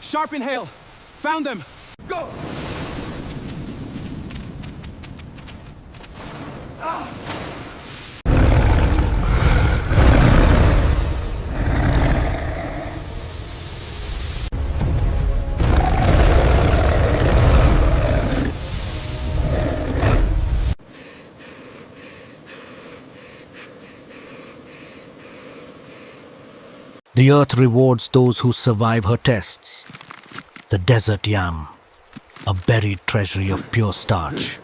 Sharp inhale! Found them! Go! The earth rewards those who survive her tests. The desert yam, a buried treasury of pure starch.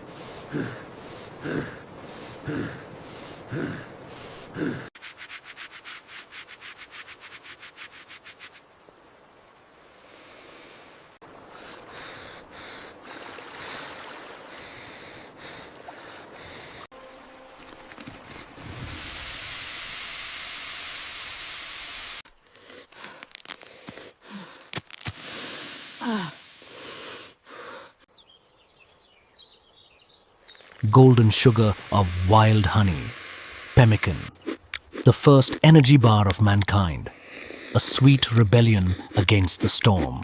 Golden sugar of wild honey, pemmican, the first energy bar of mankind, a sweet rebellion against the storm.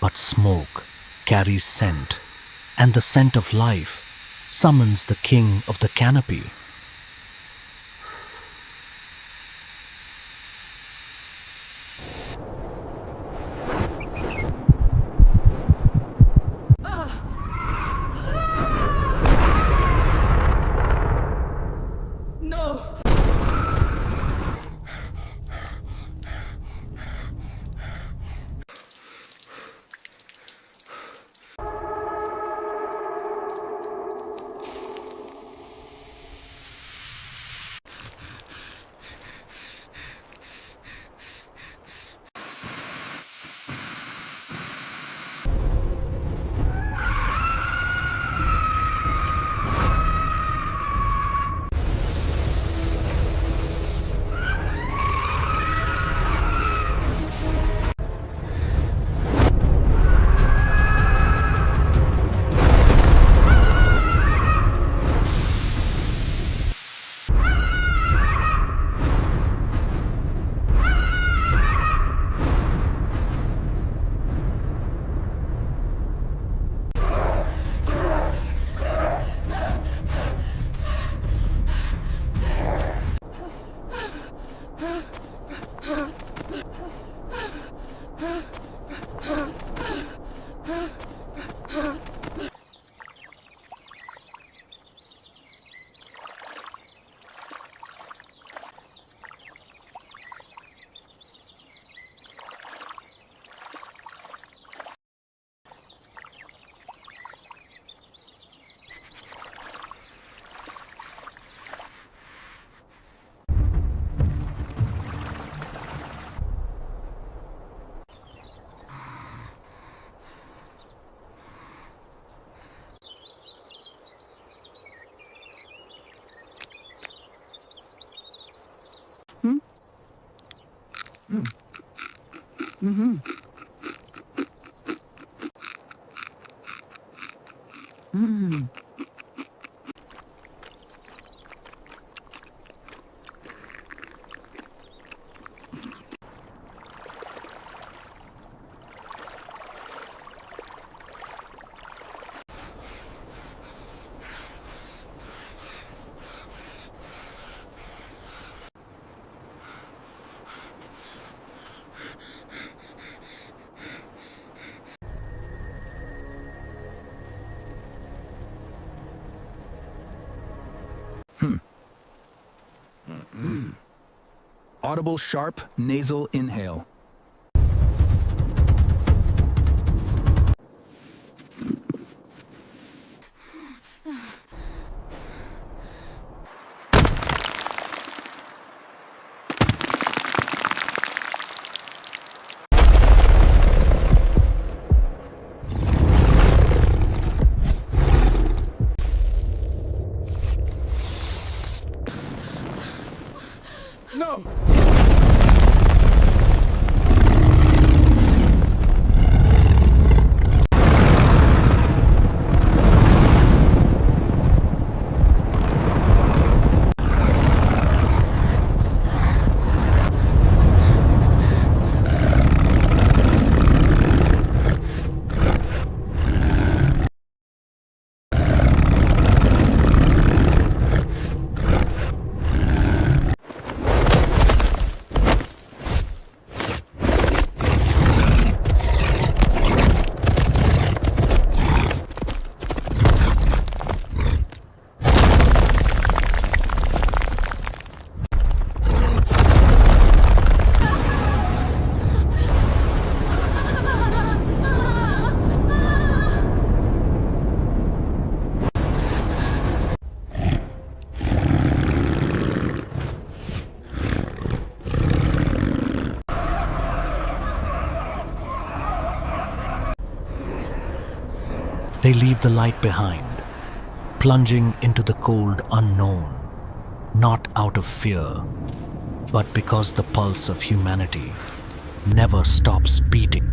But smoke carries scent, and the scent of life summons the king of the canopy. Audible sharp nasal inhale. No! They leave the light behind, plunging into the cold unknown, not out of fear, but because the pulse of humanity never stops beating.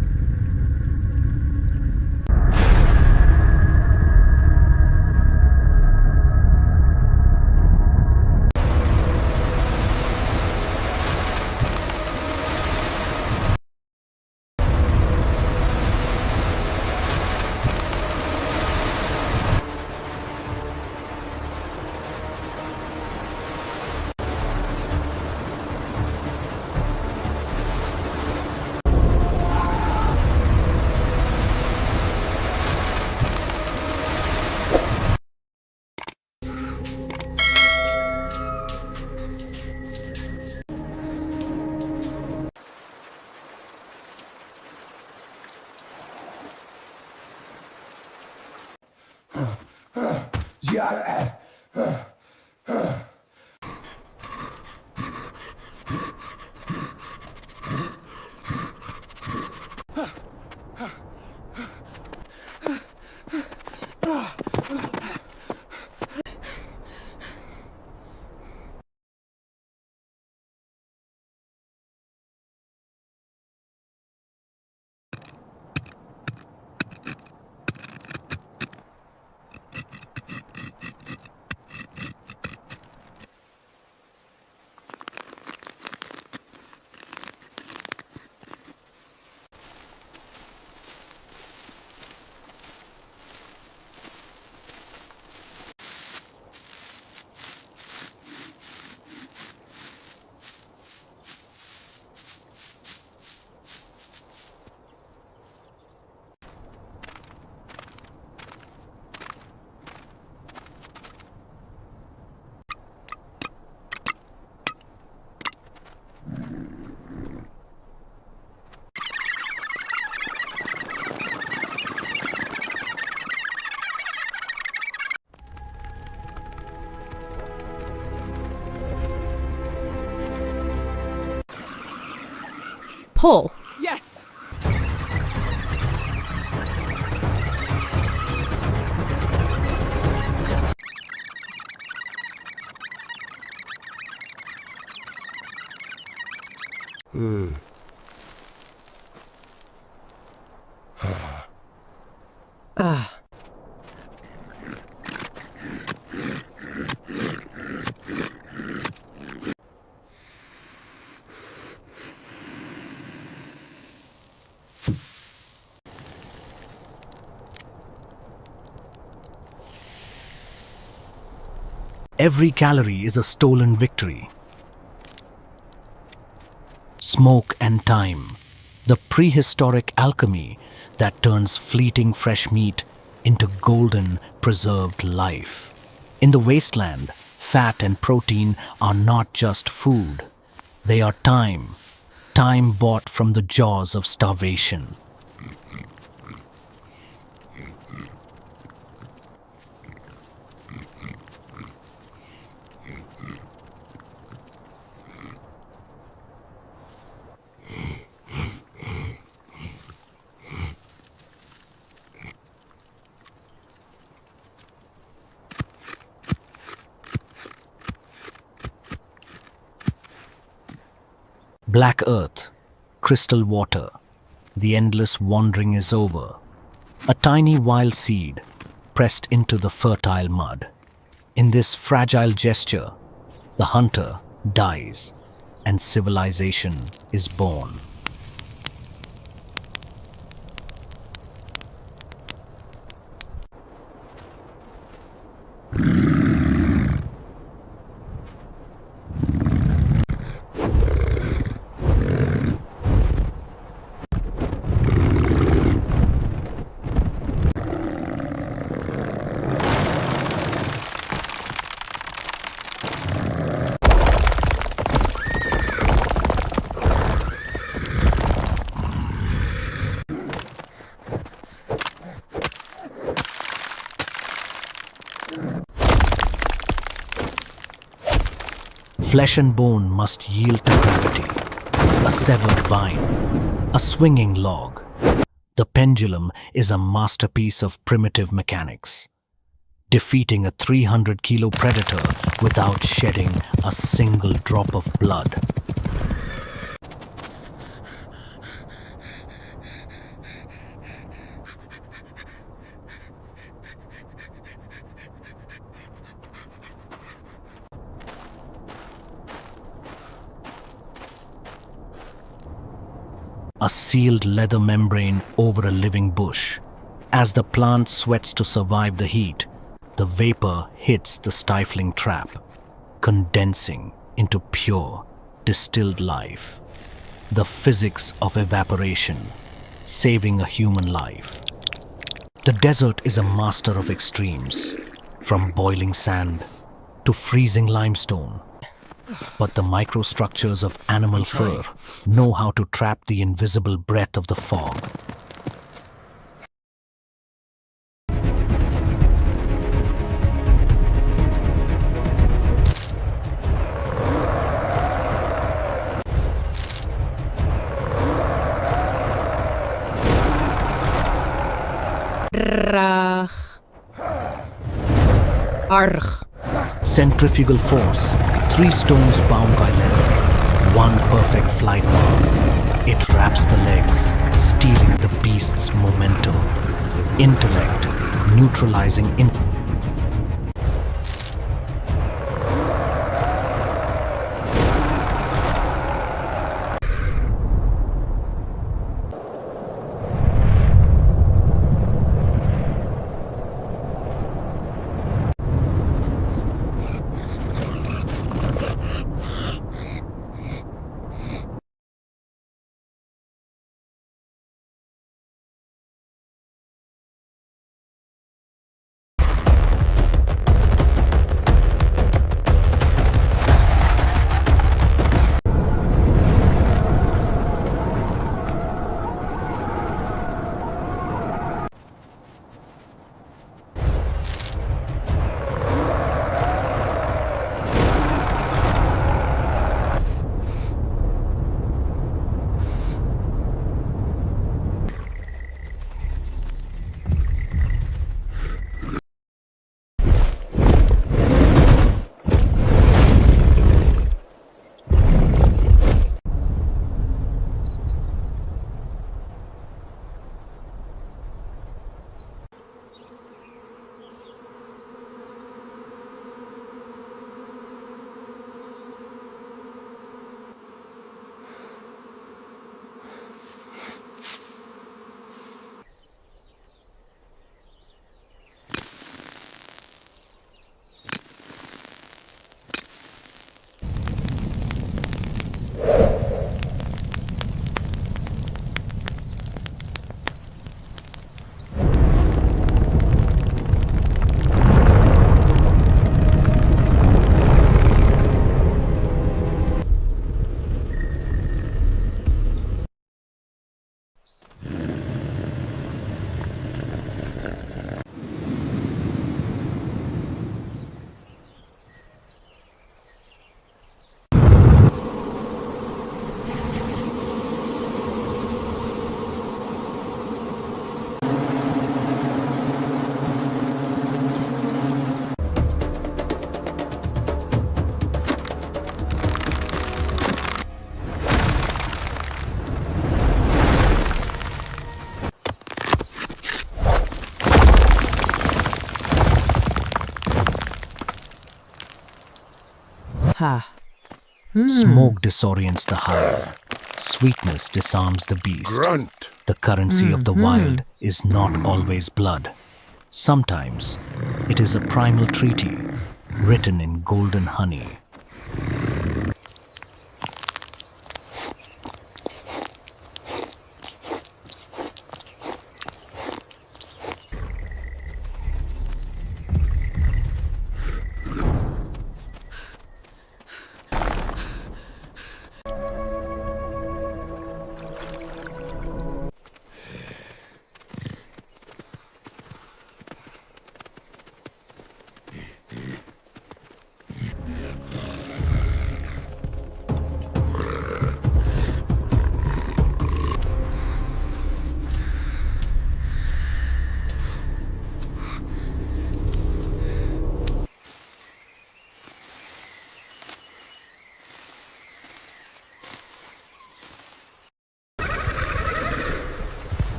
Pull. Yes! Every calorie is a stolen victory. Smoke and time, the prehistoric alchemy that turns fleeting fresh meat into golden, preserved life. In the wasteland, fat and protein are not just food. They are time, time bought from the jaws of starvation. Black earth, crystal water, the endless wandering is over. A tiny wild seed pressed into the fertile mud. In this fragile gesture, the hunter dies and civilization is born. Flesh and bone must yield to gravity. A severed vine, a swinging log, The pendulum is a masterpiece of primitive mechanics, defeating a 300-kilo predator without shedding a single drop of blood. A sealed leather membrane over a living bush. As the plant sweats to survive the heat, the vapor hits the stifling trap, condensing into pure, distilled life. The physics of evaporation, saving a human life. The desert is a master of extremes, from boiling sand to freezing limestone. But the microstructures of animal fur know how to trap the invisible breath of the fog. Arg. Centrifugal force, 3 stones bound by leather, 1 perfect flight mark. It wraps the legs, stealing the beast's momentum. Intellect, neutralizing Smoke disorients the hive. Sweetness disarms the beast. Grunt. The currency of the wild is not always blood. Sometimes it is a primal treaty written in golden honey.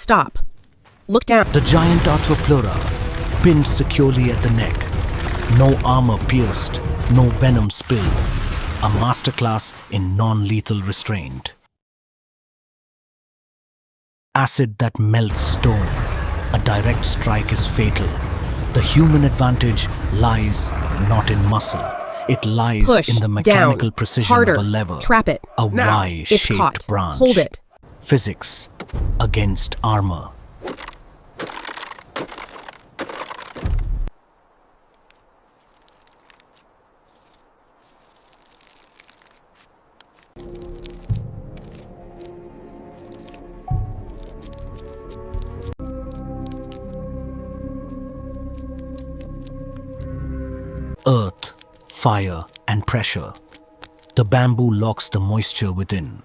Stop. Look down. The giant Arthropleura, pinned securely at the neck. No armor pierced, no venom spilled. A masterclass in non-lethal restraint. Acid that melts stone. A direct strike is fatal. The human advantage lies not in muscle. It lies Push in the mechanical down. precision Harder. of a lever. Trap it. A Now. It's Y-shaped caught. branch. Hold it. Physics against armor. Earth, fire, and pressure. The bamboo locks the moisture within.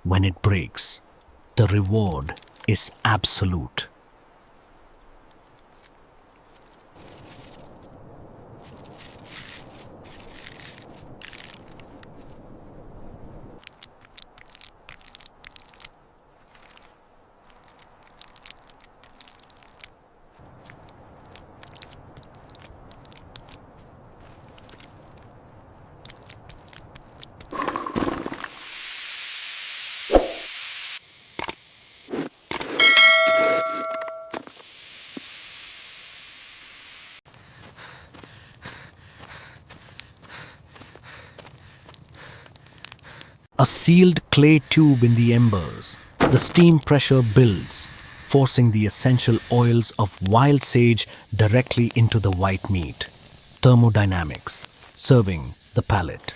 When it breaks, the reward is absolute. A sealed clay tube in the embers. The steam pressure builds, forcing the essential oils of wild sage directly into the white meat. Thermodynamics, serving the palate.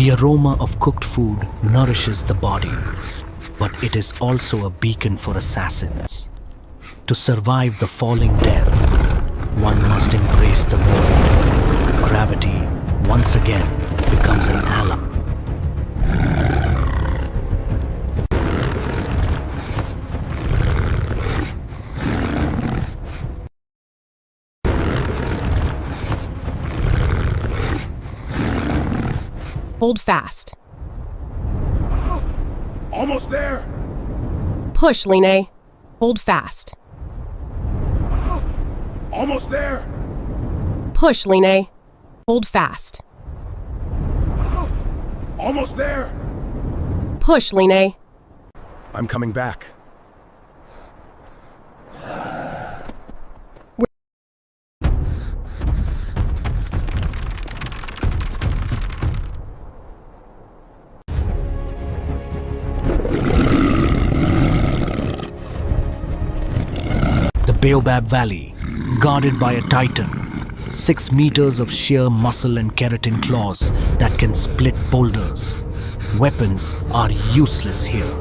The aroma of cooked food nourishes the body, but it is also a beacon for assassins. To survive the falling death, one must embrace the void. Gravity, once again, becomes an ally. Hold fast. Almost there! Push, Line. Hold fast. Almost there! Push, Line. Hold fast. Almost there! Push, Line. I'm coming back. Baobab Valley, guarded by a titan. 6 meters of sheer muscle and keratin claws that can split boulders. Weapons are useless here.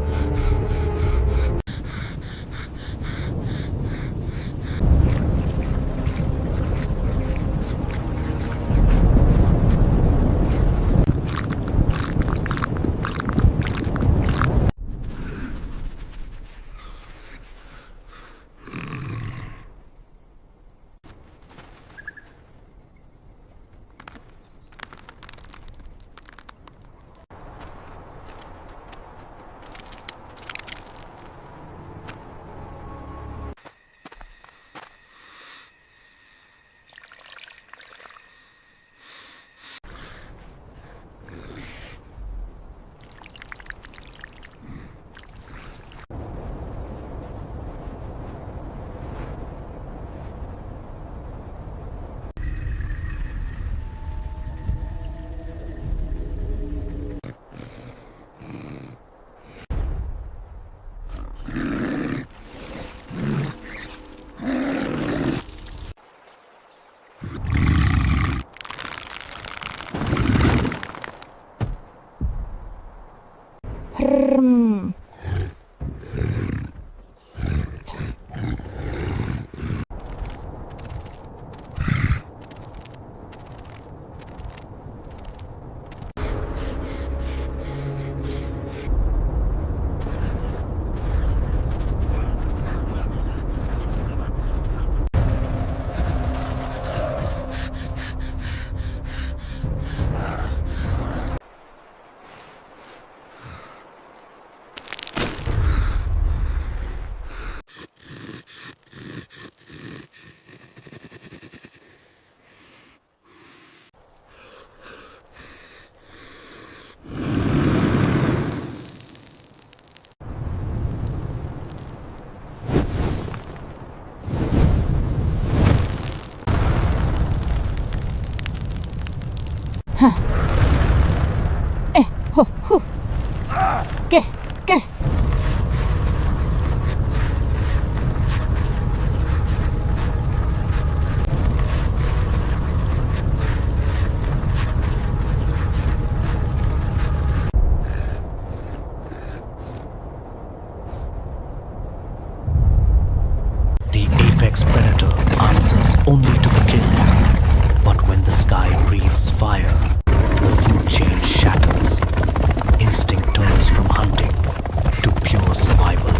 The apex predator answers only to the kill. But when the sky breathes fire, the food chain shatters. Instinct turns from hunting to pure survival.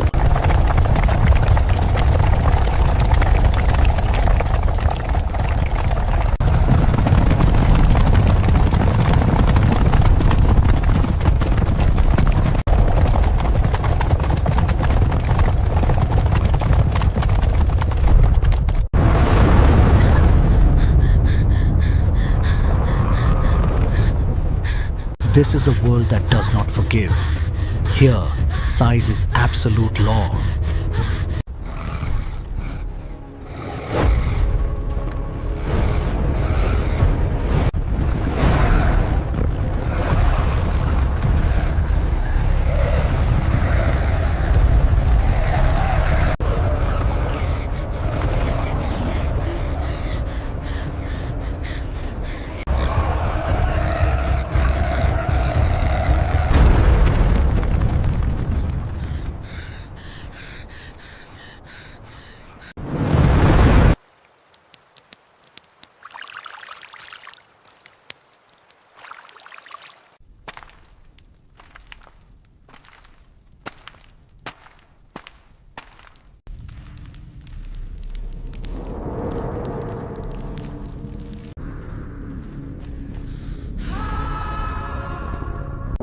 This is a world that does not forgive. Here, size is absolute law.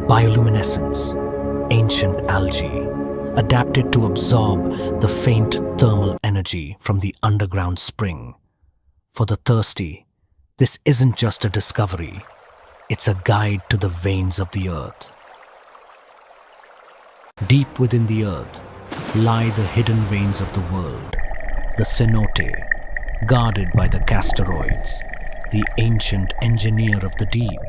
Bioluminescence, ancient algae, adapted to absorb the faint thermal energy from the underground spring. For the thirsty, this isn't just a discovery, it's a guide to the veins of the earth. Deep within the earth lie the hidden veins of the world, the cenote, guarded by the casteroids, the ancient engineer of the deep.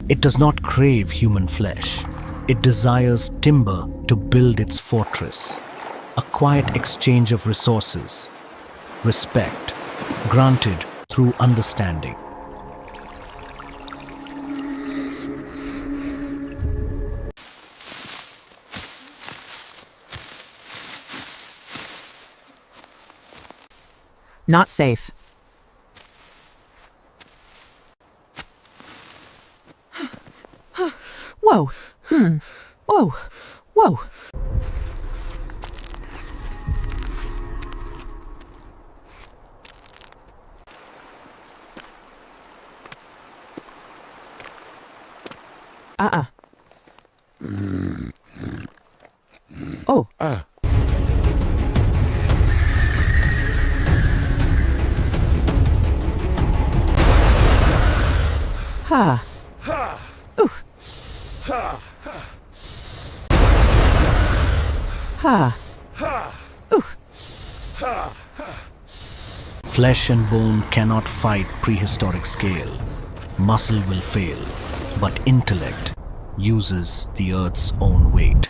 It does not crave human flesh. It desires timber to build its fortress. A quiet exchange of resources. Respect, granted through understanding. Not safe. Whoa. Whoa. Whoa. Oh. Ha. Ooh. Ha. Ooh. Flesh and bone cannot fight prehistoric scale. Muscle will fail, but intellect uses the earth's own weight.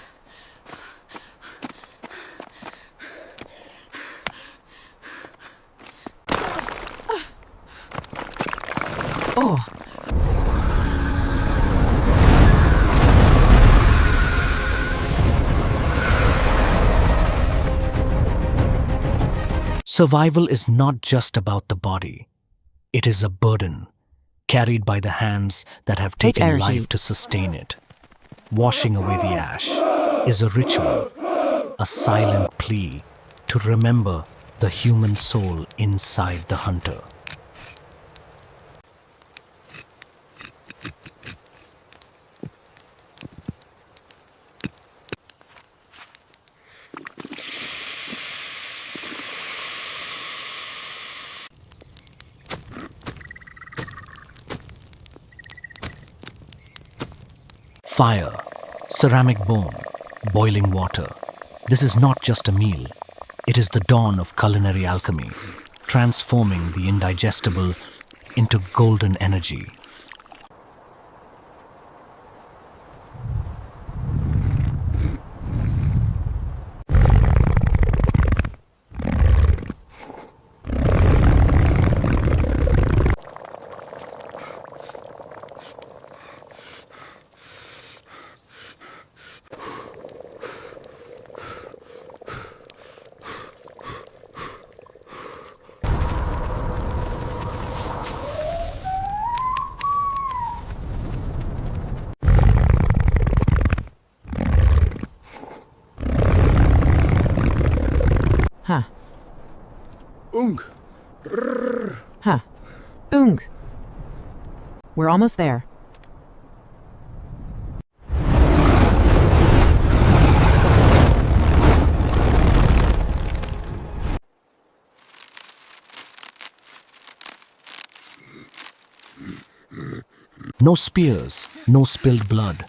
Survival is not just about the body. It is a burden carried by the hands that have taken energy. life to sustain it. Washing away the ash is a ritual, a silent plea to remember the human soul inside the hunter. Fire, ceramic bone, boiling water. This is not just a meal. It is the dawn of culinary alchemy, transforming the indigestible into golden energy. Huh. Ung. Huh. Ung. We're almost there. No spears, no spilled blood,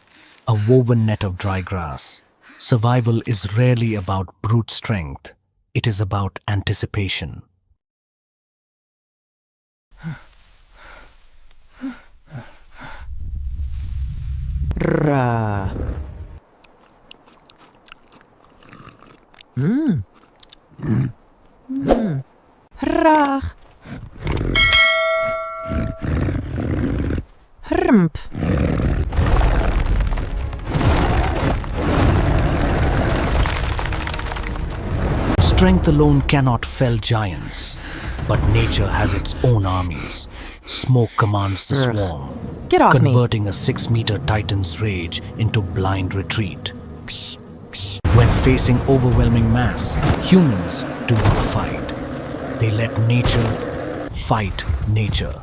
a woven net of dry grass. Survival is rarely about brute strength. It is about anticipation. Ra. Rach. Hrmp. Strength alone cannot fell giants, but nature has its own armies. Smoke commands the swarm, Get off me. converting a 6-meter titan's rage into blind retreat. When facing overwhelming mass, humans do not fight. They let nature fight nature.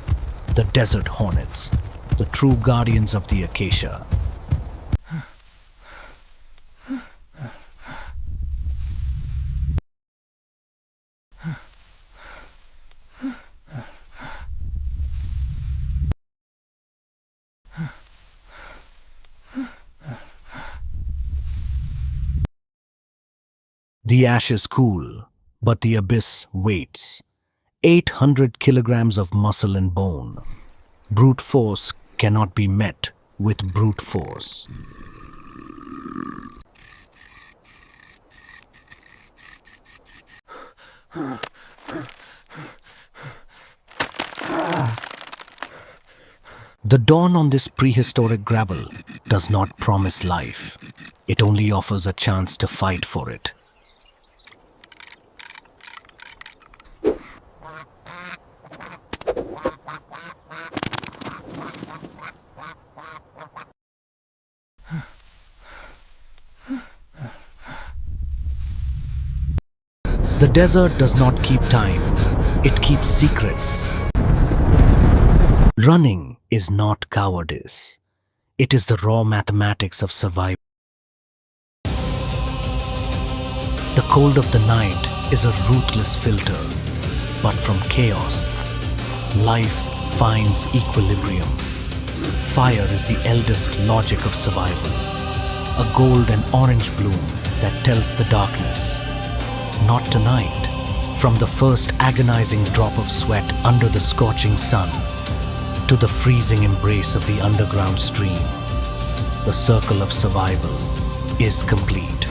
The desert hornets, the true guardians of the acacia. The ash is cool, but the abyss waits. 800 kilograms of muscle and bone. Brute force cannot be met with brute force. The dawn on this prehistoric gravel does not promise life. It only offers a chance to fight for it. The desert does not keep time, it keeps secrets. Running is not cowardice. It is the raw mathematics of survival. The cold of the night is a ruthless filter, but from chaos, life finds equilibrium. Fire is the eldest logic of survival, a gold and orange bloom that tells the darkness, not tonight. From the first agonizing drop of sweat under the scorching sun to the freezing embrace of the underground stream, the circle of survival is complete.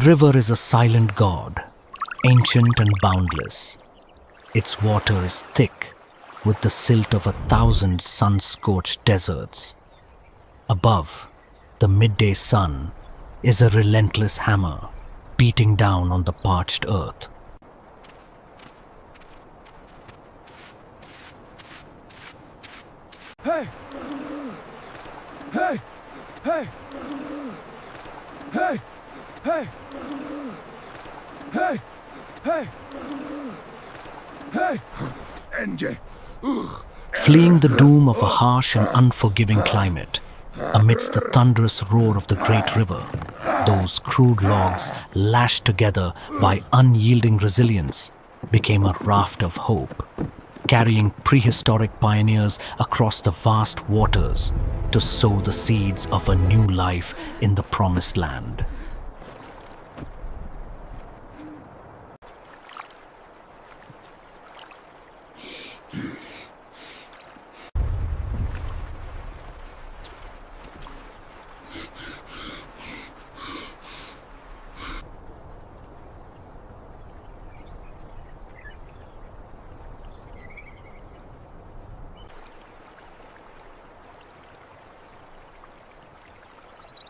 river is a silent god, ancient and boundless. Its water is thick with the silt of 1,000 sun-scorched deserts. Above, the midday sun is a relentless hammer beating down on the parched earth. Hey! Hey! Hey! Hey! Hey! Hey! Hey! Hey! NJ. Fleeing the doom of a harsh and unforgiving climate, amidst the thunderous roar of the great river, those crude logs, lashed together by unyielding resilience, became a raft of hope, carrying prehistoric pioneers across the vast waters to sow the seeds of a new life in the promised land.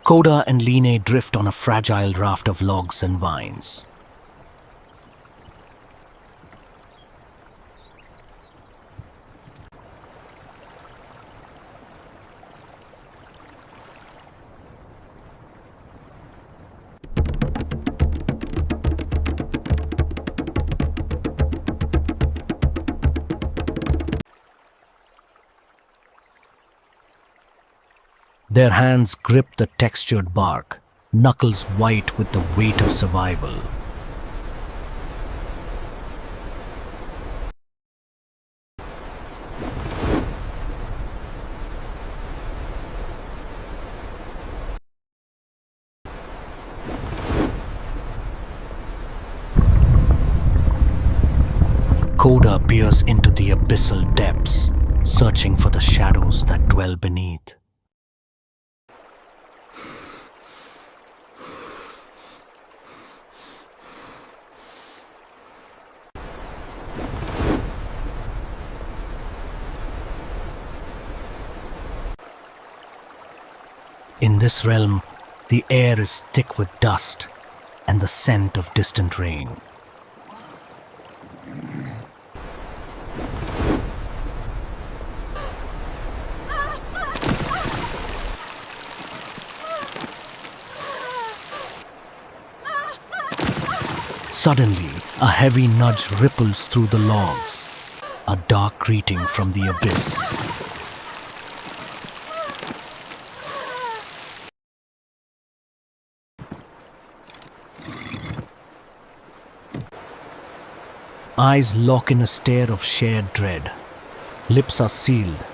Koda and Line drift on a fragile raft of logs and vines. Their hands grip the textured bark, knuckles white with the weight of survival. Koda peers into the abyssal depths, searching for the shadows that dwell beneath. In this realm, the air is thick with dust and the scent of distant rain. Suddenly, a heavy nudge ripples through the logs, a dark greeting from the abyss. Eyes lock in a stare of shared dread. Lips are sealed,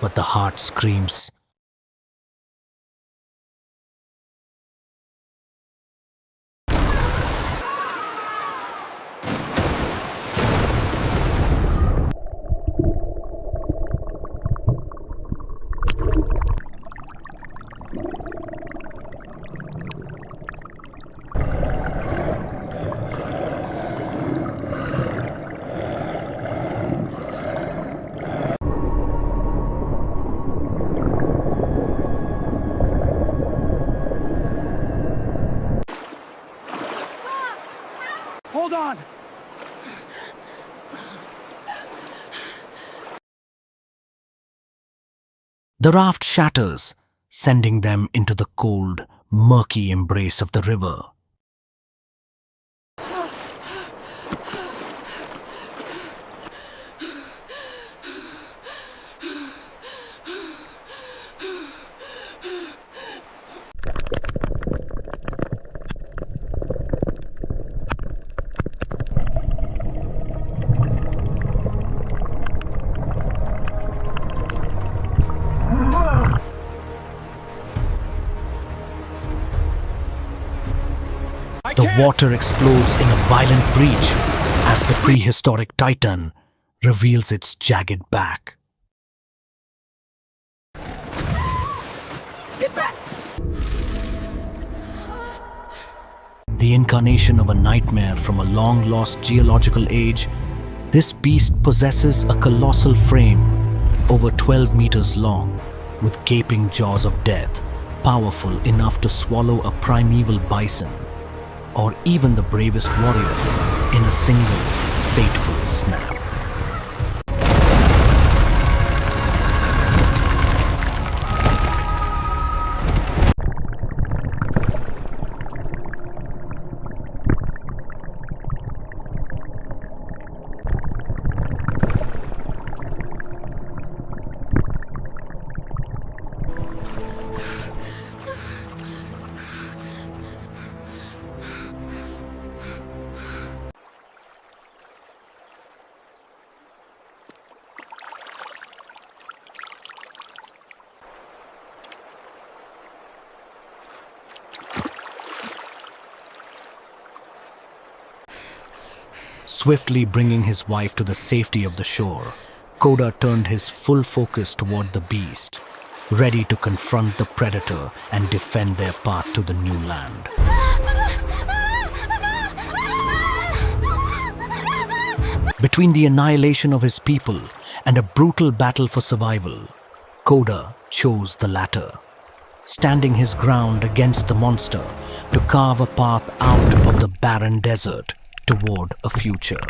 but the heart screams. Hold on! The raft shatters, sending them into the cold, murky embrace of the river. The water explodes in a violent breach as the prehistoric titan reveals its jagged back. The incarnation of a nightmare from a long-lost geological age, this beast possesses a colossal frame, over 12 meters long, with gaping jaws of death, powerful enough to swallow a primeval bison, or even the bravest warrior, in a single, fateful snap. Swiftly bringing his wife to the safety of the shore, Koda turned his full focus toward the beast, ready to confront the predator and defend their path to the new land. Between the annihilation of his people and a brutal battle for survival, Koda chose the latter, standing his ground against the monster to carve a path out of the barren desert toward a future.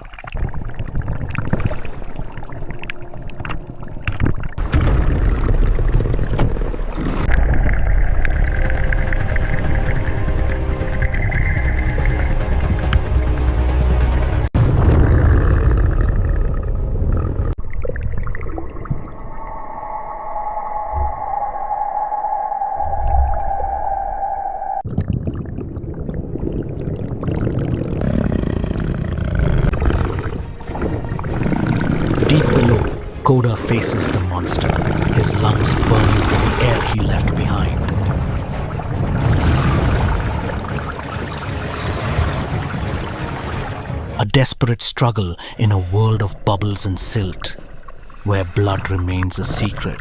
Deep below, Koda faces the monster, his lungs burning for the air he left behind. A desperate struggle in a world of bubbles and silt, where blood remains a secret.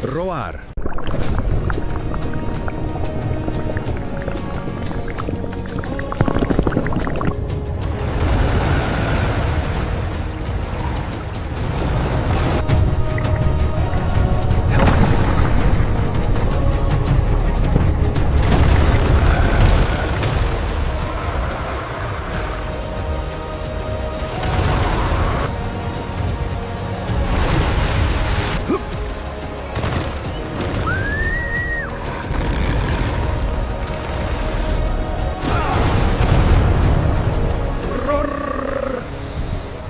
Roar.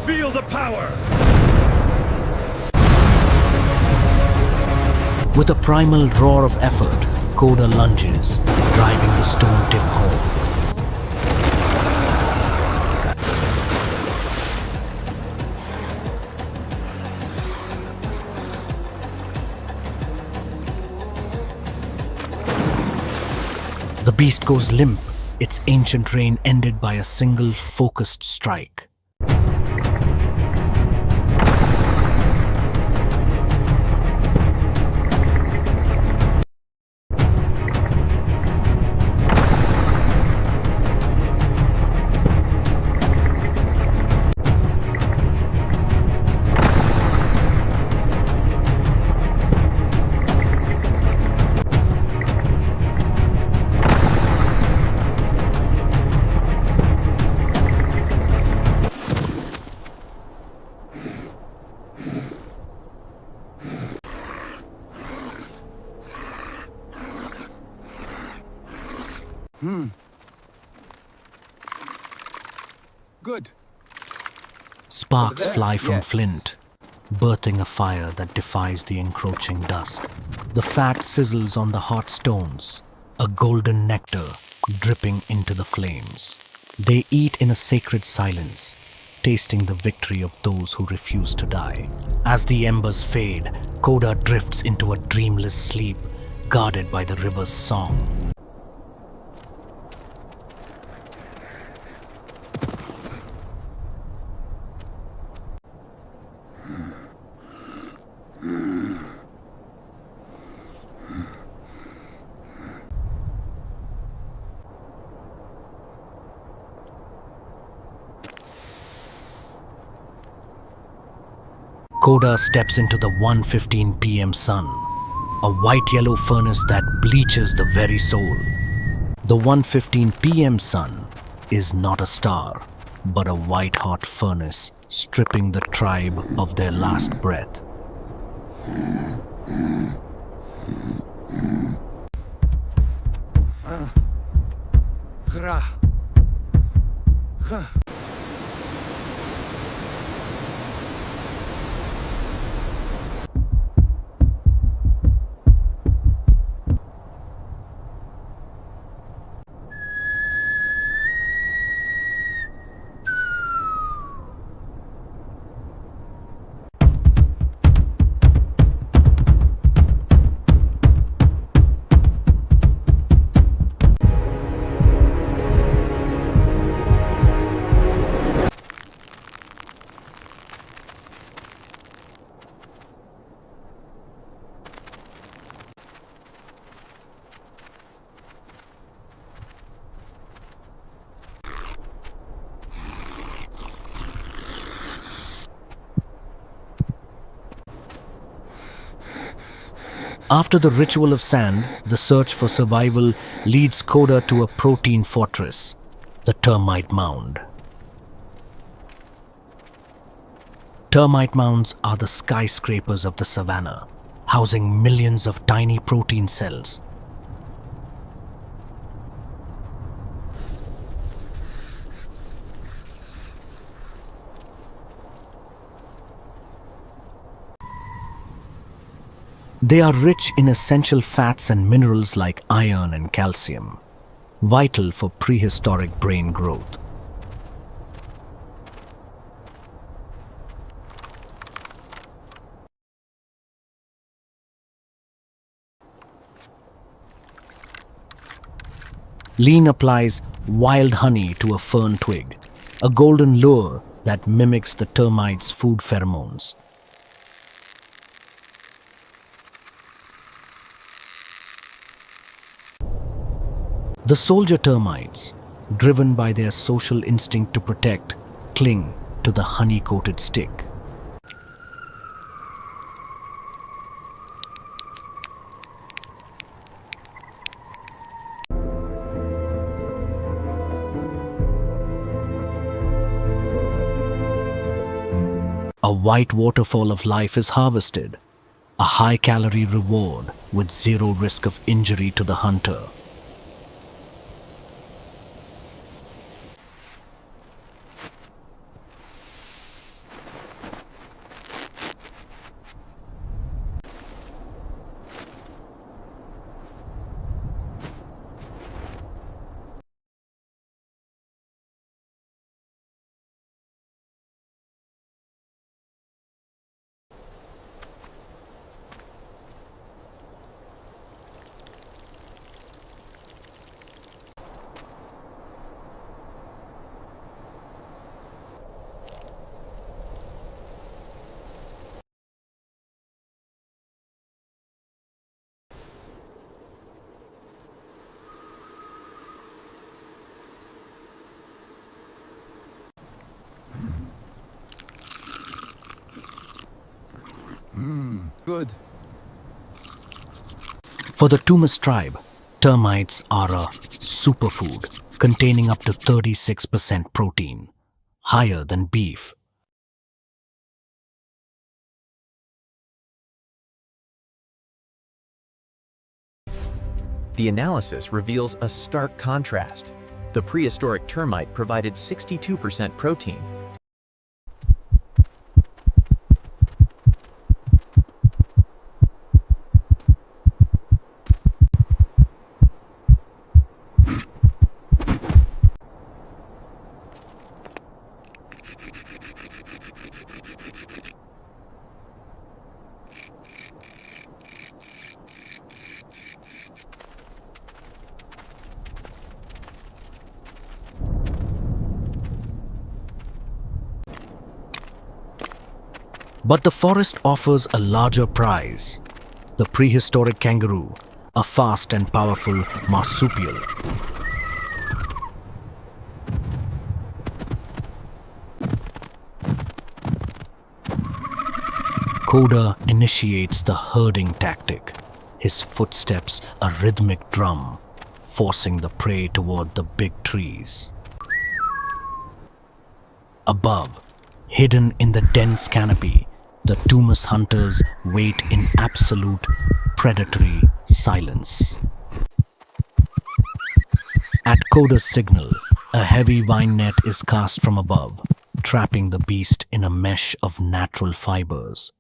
Feel the power! With a primal roar of effort, Koda lunges, driving the stone tip home. The beast goes limp, its ancient reign ended by a single focused strike. Good. Sparks fly from Yes. flint, birthing a fire that defies the encroaching dusk. The fat sizzles on the hot stones, a golden nectar dripping into the flames. They eat in a sacred silence, tasting the victory of those who refuse to die. As the embers fade, Koda drifts into a dreamless sleep, guarded by the river's song. Koda steps into the 1:15 p.m. sun, a white-yellow furnace that bleaches the very soul. The 1:15 p.m. sun is not a star, but a white-hot furnace stripping the tribe of their last breath. After the ritual of sand, the search for survival leads Koda to a protein fortress, the termite mound. Termite mounds are the skyscrapers of the savannah, housing millions of tiny protein cells. They are rich in essential fats and minerals like iron and calcium, vital for prehistoric brain growth. Lean applies wild honey to a fern twig, a golden lure that mimics the termites' food pheromones. The soldier termites, driven by their social instinct to protect, cling to the honey-coated stick. A white waterfall of life is harvested, a high-calorie reward with zero risk of injury to the hunter. Good. For the Tumus tribe, termites are a superfood containing up to 36% protein, higher than beef. The analysis reveals a stark contrast. The prehistoric termite provided 62% protein. But the forest offers a larger prize. The prehistoric kangaroo, a fast and powerful marsupial. Koda initiates the herding tactic, his footsteps a rhythmic drum, forcing the prey toward the big trees. Above, hidden in the dense canopy, the Tumus hunters wait in absolute predatory silence. At Koda's signal, a heavy vine net is cast from above, trapping the beast in a mesh of natural fibers.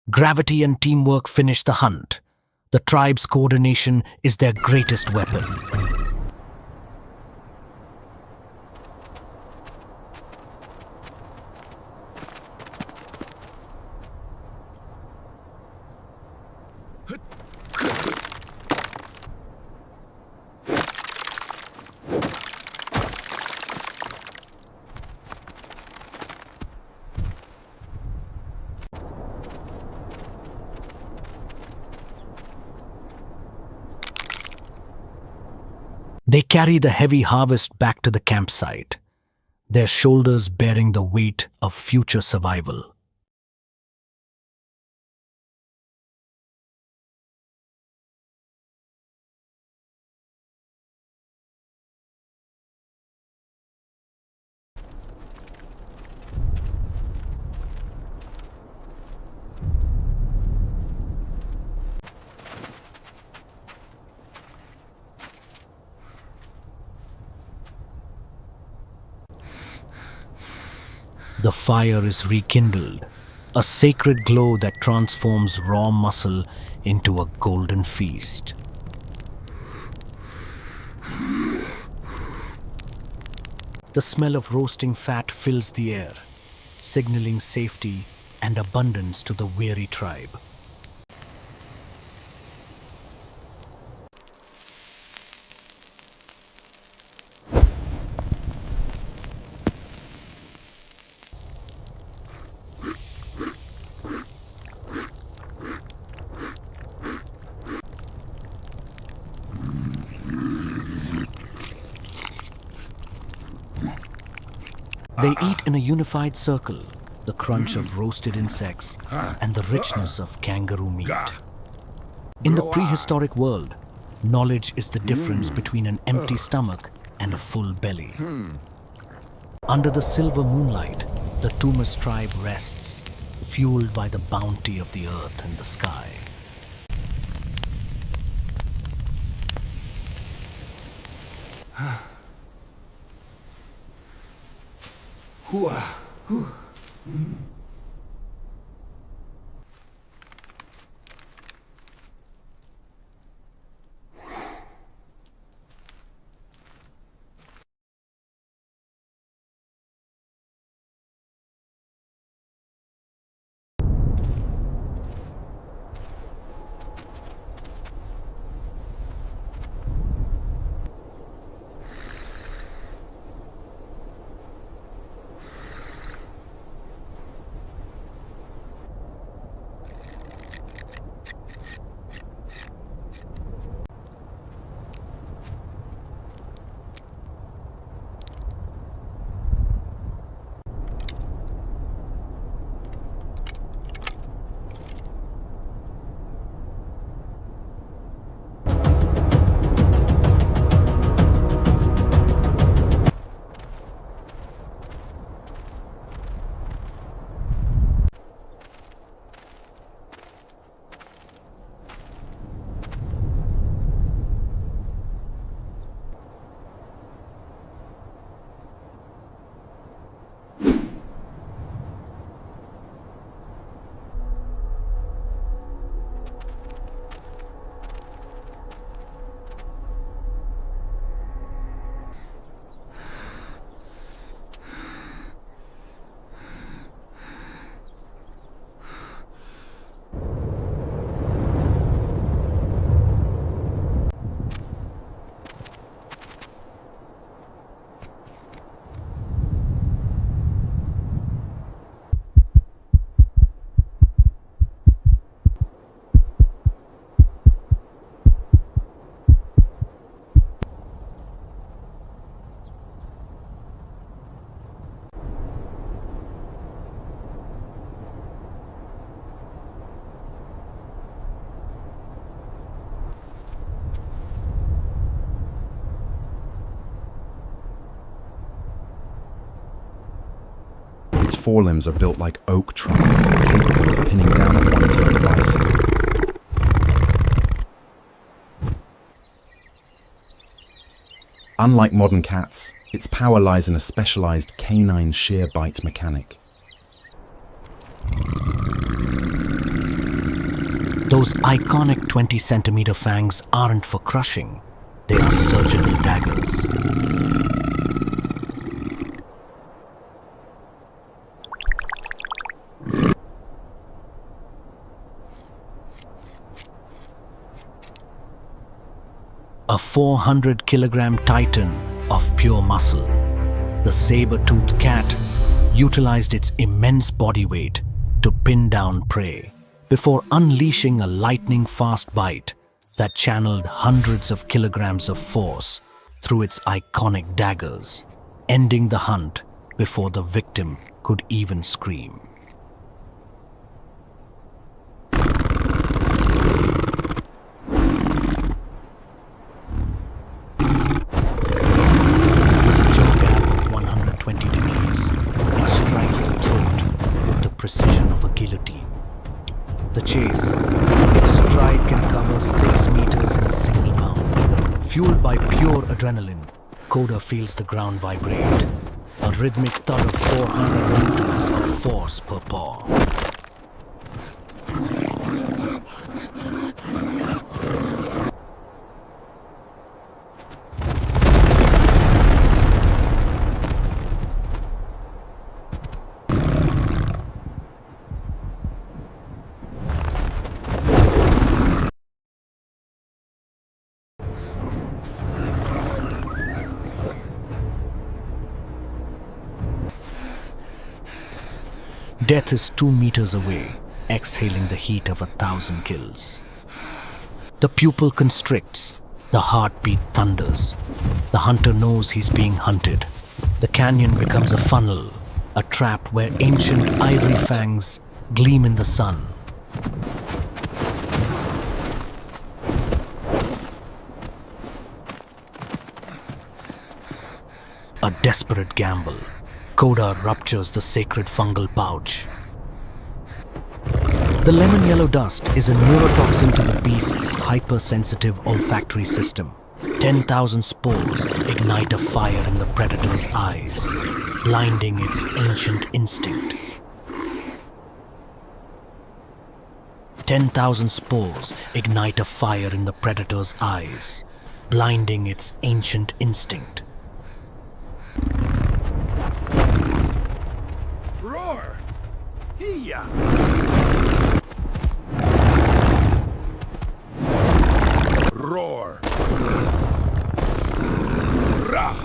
Gravity and teamwork finish the hunt. The tribe's coordination is their greatest weapon. They carry the heavy harvest back to the campsite, their shoulders bearing the weight of future survival. The fire is rekindled, a sacred glow that transforms raw muscle into a golden feast. The smell of roasting fat fills the air, signaling safety and abundance to the weary tribe. They eat in a unified circle, the crunch of roasted insects and the richness of kangaroo meat. In the prehistoric world, knowledge is the difference between an empty stomach and a full belly. Under the silver moonlight, the Tumus tribe rests, fueled by the bounty of the earth and the sky. Its forelimbs are built like oak trunks, capable of pinning down a one-ton bison. Unlike modern cats, its power lies in a specialized canine shear bite mechanic. Those iconic 20-centimeter fangs aren't for crushing, they are surgical daggers. A 400-kilogram titan of pure muscle, the saber-toothed cat utilized its immense body weight to pin down prey before unleashing a lightning-fast bite that channeled hundreds of kilograms of force through its iconic daggers, ending the hunt before the victim could even scream. Precision of a guillotine. The chase, its stride can cover 6 meters in a single bound. Fueled by pure adrenaline, Coda feels the ground vibrate, a rhythmic thud of 400 newtons of force per paw. Death is 2 meters away, exhaling the heat of 1,000 kills. The pupil constricts, the heartbeat thunders. The hunter knows he's being hunted. The canyon becomes a funnel, a trap where ancient ivory fangs gleam in the sun. A desperate gamble. Coda ruptures the sacred fungal pouch. The lemon yellow dust is a neurotoxin to the beast's hypersensitive olfactory system. 10,000 spores ignite a fire in the predator's eyes, blinding its ancient instinct. 10,000 spores ignite a fire in the predator's eyes, blinding its ancient instinct. Roar! Hiya! Roar! Ra!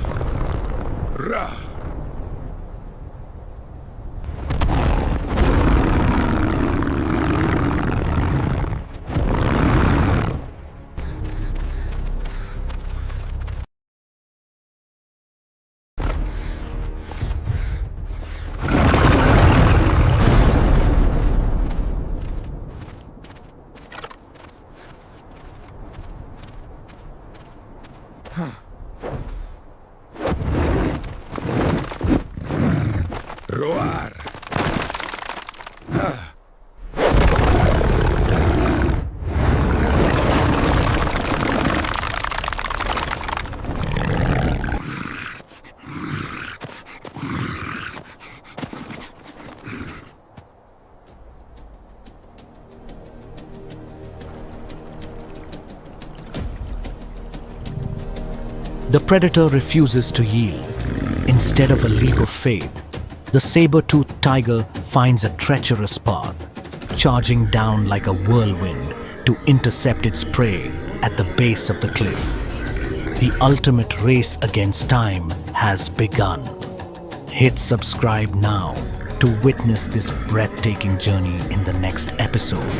Ra! Roar! The predator refuses to yield. Instead of a leap of faith, the saber-toothed tiger finds a treacherous path, charging down like a whirlwind to intercept its prey at the base of the cliff. The ultimate race against time has begun. Hit subscribe now to witness this breathtaking journey in the next episode.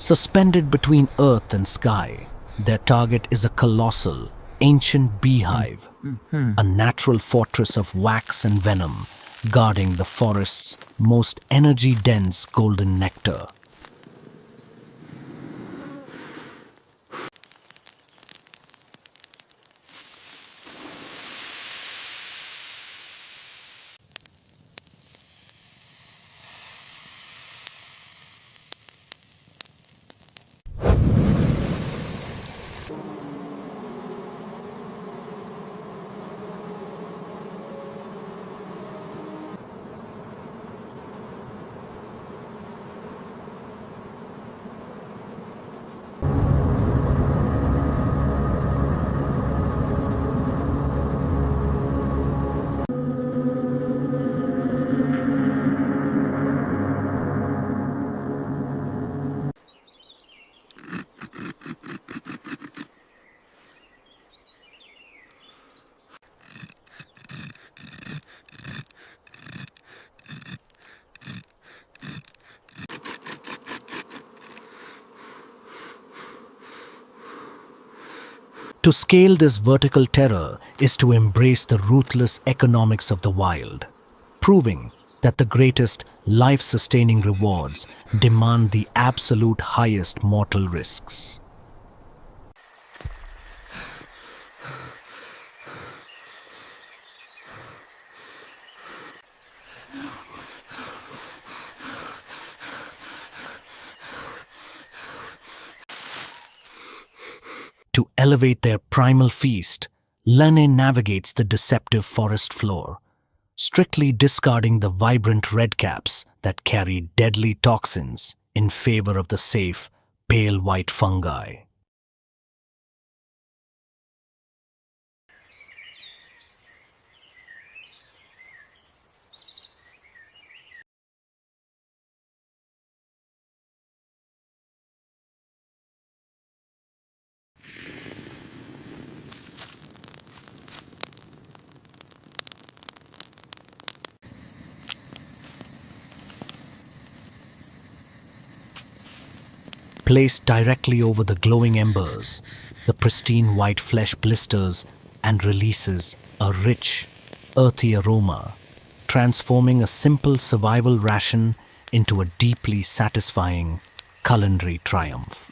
Suspended between earth and sky, their target is a colossal, ancient beehive, a natural fortress of wax and venom, guarding the forest's most energy-dense golden nectar. To scale this vertical terror is to embrace the ruthless economics of the wild, proving that the greatest life-sustaining rewards demand the absolute highest mortal risks. To elevate their primal feast, Lene navigates the deceptive forest floor, strictly discarding the vibrant redcaps that carry deadly toxins in favor of the safe, pale white fungi. Placed directly over the glowing embers, the pristine white flesh blisters and releases a rich, earthy aroma, transforming a simple survival ration into a deeply satisfying culinary triumph.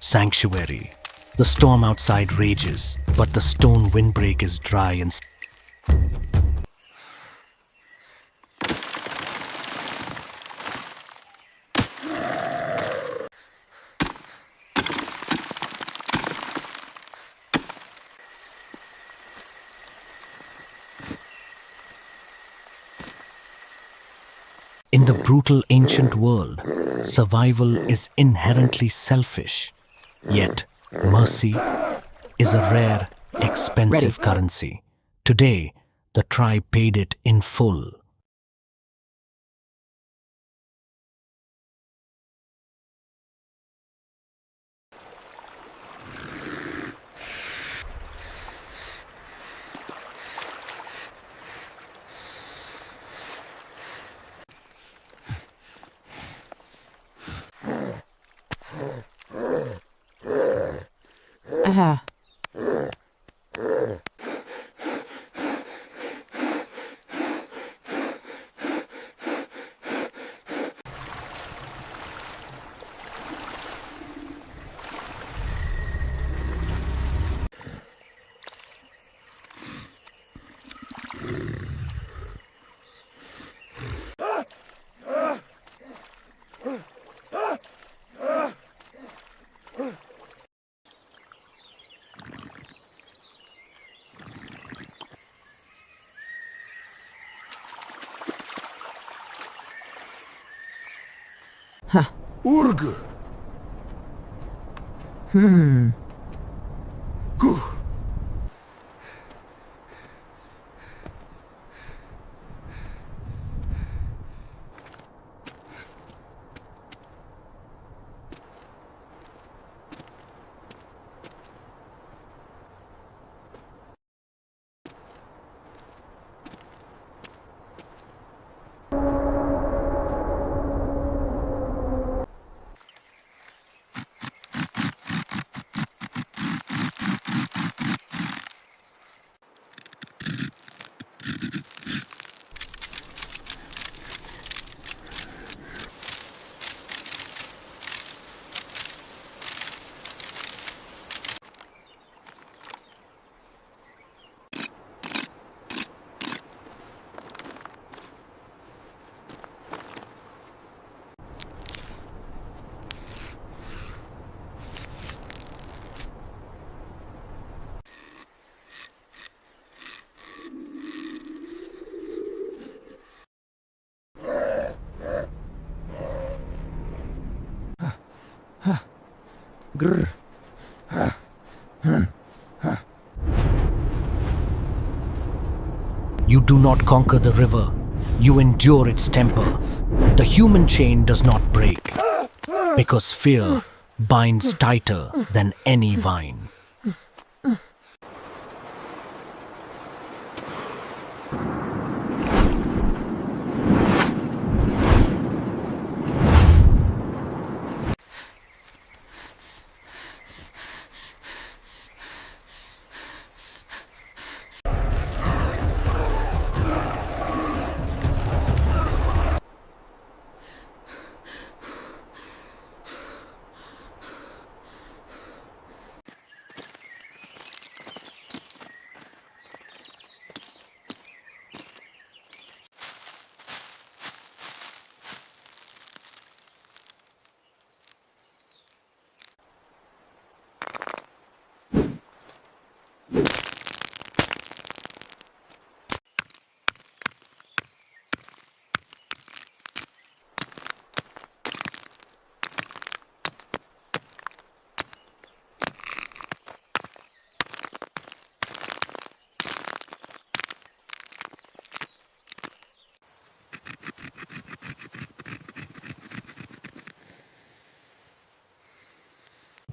Sanctuary. The storm outside rages, but the stone windbreak is dry and in the brutal ancient world, survival is inherently selfish. Yet, mercy is a rare, expensive currency. Today, the tribe paid it in full. Urg. Gu. Grr. You do not conquer the river, you endure its temper. The human chain does not break, because fear binds tighter than any vine.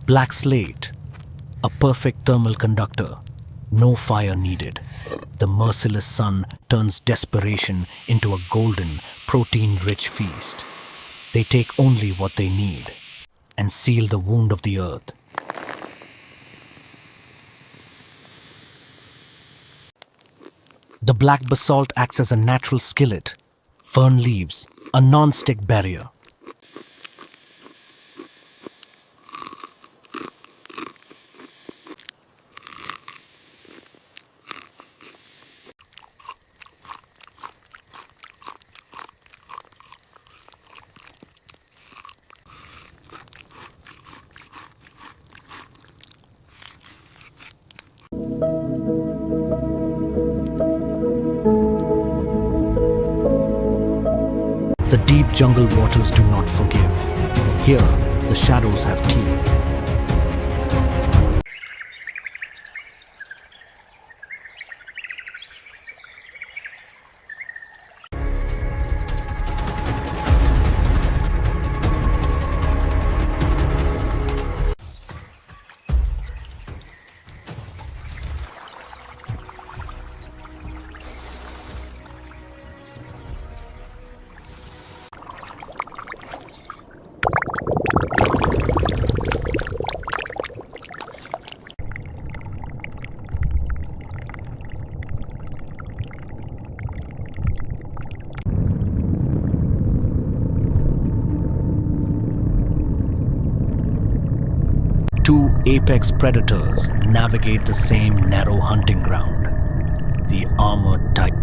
Black slate, a perfect thermal conductor, no fire needed. The merciless sun turns desperation into a golden, protein-rich feast. They take only what they need and seal the wound of the earth. The black basalt acts as a natural skillet, fern leaves, a non-stick barrier. The deep jungle waters do not forgive. Here, the shadows have teeth. Two apex predators navigate the same narrow hunting ground. The armored titan.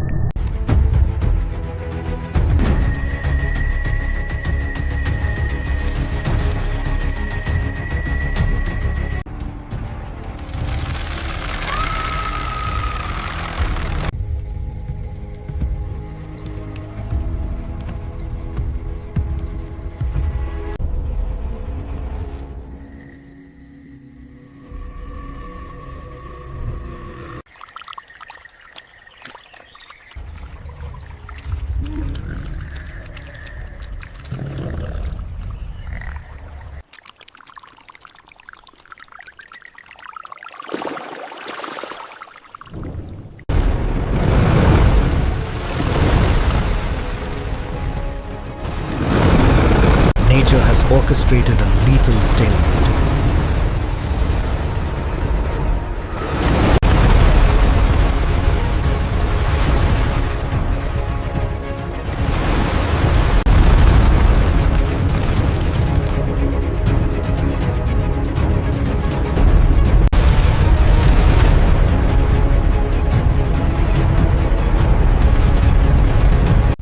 orchestrated a lethal stalemate.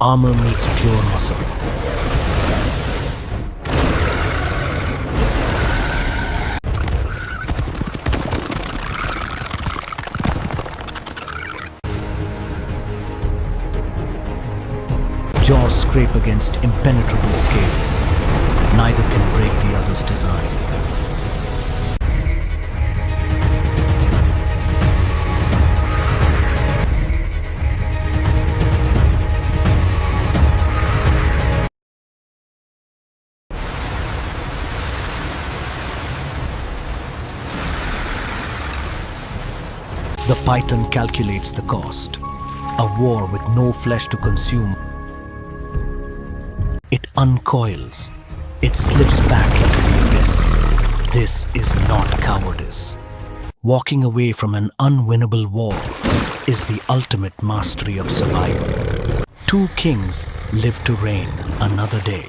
Armor meets pure muscle. Jaws scrape against impenetrable scales. Neither can break the other's design. The python calculates the cost. A war with no flesh to consume. It uncoils. It slips back into the abyss. This is not cowardice. Walking away from an unwinnable war is the ultimate mastery of survival. Two kings live to reign another day.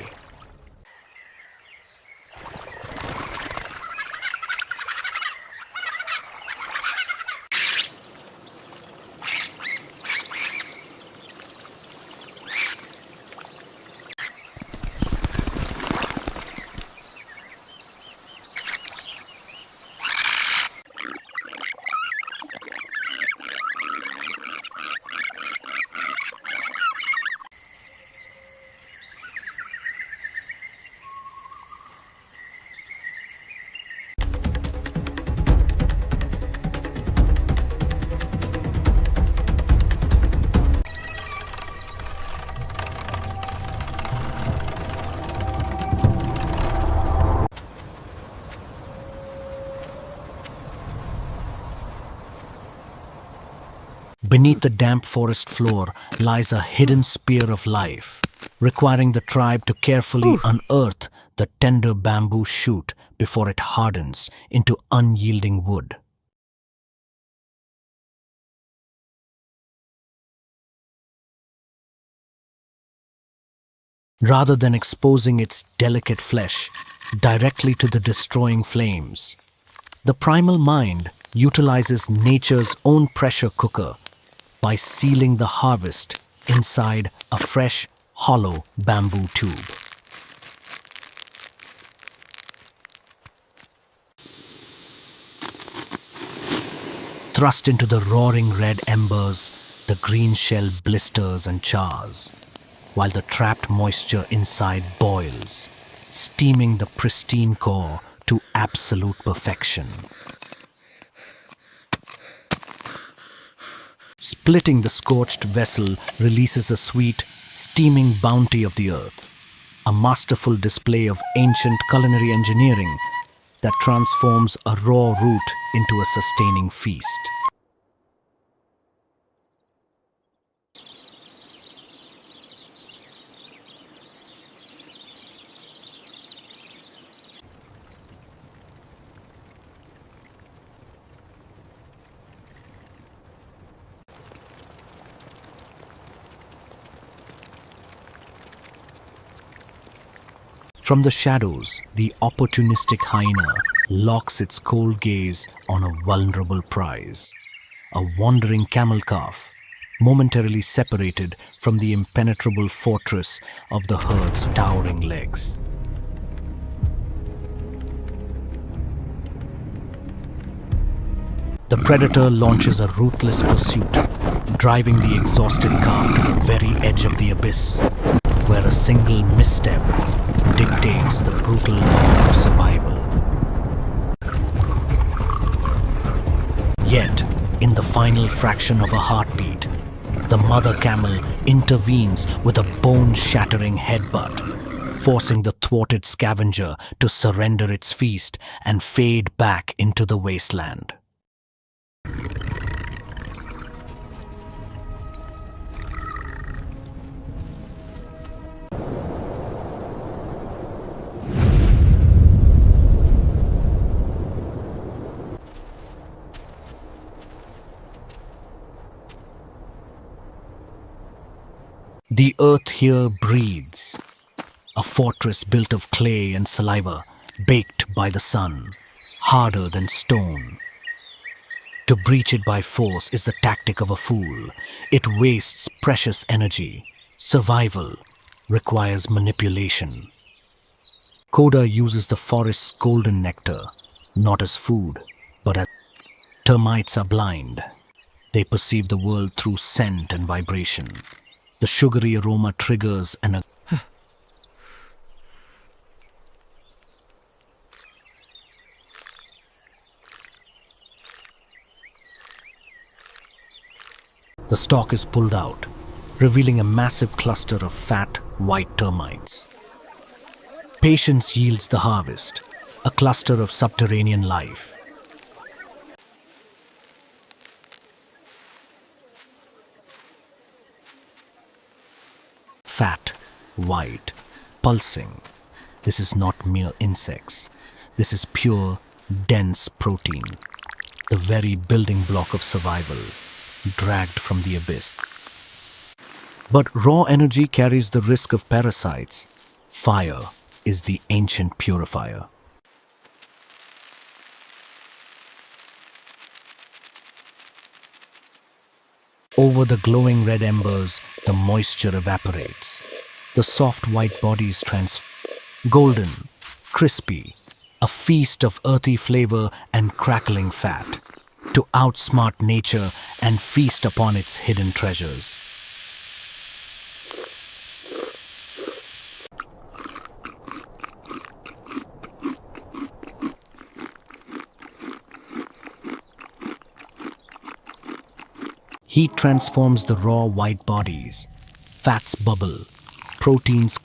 Beneath the damp forest floor lies a hidden spear of life, requiring the tribe to carefully unearth the tender bamboo shoot before it hardens into unyielding wood. Rather than exposing its delicate flesh directly to the destroying flames, the primal mind utilizes nature's own pressure cooker by sealing the harvest inside a fresh, hollow bamboo tube. Thrust into the roaring red embers, the green shell blisters and chars, while the trapped moisture inside boils, steaming the pristine core to absolute perfection. Splitting the scorched vessel releases a sweet, steaming bounty of the earth, a masterful display of ancient culinary engineering that transforms a raw root into a sustaining feast. From the shadows, the opportunistic hyena locks its cold gaze on a vulnerable prize, a wandering camel calf, momentarily separated from the impenetrable fortress of the herd's towering legs. The predator launches a ruthless pursuit, driving the exhausted calf to the very edge of the abyss, where a single misstep dictates the brutal law of survival. Yet, in the final fraction of a heartbeat, the mother camel intervenes with a bone-shattering headbutt, forcing the thwarted scavenger to surrender its feast and fade back into the wasteland. The earth here breathes, a fortress built of clay and saliva, baked by the sun, harder than stone. To breach it by force is the tactic of a fool. It wastes precious energy. Survival requires manipulation. Koda uses the forest's golden nectar, not as food, but as termites are blind. They perceive the world through scent and vibration. The sugary aroma triggers an The stalk is pulled out, revealing a massive cluster of fat, white termites. Patience yields the harvest, a cluster of subterranean life. Fat, white, pulsing. This is not mere insects. This is pure, dense protein, the very building block of survival, dragged from the abyss. But raw energy carries the risk of parasites. Fire is the ancient purifier. Over the glowing red embers, the moisture evaporates. The soft white bodies golden, crispy, a feast of earthy flavor and crackling fat, to outsmart nature and feast upon its hidden treasures. Heat transforms the raw white bodies. Fats bubble, proteins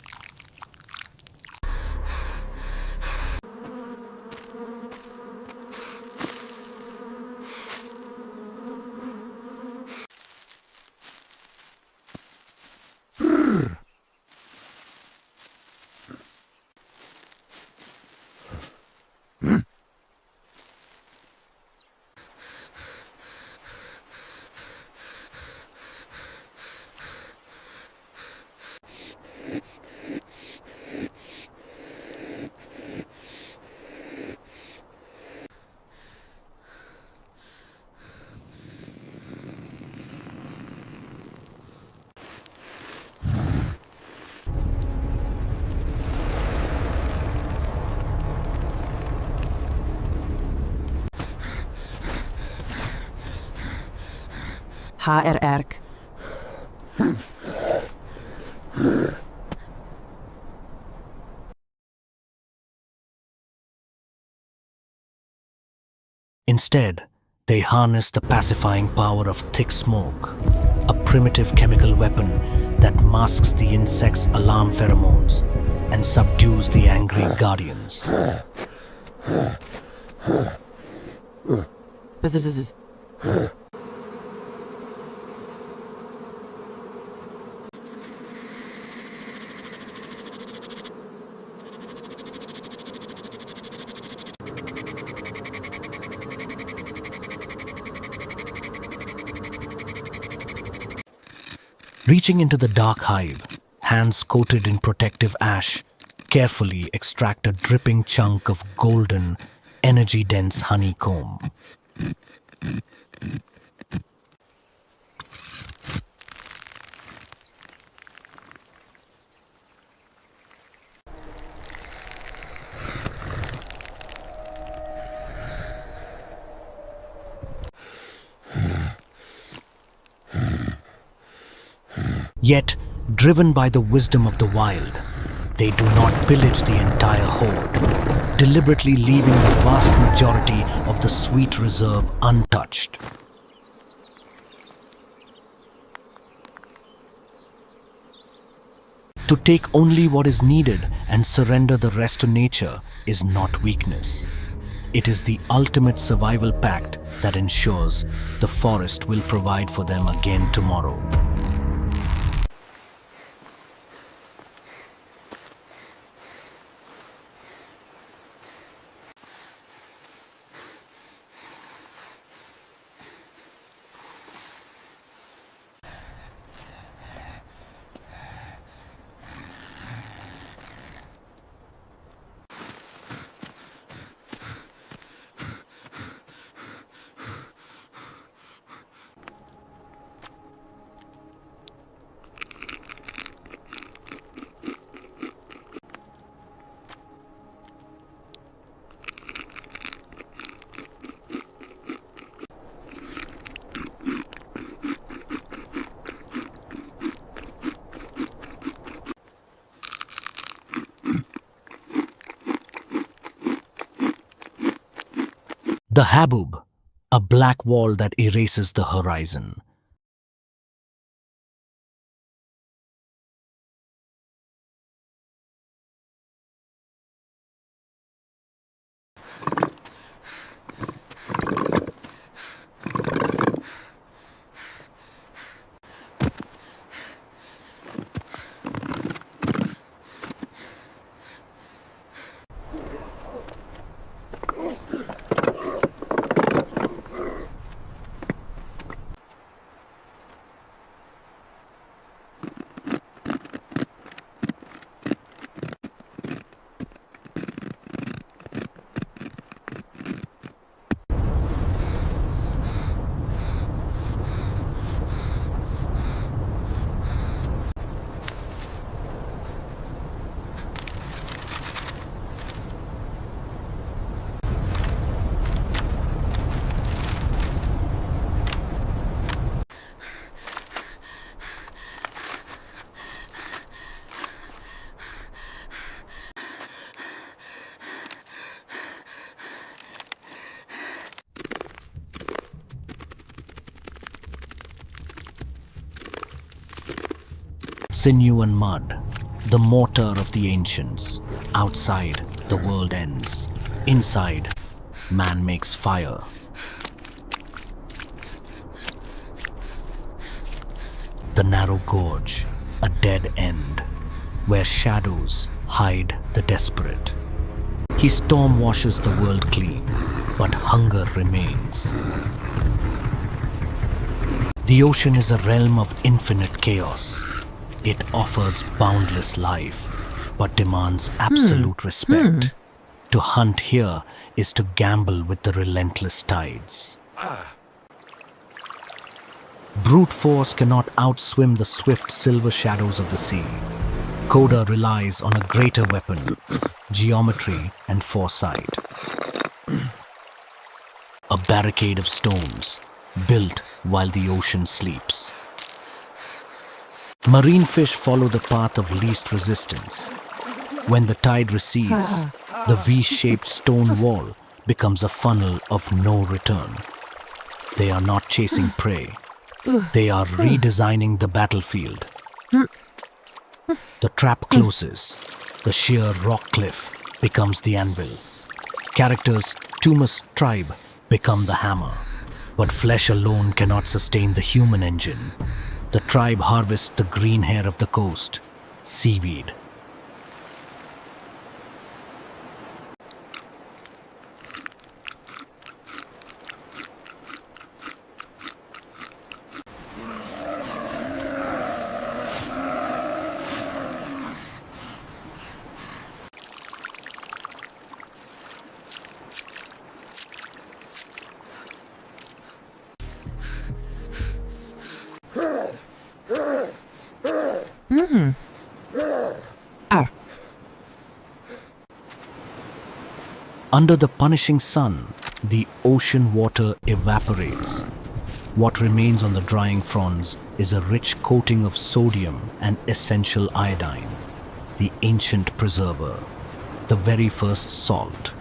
erk. Instead, they harness the pacifying power of thick smoke, a primitive chemical weapon that masks the insect's alarm pheromones and subdues the angry guardians. Reaching into the dark hive, hands coated in protective ash, carefully extract a dripping chunk of golden, energy-dense honeycomb. Yet, driven by the wisdom of the wild, they do not pillage the entire horde, deliberately leaving the vast majority of the sweet reserve untouched. To take only what is needed and surrender the rest to nature is not weakness. It is the ultimate survival pact that ensures the forest will provide for them again tomorrow. The Haboob, a black wall that erases the horizon. Sinew and mud, the mortar of the ancients. Outside, the world ends. Inside, man makes fire. The narrow gorge, a dead end, where shadows hide the desperate. He storm washes the world clean, but hunger remains. The ocean is a realm of infinite chaos. It offers boundless life, but demands absolute respect. To hunt here is to gamble with the relentless tides. Brute force cannot outswim the swift silver shadows of the sea. Coda relies on a greater weapon, geometry and foresight. A barricade of stones, built while the ocean sleeps. Marine fish follow the path of least resistance. When the tide recedes, the V-shaped stone wall becomes a funnel of no return. They are not chasing prey. They are redesigning the battlefield. The trap closes. The sheer rock cliff becomes the anvil. Characters Tumas' tribe become the hammer. But flesh alone cannot sustain the human engine. The tribe harvests the green hair of the coast, seaweed. Under the punishing sun, the ocean water evaporates. What remains on the drying fronds is a rich coating of sodium and essential iodine, the ancient preserver, the very first salt.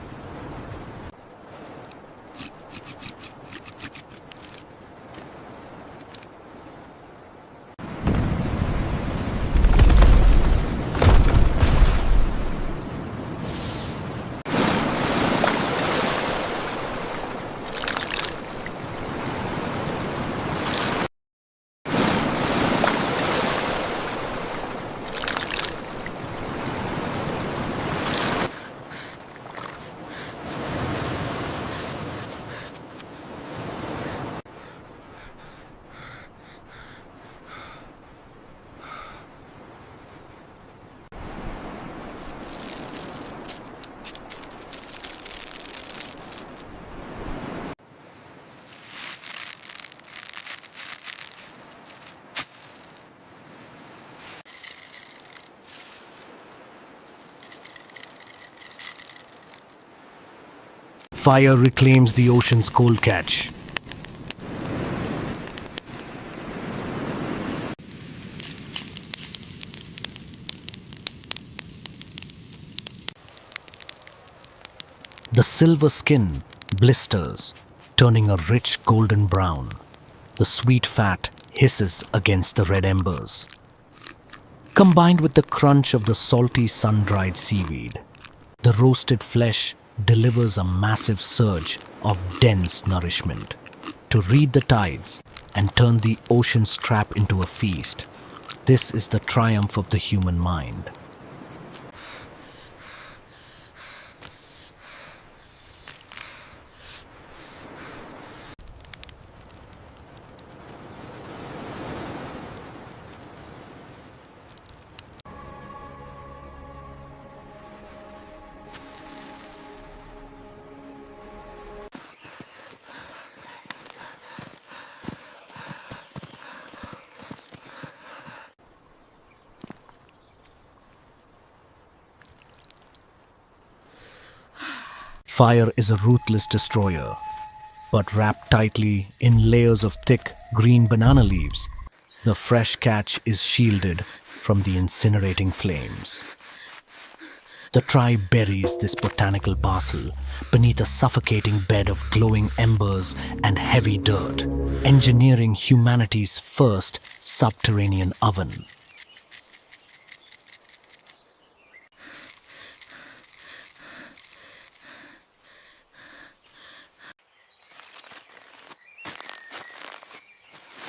Fire reclaims the ocean's cold catch. The silver skin blisters, turning a rich golden brown. The sweet fat hisses against the red embers. Combined with the crunch of the salty sun-dried seaweed, the roasted flesh delivers a massive surge of dense nourishment. To read the tides and turn the ocean's trap into a feast, this is the triumph of the human mind. Fire is a ruthless destroyer, but wrapped tightly in layers of thick green banana leaves, the fresh catch is shielded from the incinerating flames. The tribe buries this botanical parcel beneath a suffocating bed of glowing embers and heavy dirt, engineering humanity's first subterranean oven.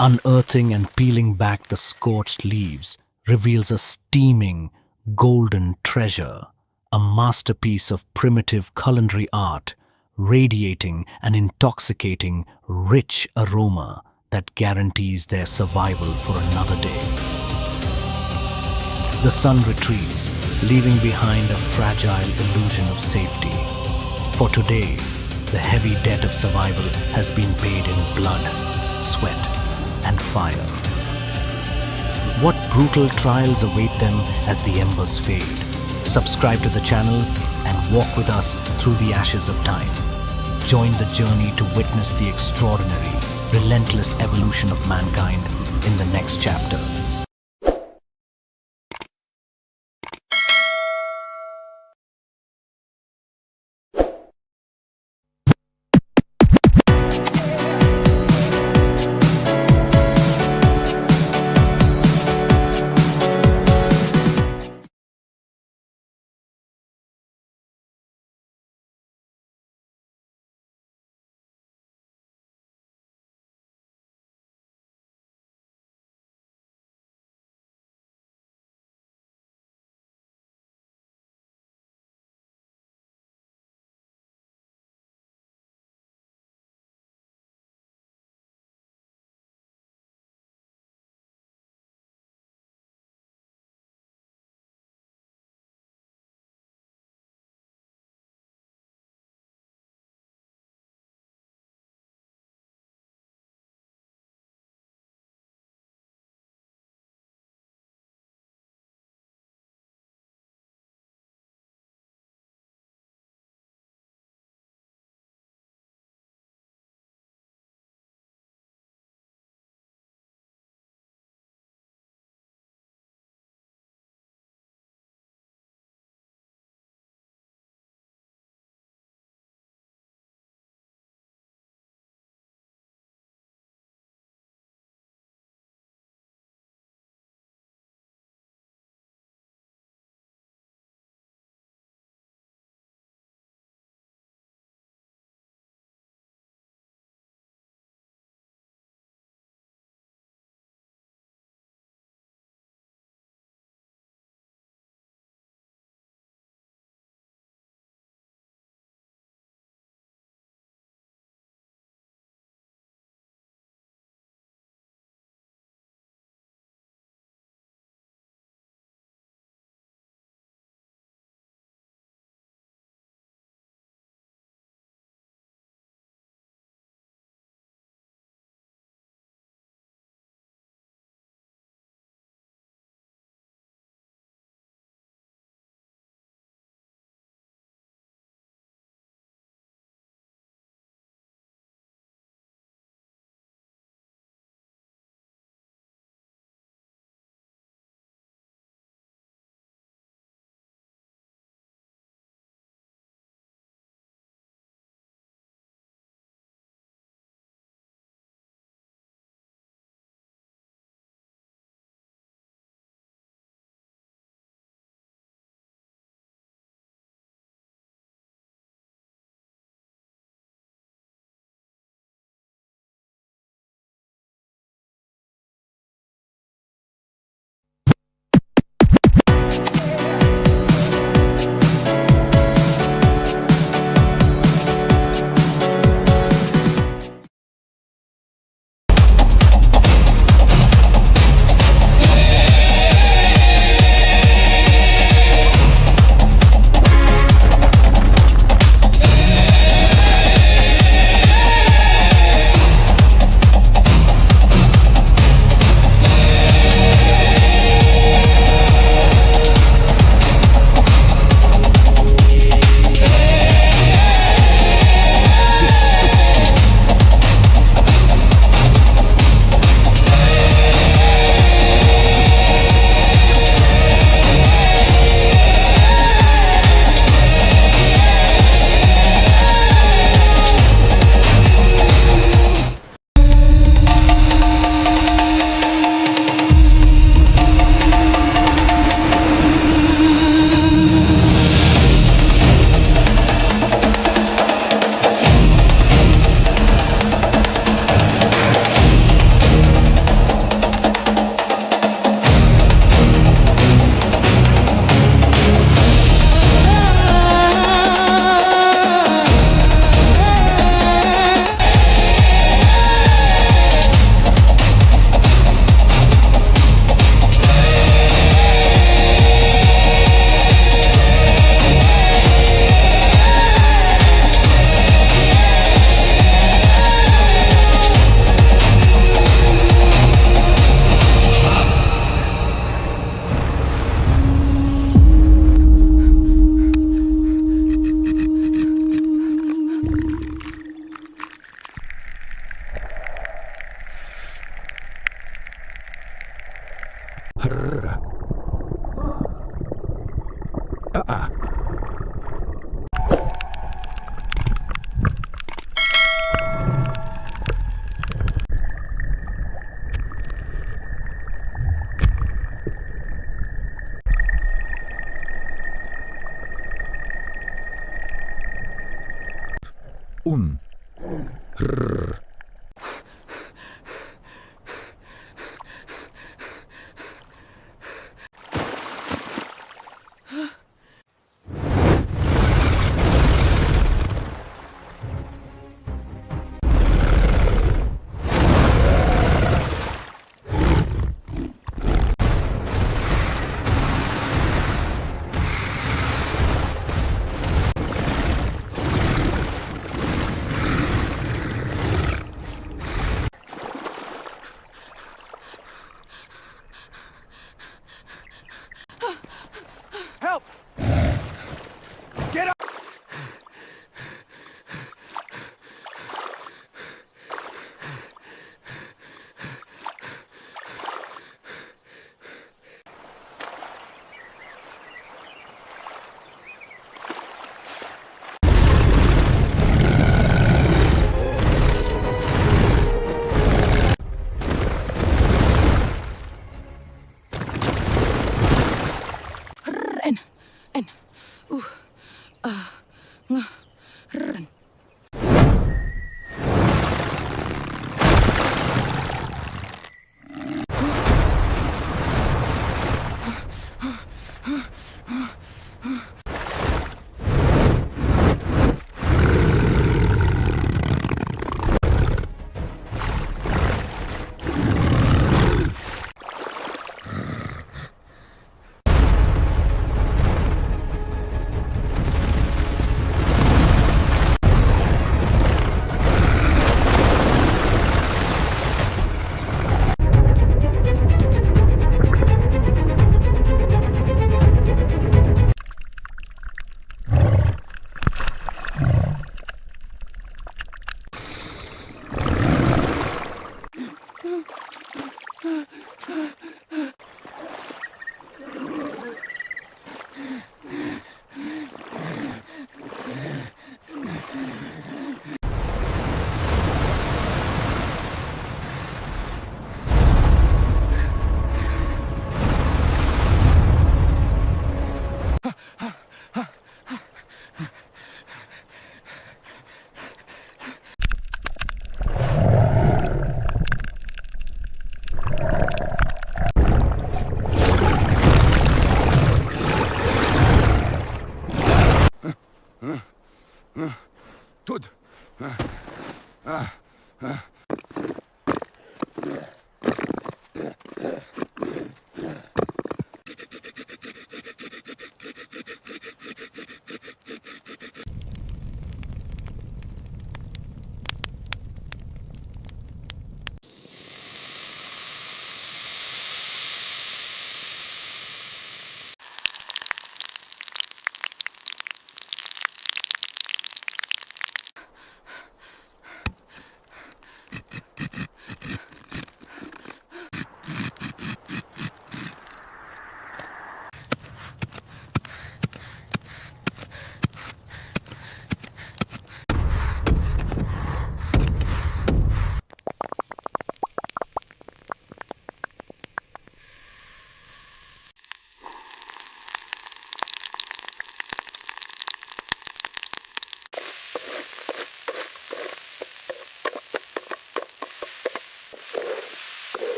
Unearthing and peeling back the scorched leaves reveals a steaming, golden treasure, a masterpiece of primitive culinary art, radiating an intoxicating, rich aroma that guarantees their survival for another day. The sun retreats, leaving behind a fragile illusion of safety. For today, the heavy debt of survival has been paid in blood, sweat, and fire. What brutal trials await them as the embers fade? Subscribe to the channel and walk with us through the ashes of time. Join the journey to witness the extraordinary, relentless evolution of mankind in the next chapter.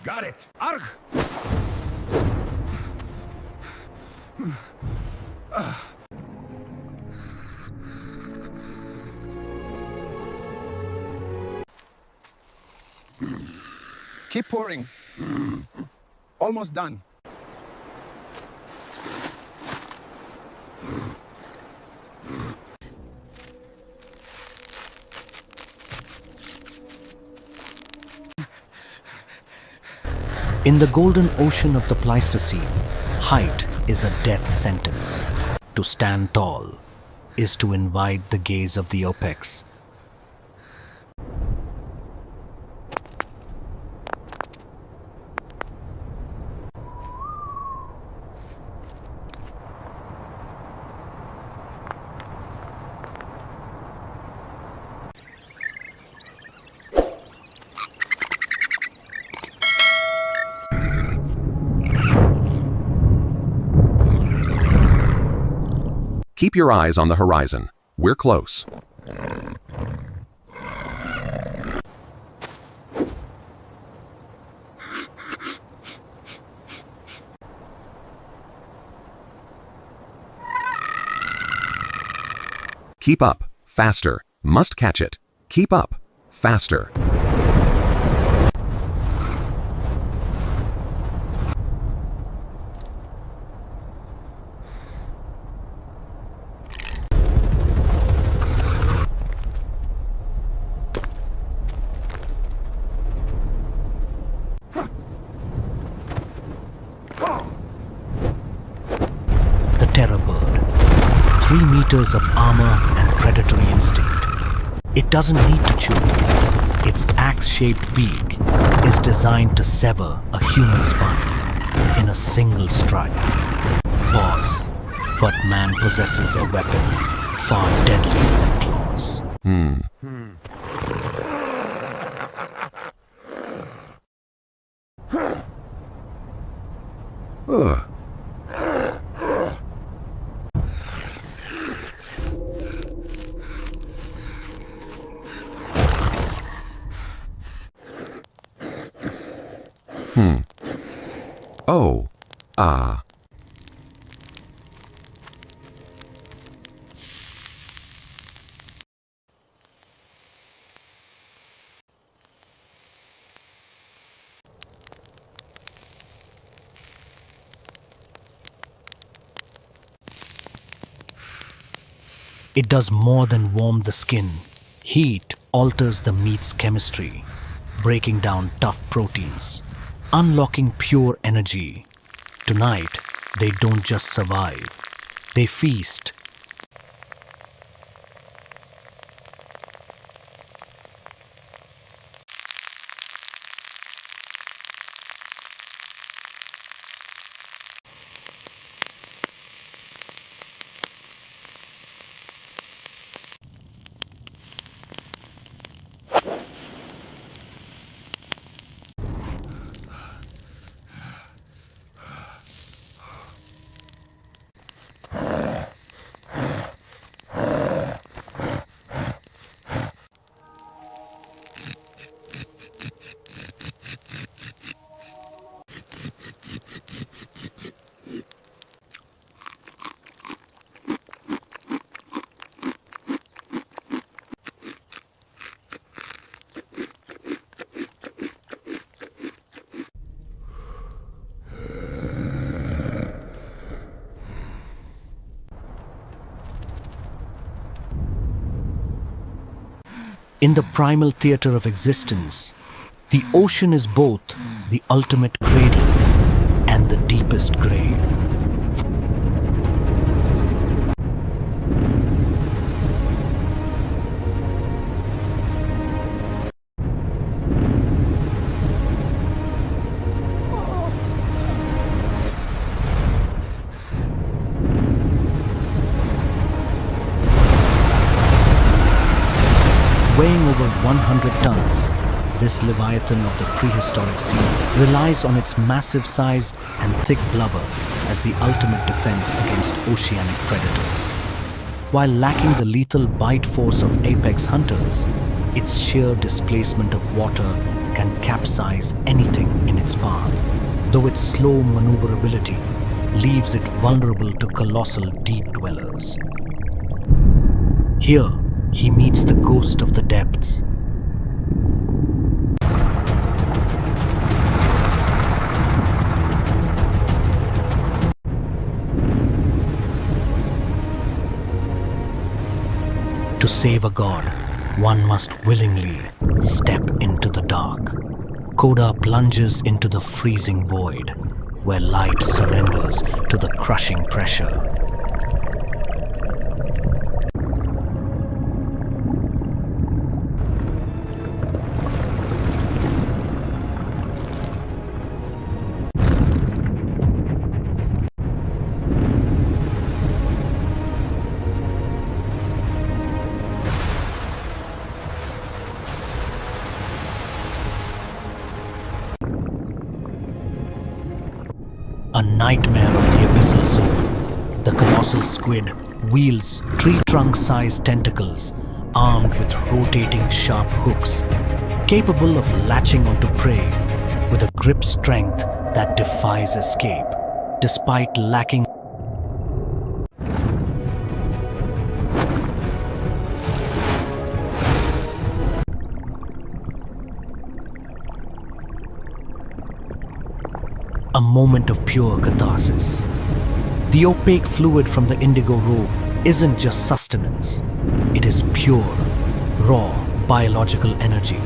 Got it! Arg! Keep pouring. Almost done. In the golden ocean of the Pleistocene, height is a death sentence. To stand tall is to invite the gaze of the apex. Keep your eyes on the horizon. We're close. Keep up. Faster. Must catch it. Keep up. Faster. The terror bird. 3 meters of armor and predatory instinct. It doesn't need to chew. Its axe-shaped beak is designed to sever a human spine in a single strike. Pause. But man possesses a weapon far deadlier than claws. Ugh. Oh. Ah. It does more than warm the skin. Heat alters the meat's chemistry, breaking down tough proteins, unlocking pure energy. Tonight, they don't just survive, they feast. In the primal theater of existence, the ocean is both the ultimate cradle and the deepest grave. Weighing over 100 tons, this leviathan of the prehistoric sea relies on its massive size and thick blubber as the ultimate defense against oceanic predators. While lacking the lethal bite force of apex hunters, its sheer displacement of water can capsize anything in its path, though its slow maneuverability leaves it vulnerable to colossal deep dwellers. Here, he meets the ghost of the depths. To save a god, one must willingly step into the dark. Koda plunges into the freezing void, where light surrenders to the crushing pressure. A nightmare of the abyssal zone, the colossal squid wields tree-trunk-sized tentacles armed with rotating sharp hooks, capable of latching onto prey with a grip strength that defies escape, despite lacking a moment of pure catharsis. The opaque fluid from the indigo robe isn't just sustenance. It is pure, raw, biological energy.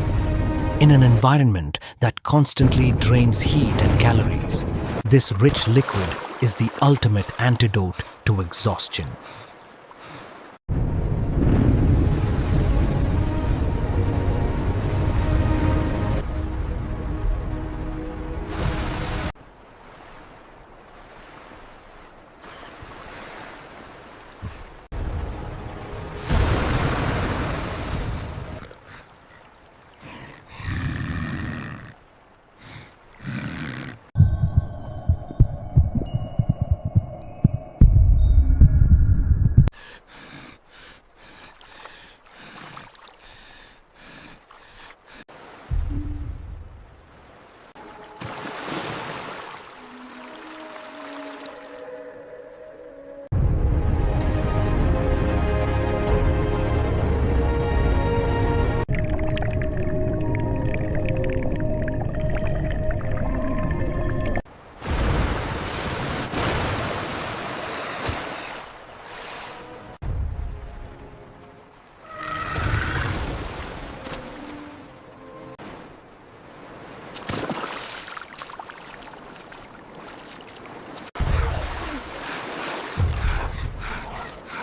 In an environment that constantly drains heat and calories, this rich liquid is the ultimate antidote to exhaustion.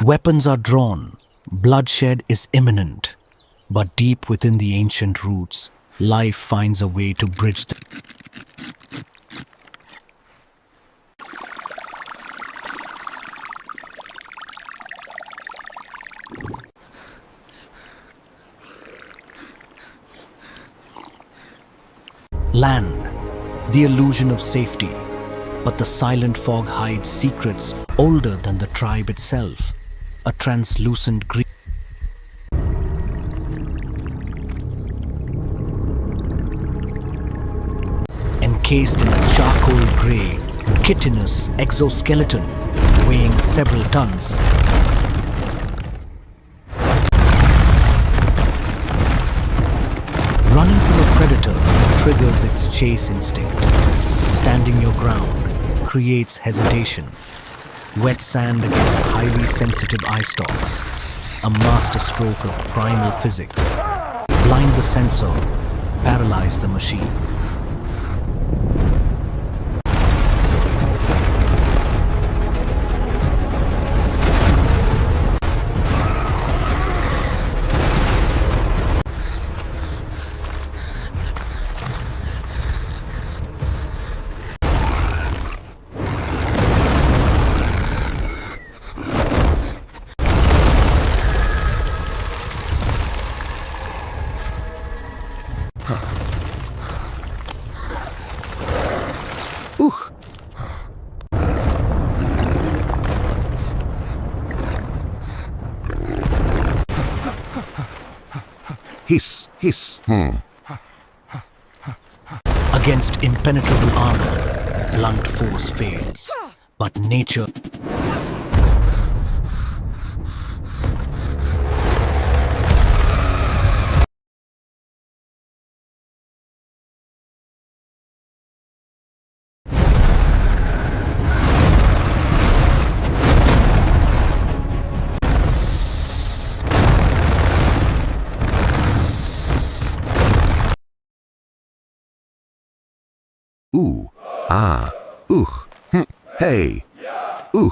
Weapons are drawn, bloodshed is imminent, but deep within the ancient roots, life finds a way to bridge the land, the illusion of safety, but the silent fog hides secrets older than the tribe itself. A translucent green encased in a charcoal grey, chitinous exoskeleton weighing several tons. Running from a predator triggers its chase instinct. Standing your ground creates hesitation. Wet sand against highly sensitive eye stalks, a masterstroke of primal physics. Blind the sensor. Paralyze the machine. Hiss, hiss. Against impenetrable armor, blunt force fails. But nature... Ooh, ah, hey, ooh.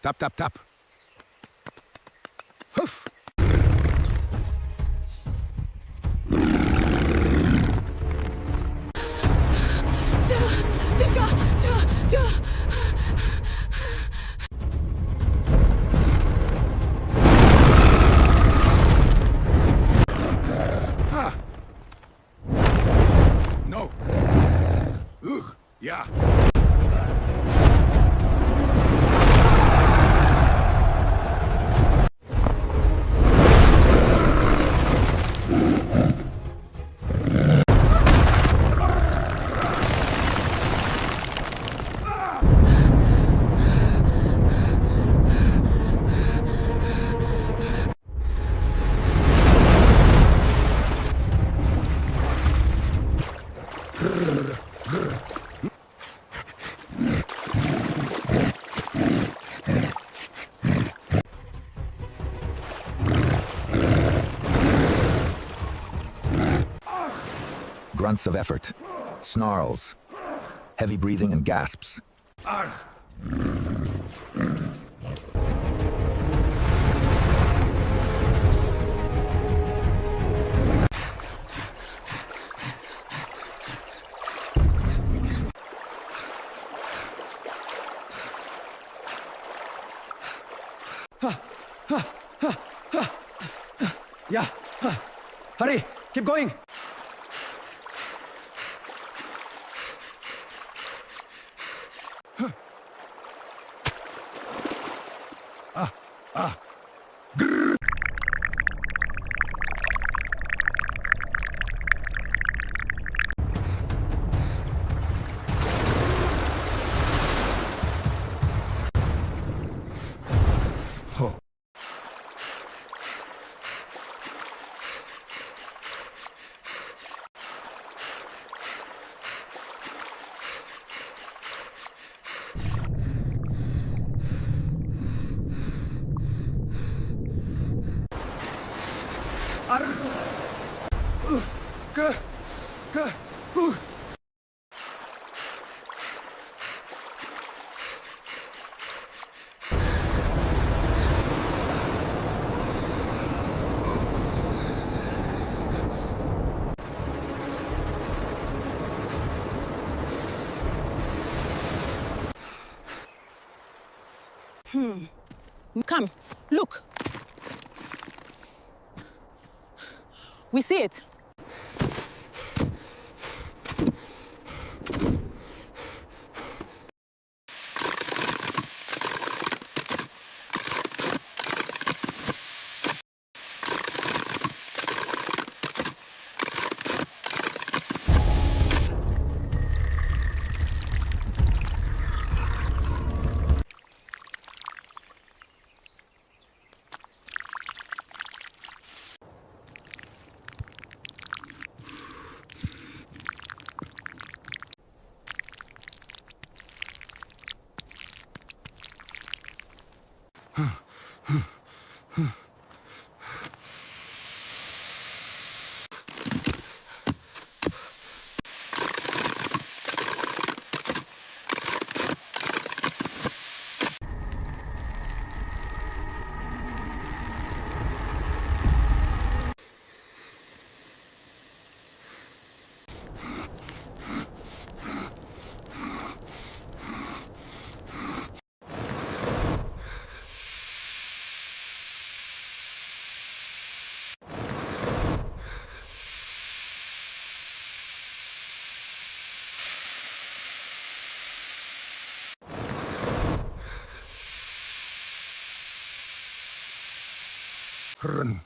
Tap, tap, tap. Hoof. No. Ugh. Yeah. Grunts of effort, snarls, heavy breathing and gasps. Yeah. Hurry, keep going. Come, look. We see it. Run.